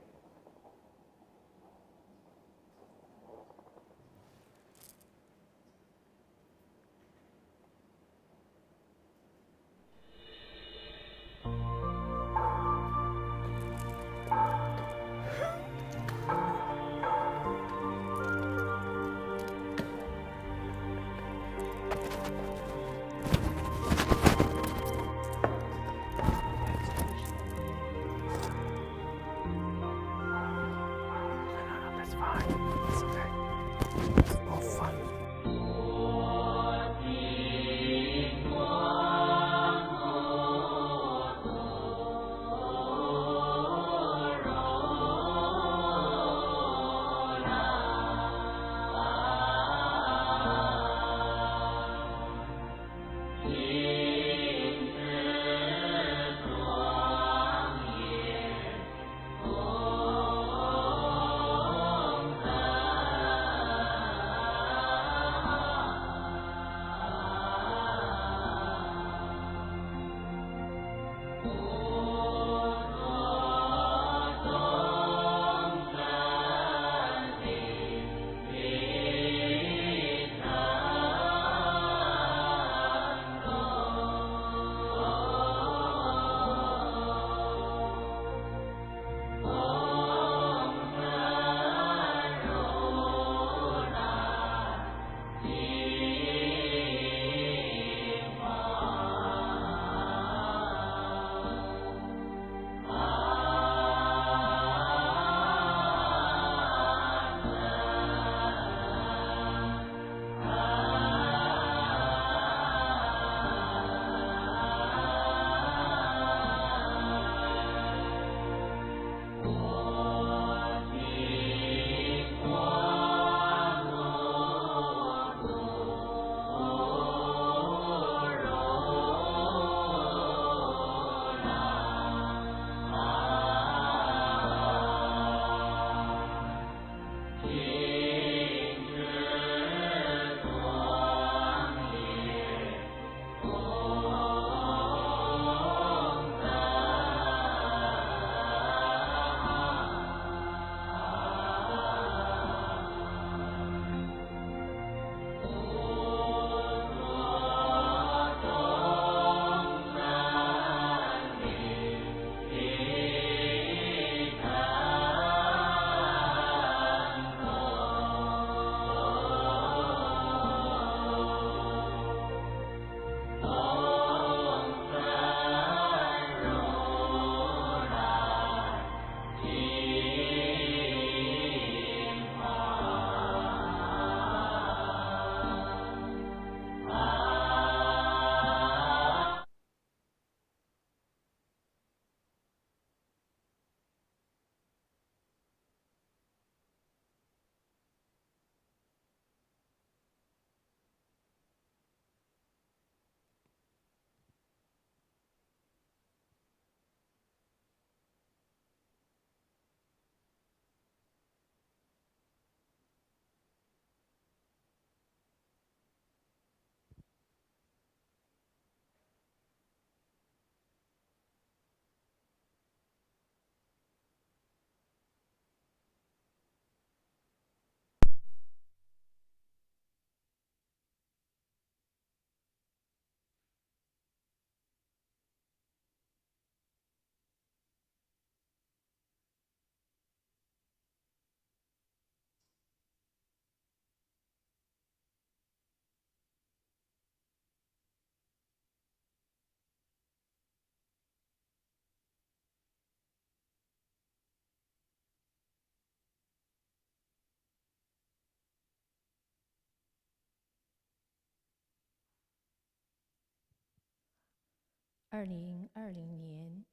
2020年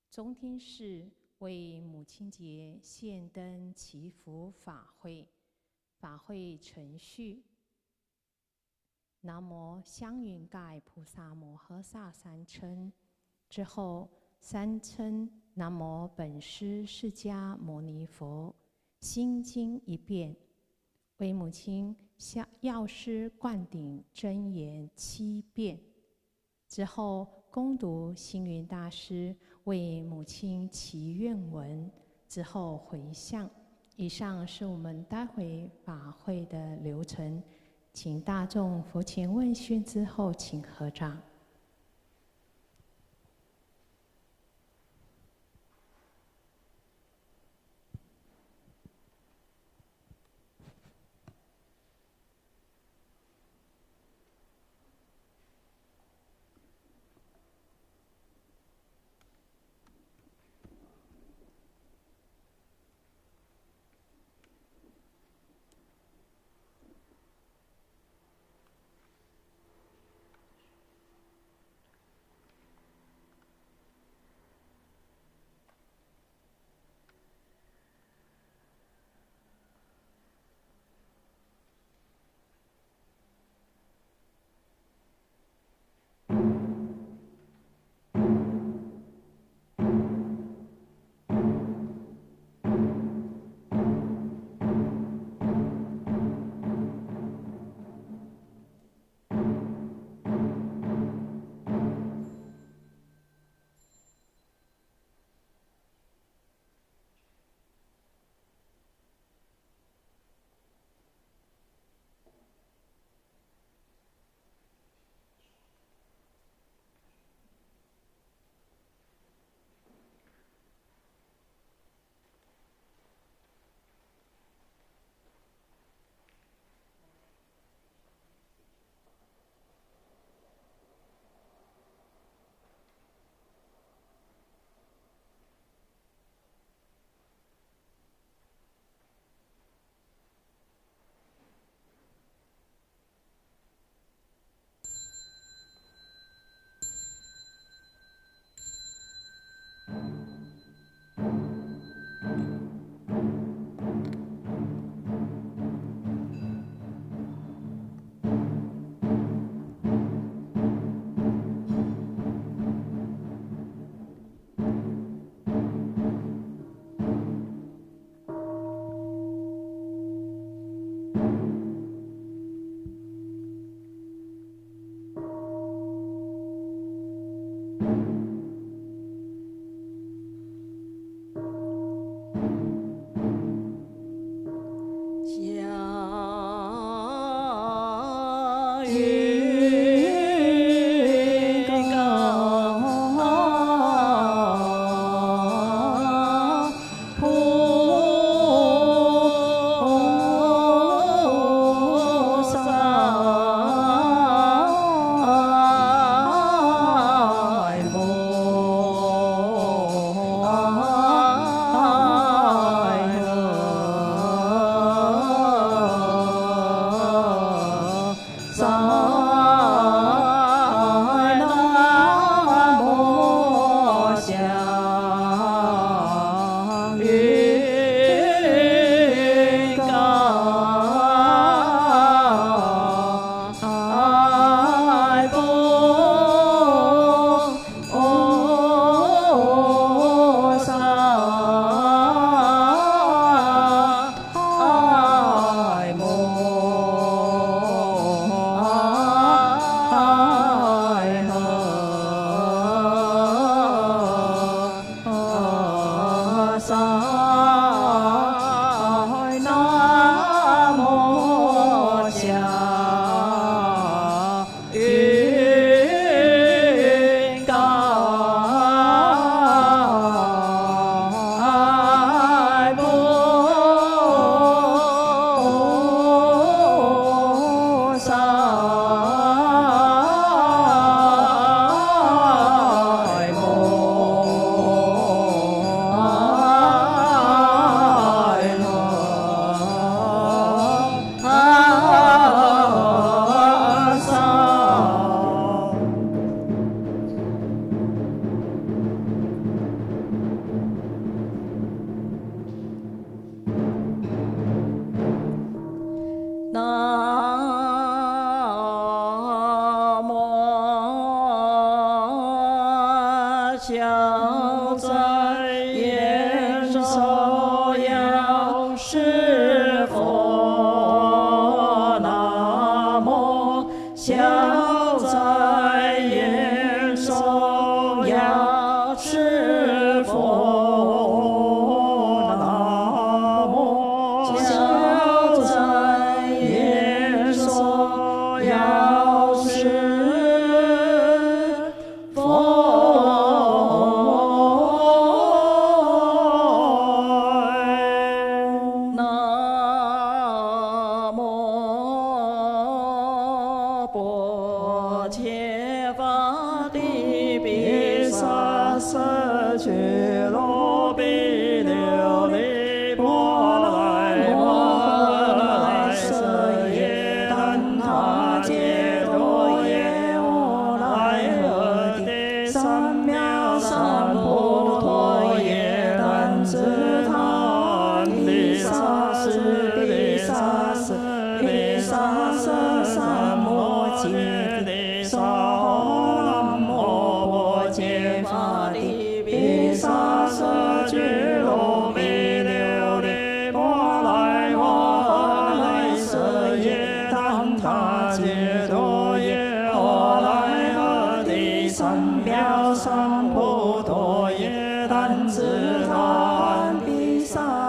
中天市为母亲节献灯祈福法会，法会程序：南无香云盖菩萨摩诃萨三称，之后三称南无本师释迦牟尼佛，心经一遍，为母亲药师灌顶真言7遍。之后恭读星云大师为母亲祈愿文，之后回向。以上是我们待会法会的流程，请大众佛前问讯之后，请合掌。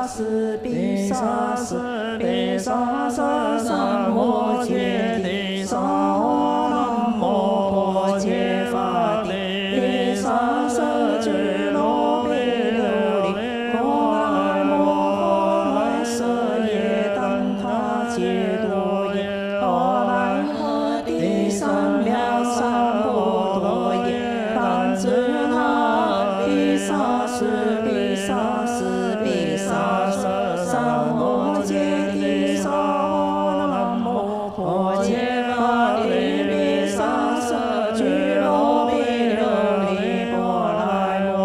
斯比萨斯比萨萨萨摩揭谛萨南摩婆揭伐帝比萨斯俱罗比琉璃波来摩来舍耶当他揭多耶阿来诃帝三藐三菩提耶当知他比萨斯比萨斯比萨斯三摩揭谛萨南摩婆揭伐帝比萨斯俱罗比琉璃波来摩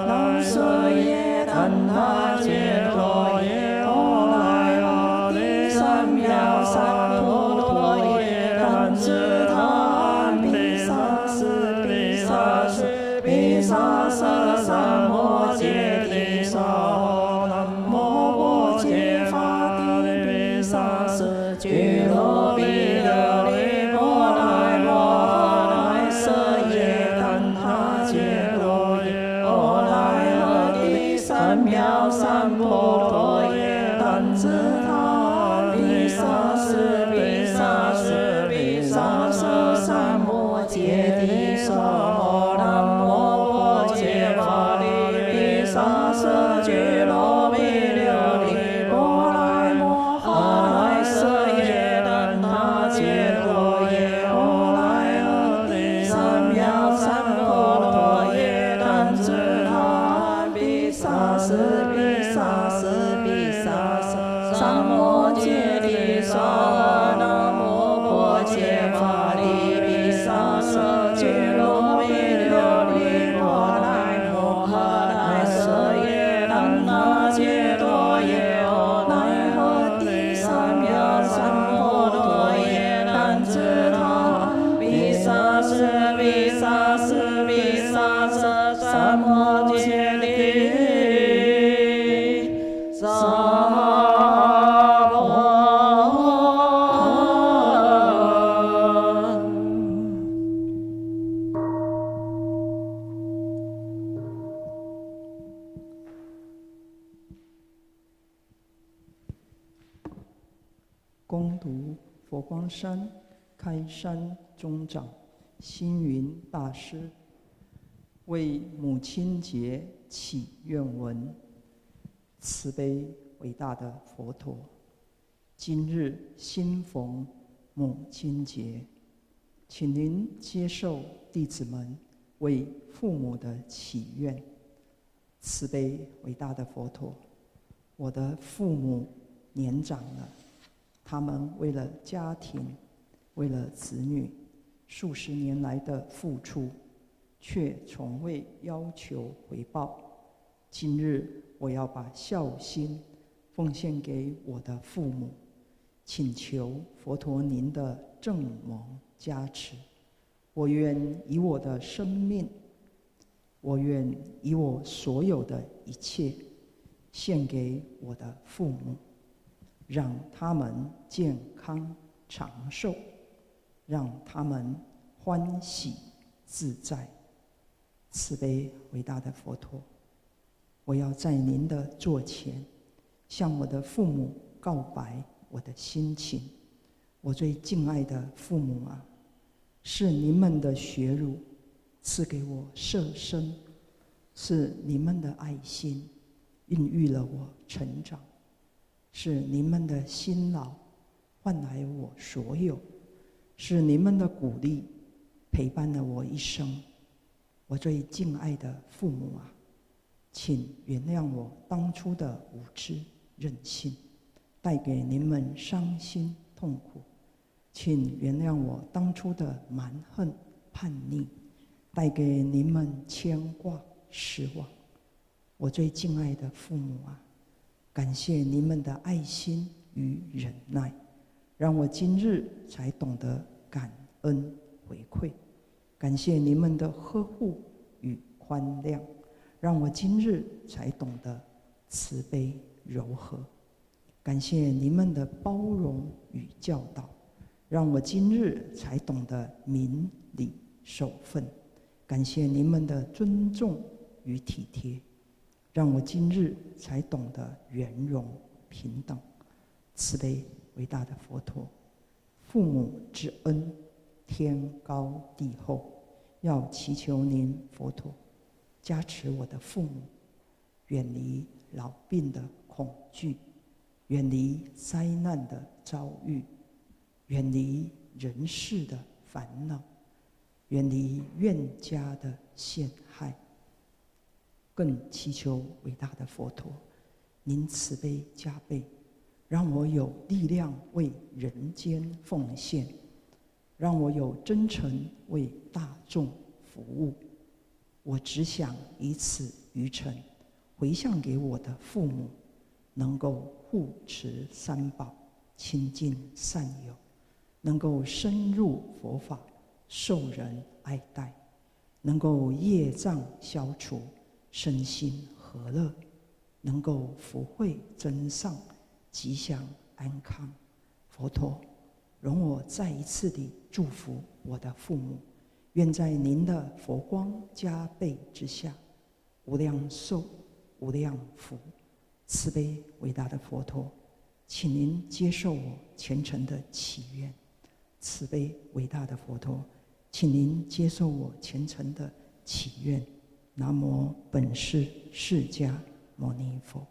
能舍耶当他揭多耶阿来诃帝三藐三菩提耶当知他比萨斯比萨斯比萨斯三摩揭谛萨南摩婆揭伐帝比萨斯俱罗比琉璃波来摩来舍耶当他揭多耶阿来诃帝三藐三菩提耶当知他比萨斯比萨斯比萨斯三摩揭谛萨南摩婆揭伐帝比萨斯俱罗比琉璃波来摩来舍耶当他揭多耶阿来诃帝三藐三菩提耶当知他比萨斯比萨斯比萨斯三摩揭谛萨南摩婆揭伐帝比萨斯俱罗比琉璃波来摩来舍耶当他揭多耶阿来诃帝三藐三菩提耶当知他比萨斯比萨斯比萨斯三摩揭谛萨恭读佛光山开山宗长星云大师为母亲节祈愿文。慈悲伟大的佛陀，今日新逢母亲节，请您接受弟子们为父母的祈愿。慈悲伟大的佛陀，我的父母年长了，他们为了家庭，为了子女，数十年来的付出，却从未要求回报。今日我要把孝心奉献给我的父母，请求佛陀您的正蒙加持。我愿以我的生命，我愿以我所有的一切献给我的父母，让他们健康长寿，让他们欢喜自在。慈悲伟大的佛陀，我要在您的座前向我的父母告白我的心情。我最敬爱的父母啊，是你们的血乳赐给我摄生，是你们的爱心孕育了我成长，是你们的辛劳换来我所有，是你们的鼓励陪伴了我一生。我最敬爱的父母啊，请原谅我当初的无知任性，带给你们伤心痛苦。请原谅我当初的蛮横叛逆，带给你们牵挂失望。我最敬爱的父母啊，感谢你们的爱心与忍耐，让我今日才懂得感恩回馈。感谢你们的呵护与宽谅，让我今日才懂得慈悲柔和。感谢你们的包容与教导，让我今日才懂得明理守分。感谢你们的尊重与体贴，让我今日才懂得圆融平等。慈悲伟大的佛陀，父母之恩，天高地厚，要祈求您佛陀加持我的父母，远离老病的恐惧，远离灾难的遭遇，远离人世的烦恼，远离怨家的陷害。更祈求伟大的佛陀，您慈悲加倍，让我有力量为人间奉献，让我有真诚为大众服务。我只想以此于诚，回向给我的父母，能够护持三宝，亲近善友，能够深入佛法，受人爱戴，能够业障消除，身心和乐，能够福慧增上，吉祥安康。佛陀，容我再一次地祝福我的父母，愿在您的佛光加倍之下，无量寿，无量福。慈悲伟大的佛陀，请您接受我虔诚的祈愿。慈悲伟大的佛陀，请您接受我虔诚的祈愿。南无本师释迦牟尼佛。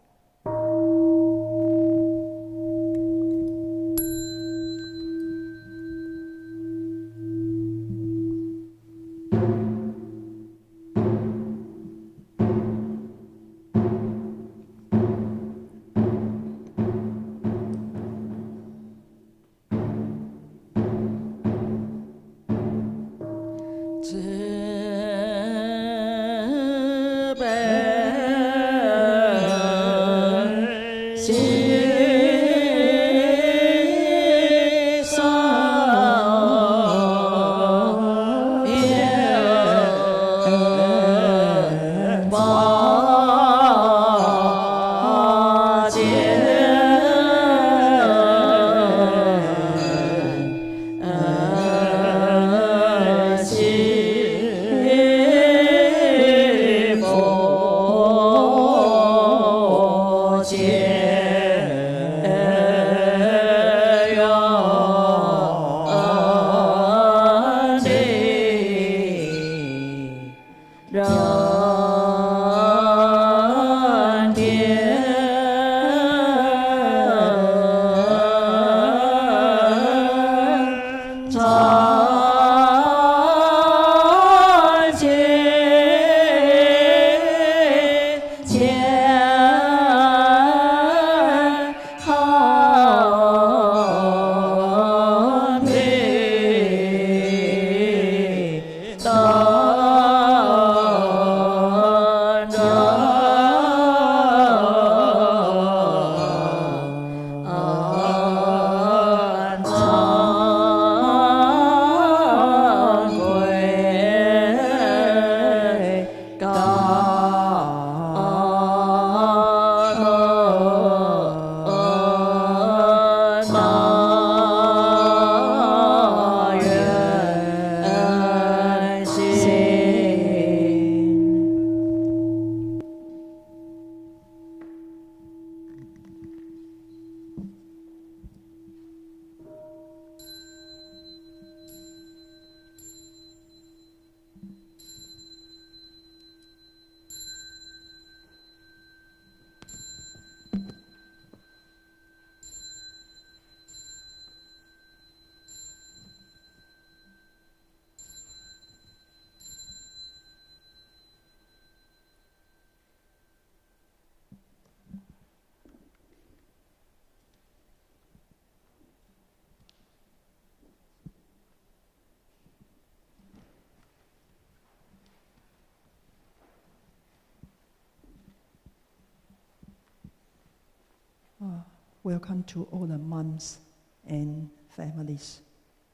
Welcome to all the moms and families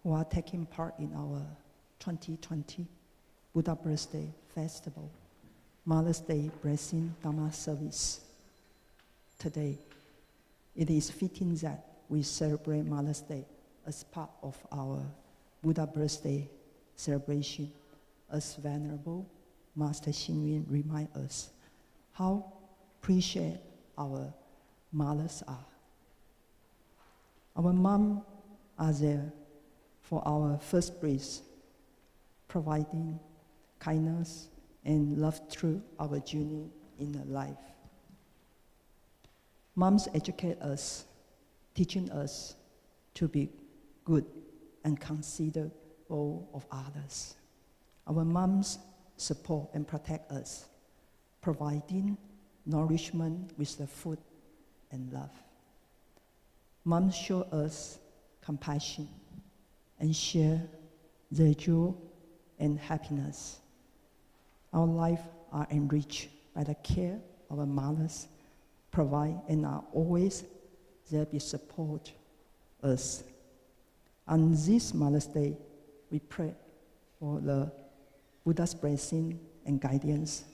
who are taking part in our 2020 Buddha Birthday Festival, Mother's Day Blessing Dhamma Service. Today, it is fitting that we celebrate Mother's Day as part of our Buddha Birthday celebration, as Venerable Master Xing Yun reminds us how appreciate our mothers are. Our mom are there for our first breath, providing kindness and love through our journey in life. Moms educate us, teaching us to be good and considerate of others. Our moms support and protect us, providing nourishment with the food and love. Moms show us compassion and share their joy and happiness. Our lives are enriched by the care our mothers provide and are always there to support us. On this Mother's Day, we pray for the Buddha's blessing and guidance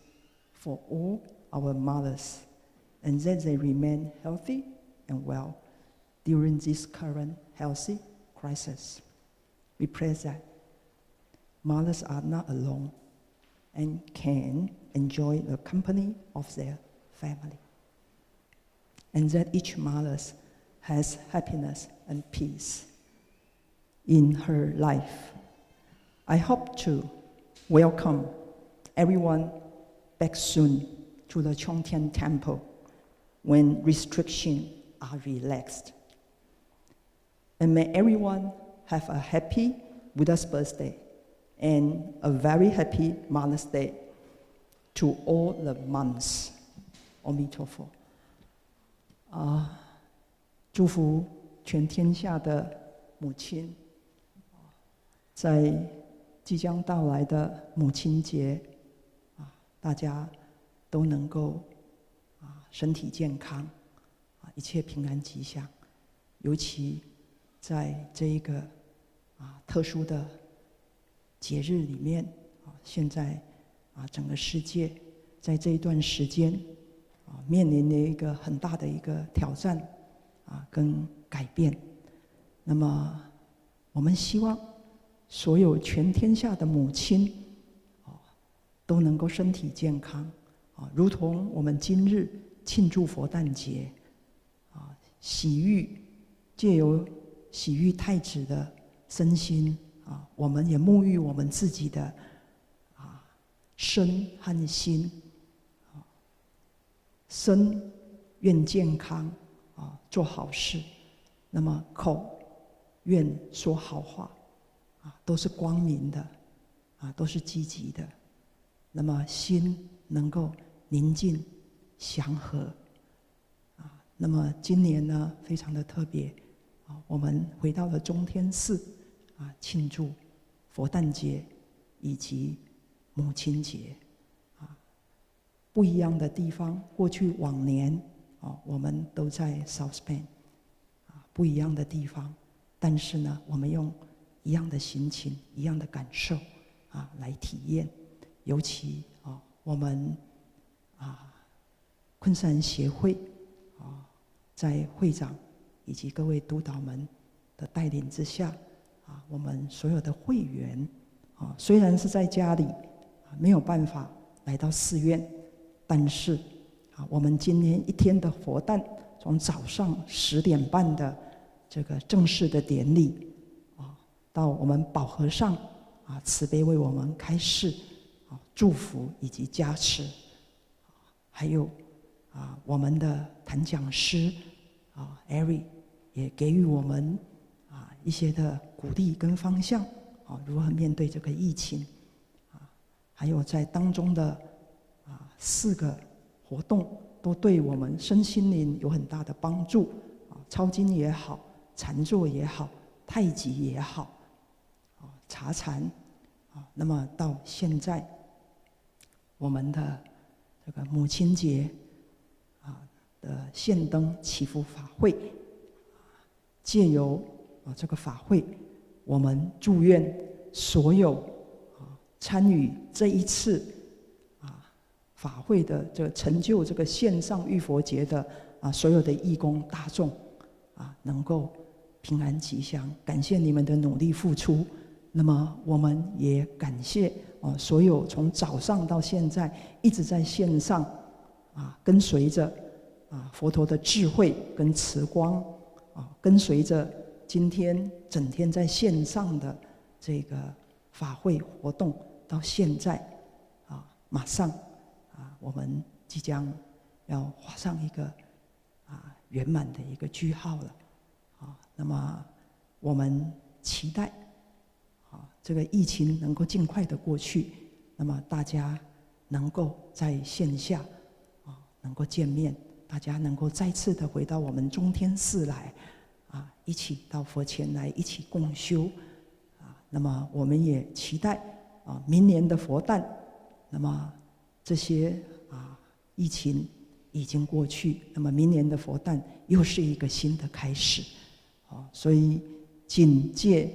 for all our mothers, and that they remain healthy and well during this current healthy crisis. We pray that mothers are not alone and can enjoy the company of their family, and that each mother has happiness and peace in her life. I hope to welcome everyone back soon to the Chongtian Temple when restrictions are relaxed. And may everyone have a happy Buddha's birthday and a very happy Mother's Day to all the moms. 阿弥陀佛。祝福全天下的母亲，在即将到来的母亲节，大家都能够身体健康，一切平安吉祥。尤其在这一个特殊的节日里面，现在整个世界在这一段时间面临了一个很大的一个挑战跟改变。那么我们希望所有全天下的母亲都能够身体健康，如同我们今日庆祝佛诞节，洗浴，借由洗浴太子的身心，我们也沐浴我们自己的身和心。身愿健康，做好事；那么口愿说好话，都是光明的，都是积极的。那么心能够宁静祥和。那么今年呢，非常的特别，我们回到了中天寺，庆祝佛诞节以及母亲节。不一样的地方，过去往年我们都在 South Bend， 不一样的地方，但是呢，我们用一样的心情、一样的感受来体验。尤其我们昆山协会在会长以及各位督导们的带领之下，我们所有的会员虽然是在家里没有办法来到寺院，但是我们今年一天的佛诞，从早上10点半的这个正式的典礼，到我们宝和尚慈悲为我们开示，祝福以及加持，还有我们的谈讲师Ari 也给予我们一些的鼓励跟方向，如何面对这个疫情，还有在当中的4个活动都对我们身心灵有很大的帮助，抄经也好，禅坐也好，太极也好，茶禅，那么到现在我们的这个母亲节的献灯祈福法会，借由这个法会，我们祝愿所有参与这一次法会的这个成就这个线上浴佛节的所有的义工大众能够平安吉祥，感谢你们的努力付出。那么我们也感谢所有从早上到现在一直在线上跟随着佛陀的智慧跟慈光，跟随着今天整天在线上的这个法会活动，到现在马上我们即将要画上一个圆满的一个句号了。那么我们期待这个疫情能够尽快的过去，那么大家能够在线下能够见面，大家能够再次的回到我们中天寺来一起到佛前来一起共修那么我们也期待明年的佛诞，那么这些疫情已经过去，那么明年的佛诞又是一个新的开始。所以谨借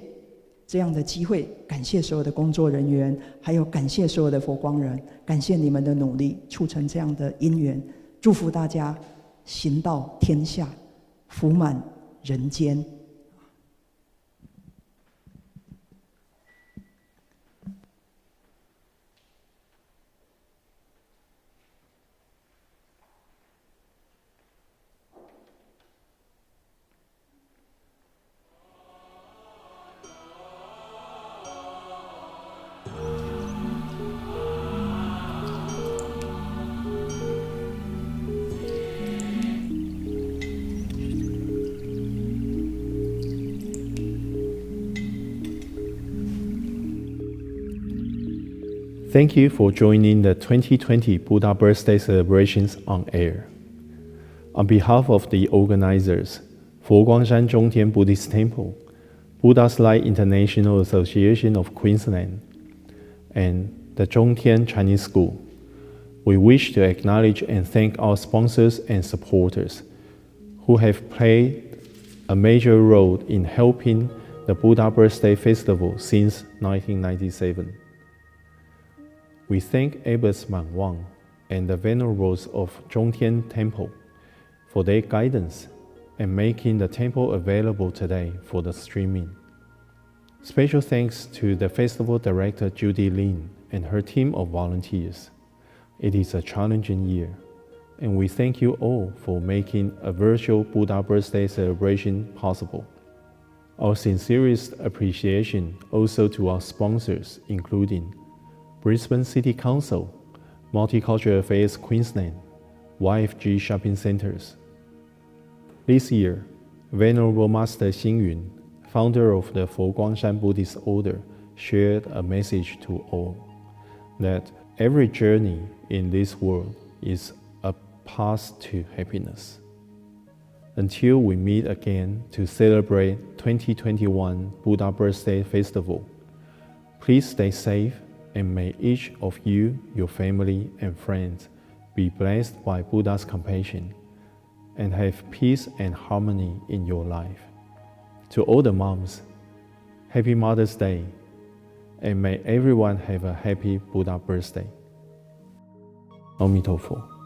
这样的机会，感谢所有的工作人员，还有感谢所有的佛光人，感谢你们的努力，促成这样的因缘。祝福大家行到天下，福满人间。Thank you for joining the 2020 Buddha Birthday celebrations on air. On behalf of the organizers, Foguangshan Zhongtian Buddhist Temple, Buddha's Light International Association of Queensland, and the Zhongtian Chinese School, we wish to acknowledge and thank our sponsors and supporters who have played a major role in helping the Buddha Birthday Festival since 1997. We thank Abbots Man Wang and the Venerables of Zhongtian Temple for their guidance and making the temple available today for the streaming. Special thanks to the festival director Judy Lin and her team of volunteers. It is a challenging year, and we thank you all for making a virtual Buddha Birthday celebration possible. Our sincerest appreciation also to our sponsors, including Brisbane City Council, Multicultural Affairs Queensland, YFG Shopping Centres. This year, Venerable Master Xing Yun, founder of the Foguangshan Buddhist Order, shared a message to all that every journey in this world is a path to happiness. Until we meet again to celebrate 2021 Buddha Birthday Festival, please stay safe, and may each of you, your family, and friends be blessed by Buddha's compassion and have peace and harmony in your life. To all the moms, Happy Mother's Day, and may everyone have a happy Buddha birthday. 阿弥陀佛。